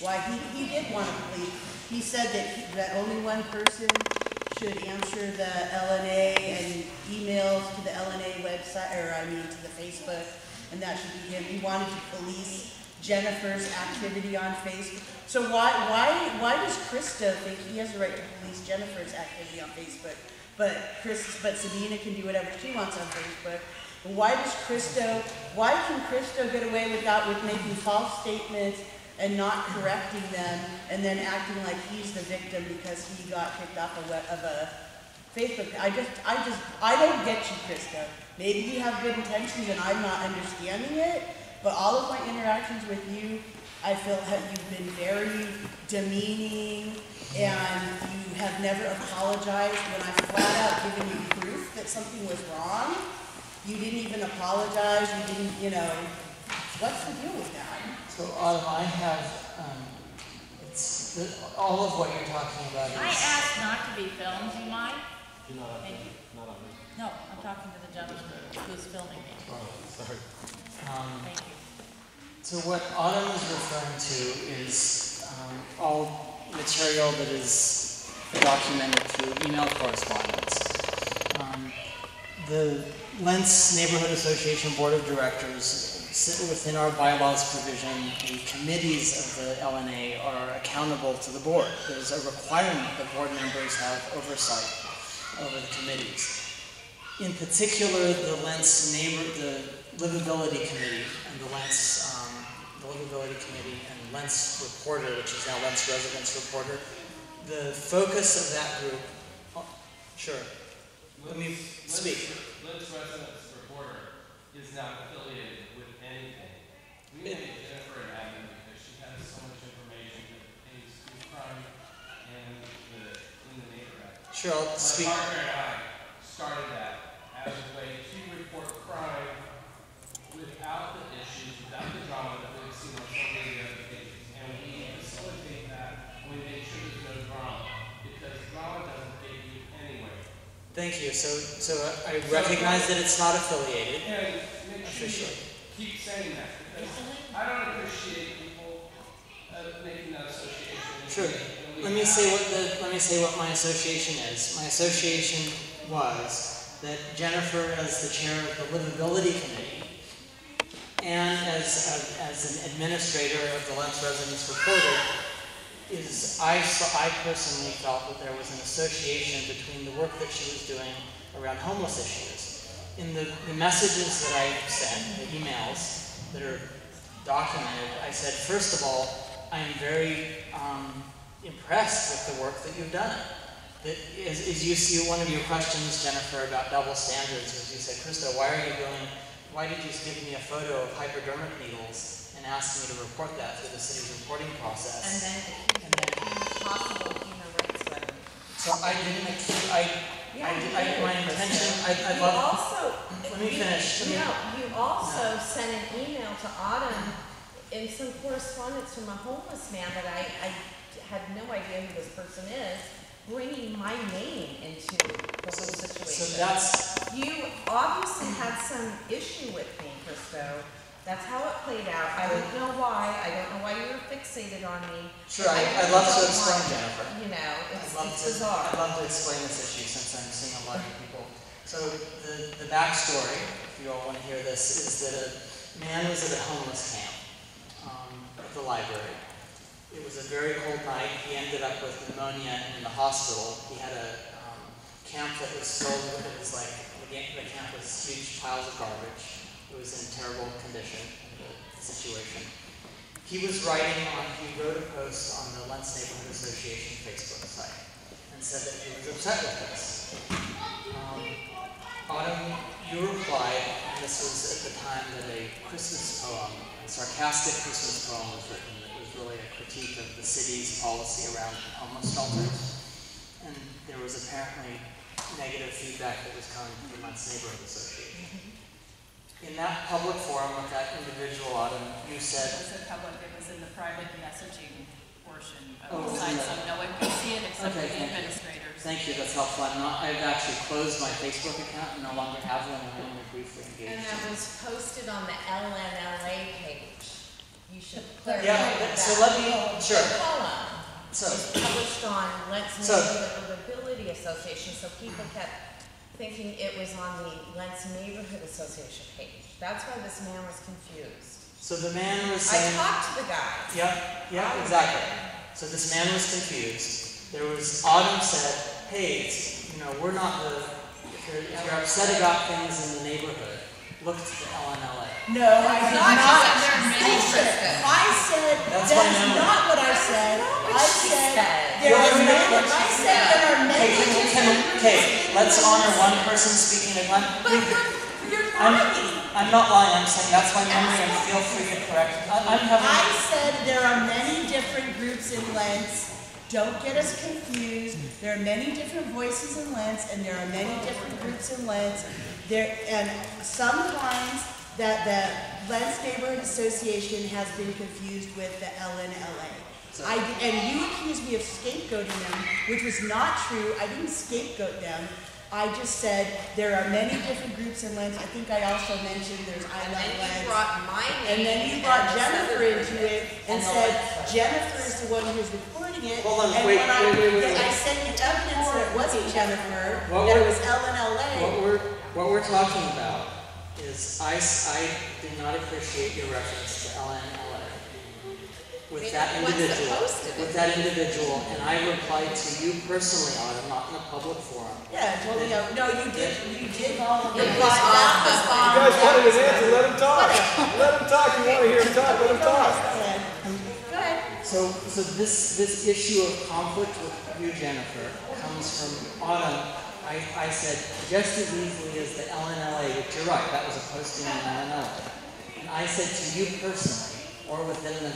Speaker 9: Why he did want to plead. He said that only one person should answer the LNA and emails to the LNA website, to the Facebook, and that should be him. He wanted to police Jennifer's activity on Facebook. So why does Christo think he has the right to police Jennifer's activity on Facebook, but Sabina can do whatever she wants on Facebook? Why can Christo get away with making false statements and not correcting them, and then acting like he's the victim because he got kicked off of a Facebook? I don't get you, Christo. Maybe you have good intentions and I'm not understanding it, but all of my interactions with you, I feel you've been very demeaning, and you have never apologized when I flat out given you proof that something was wrong. You didn't even apologize, what's the deal with that?
Speaker 22: So Autumn, I have, all of what you're talking about is...
Speaker 7: I asked not to be filmed, do you mind?
Speaker 2: You're not on
Speaker 7: Thank you.
Speaker 2: Not on me.
Speaker 7: No, I'm talking to the gentleman who's filming me.
Speaker 2: Oh, sorry.
Speaker 7: Thank you.
Speaker 22: So what Autumn is referring to is
Speaker 5: all material that is documented through email correspondence. The Lents Neighborhood Association Board of Directors sit within our bylaws provision. The committees of the LNA are accountable to the board. There's a requirement that board members have oversight over the committees. In particular, the Livability Committee and the Livability Committee and Lents Reporter, which is now Lents Residence Reporter. The focus of that group, sure. Let me speak.
Speaker 12: Lents Residence Reporter is not affiliated with anything. We made Jennifer an admin because she has so much information that pertains to crime and in the neighborhood.
Speaker 22: Sure, I'll speak.
Speaker 12: My partner and I started that as a way to report crime without the issues, without the drama that we've seen on so many other pages. And we facilitate that, and we make sure there's no drama, because drama doesn't get you anywhere.
Speaker 22: Thank you. So I recognize that it's not affiliated.
Speaker 12: And make sure you keep saying that, because I don't appreciate people making that association.
Speaker 22: Sure. Let me say what my association is. My association was that Jennifer, as the chair of the Livability Committee, and as an administrator of the Lents Residence Reporter,
Speaker 5: is I personally felt that there was an association between the work that she was doing around homeless issues. In the messages that I sent, the emails that are documented, I said, first of all, I am very impressed with the work that you've done. That is you see one of your questions, Jennifer, about double standards, was you said, Krista, why did you give me a photo of hypodermic needles and ask me to report that through the city's reporting process?
Speaker 6: And then possible human rights violation.
Speaker 5: So I didn't accuse, my intention, I'd love, let me finish.
Speaker 6: You also sent an email to Autumn in some correspondence from a homeless man that I had no idea who this person is, bringing my name into the whole situation.
Speaker 5: So
Speaker 6: you obviously had some issue with me, Christo. That's how it played out. I don't know why. I don't know why you were fixated on me.
Speaker 5: Sure, I'd love to explain, Jennifer.
Speaker 6: You know, it's
Speaker 5: bizarre. I'd love to explain this issue since I'm seeing a lot of people. So the backstory, if you all want to hear this, is that a man was at a homeless camp at the library. It was a very cold night. He ended up with pneumonia in the hospital. He had a camp that was filled with, it was like, the camp was huge piles of garbage. It was in terrible condition, the situation. He wrote a post on the Lents Neighborhood Association Facebook site and said that he was upset with this. Autumn, you replied, and this was at the time that a Christmas poem, a sarcastic Christmas poem was written. Really a critique of the city's policy around homeless shelters. And there was apparently negative feedback that was coming from the Lents Neighborhood Association. In that public forum with that individual, Autumn, you said...
Speaker 7: It wasn't public, it was in the private messaging portion of the site, so no one could see it except for the administrators.
Speaker 5: Thank you, that's helpful. I've actually cosed my Facebook account and no longer have one, and I'm only briefly engaged.
Speaker 6: And that was posted on the LNA page. You should clarify
Speaker 5: that. So let me, sure.
Speaker 6: The poem
Speaker 5: is
Speaker 6: published on Lents Neighborhood Association, so people kept thinking it was on the Lents Neighborhood Association page. That's why this man was confused.
Speaker 5: So the man was saying...
Speaker 6: I talked to the guy.
Speaker 5: Yeah, exactly. So this man was confused. There was, Autumn said, hey, we're not if you're upset about things in the neighborhood, look to the LNLA.
Speaker 3: No, I did not. I said, that's not what I said. I said there are many
Speaker 5: Okay, let's honor one person speaking at a time. I'm not lying, I'm saying that's my memory, and feel free to correct me.
Speaker 3: I said there are many different groups in Lents. Don't get us confused. There are many different voices in Lents, and there are many different groups in Lents. And sometimes that the Lents Neighborhood Association has been confused with the LNLA. And you accused me of scapegoating them, which was not true. I didn't scapegoat them. I just said there are many different groups in Lents. I think I also mentioned there's I Love Lents. And then you brought Jennifer into it and said Jennifer is the one who's reporting it.
Speaker 5: Hold on,
Speaker 3: and
Speaker 5: wait.
Speaker 3: I sent you evidence that it wasn't Jennifer, that it was LNLA.
Speaker 5: What we're talking about is I did not appreciate your reference to LNLA with that individual, and I replied to you personally, Autumn, not in a public forum.
Speaker 3: Yeah, totally. No, you did. You did. You
Speaker 2: guys wanted an answer, let him talk. Let him talk. You want to hear him talk, let him talk.
Speaker 3: Go ahead.
Speaker 5: So this issue of conflict with you, Jennifer, comes from Autumn. I said, just as easily as the LNLA, which you're right, that was a posting on LNLA. And I said to you personally, or within the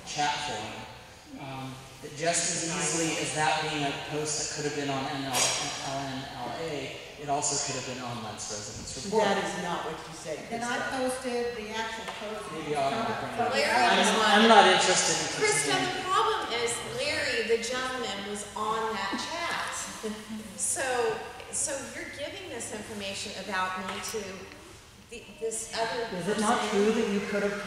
Speaker 5: chat forum, that just as easily as that being a post that could have been on LNLA, it also could have been on Lents Residents Report.
Speaker 3: That is not what you said.
Speaker 16: And I posted the actual post.
Speaker 5: Maybe I'm not interested in
Speaker 6: Krista, the problem is Larry, the gentleman, was on that chat. So you're giving this information about me to this other person.
Speaker 5: Is it not true that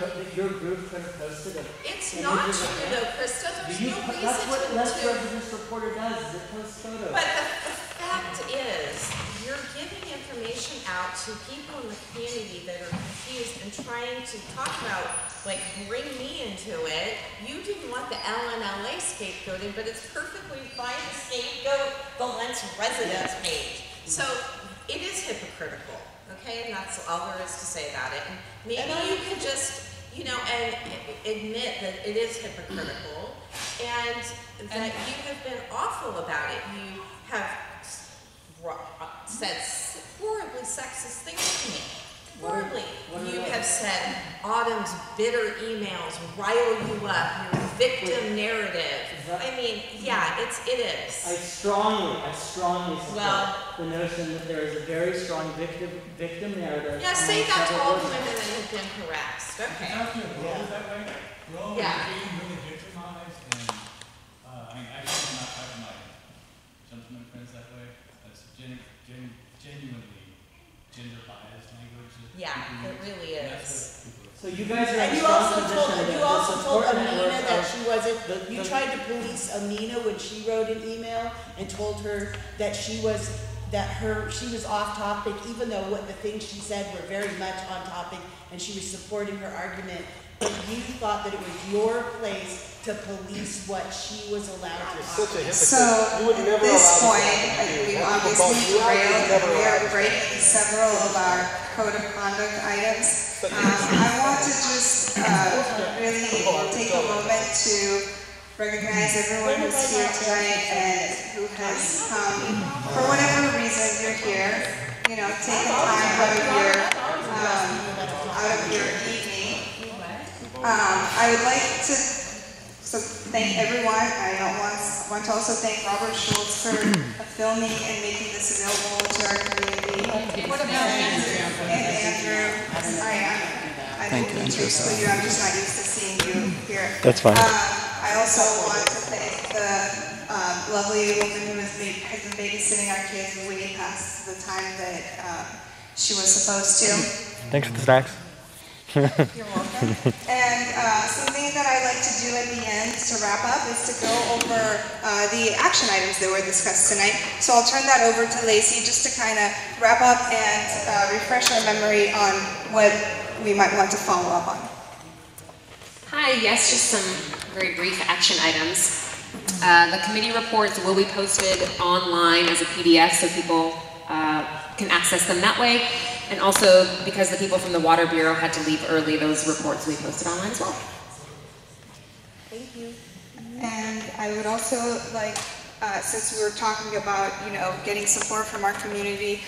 Speaker 5: that your group could have posted it?
Speaker 6: It's not true though, Krista. There's no reason
Speaker 5: That's what
Speaker 6: to.
Speaker 5: Lents Residents Reporter does, is it posts photos.
Speaker 6: But the fact is, you're giving information out to people in the community that are confused and trying to talk about, like, bring me into it. You didn't want the LNLA LA scapegoating, but it's perfectly fine to scapegoat the Lents residence page. So it is hypocritical, okay? And that's all there is to say about it. And maybe you could just, you know, and admit that it is hypocritical and that you have been awful about it. You have said horribly sexist things to me. Horribly. You have said Autumn's bitter emails rile you up, your victim narrative. I mean, yeah, it is.
Speaker 14: I strongly support the notion that there is a very strong victim narrative.
Speaker 6: Yeah, say that to all the women that have been harassed. Okay.
Speaker 18: We're all being really victimized, and I mean, actually, I'm not talking like gentleman friends that way. That's genuinely gender biased language.
Speaker 6: Yeah, it really is.
Speaker 14: So you guys are
Speaker 9: And
Speaker 14: in
Speaker 9: you
Speaker 14: a
Speaker 9: also
Speaker 14: strong
Speaker 9: told,
Speaker 14: position
Speaker 9: you
Speaker 14: that
Speaker 9: also
Speaker 14: the
Speaker 9: told
Speaker 14: support
Speaker 9: Amina
Speaker 14: network
Speaker 9: that
Speaker 14: of-
Speaker 9: she wasn't, you tried to police Amina when she wrote an email and told her that she was off topic, even though what the things she said were very much on topic and she was supporting her argument. But you thought that it was your place to police what she was allowed to say.
Speaker 1: So at this point, we've obviously derailed and we are breaking several of our code of conduct items. I want to just really take a moment to recognize everyone who's here tonight and who has come, for whatever reason you're here, you know, taking time out of your evening. I would like to thank everyone. I want to also thank Robert Schultz for filming and making this available to our community. And Andrew. Sorry, I didn't mean to exclude you. I'm just not used to seeing you here.
Speaker 23: That's fine.
Speaker 1: I also want to thank the lovely woman who has been babysitting our kids way past the time that she was supposed to.
Speaker 23: Thanks for the snacks.
Speaker 1: You're welcome. And something that I like to do at the end to wrap up is to go over the action items that were discussed tonight. So I'll turn that over to Lacey just to kind of wrap up and refresh our memory on what we might want to follow up on.
Speaker 13: Hi, yes, just some very brief action items. The committee reports will be posted online as a PDF so people can access them that way. And also, because the people from the Water Bureau had to leave early, those reports will be posted online as well.
Speaker 1: Thank you. And I would also like, since we were talking about, you know, getting support from our community,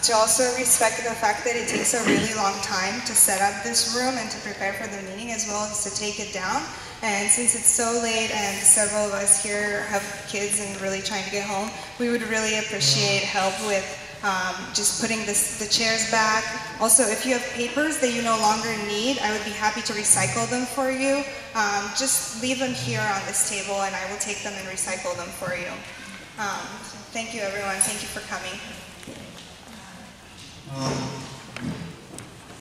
Speaker 1: to also respect the fact that it takes a really long time to set up this room and to prepare for the meeting, as well as to take it down. And since it's so late and several of us here have kids and really trying to get home, we would really appreciate help with just putting the chairs back. Also, if you have papers that you no longer need, I would be happy to recycle them for you. Just leave them here on this table and I will take them and recycle them for you. Thank you everyone, thank you for coming.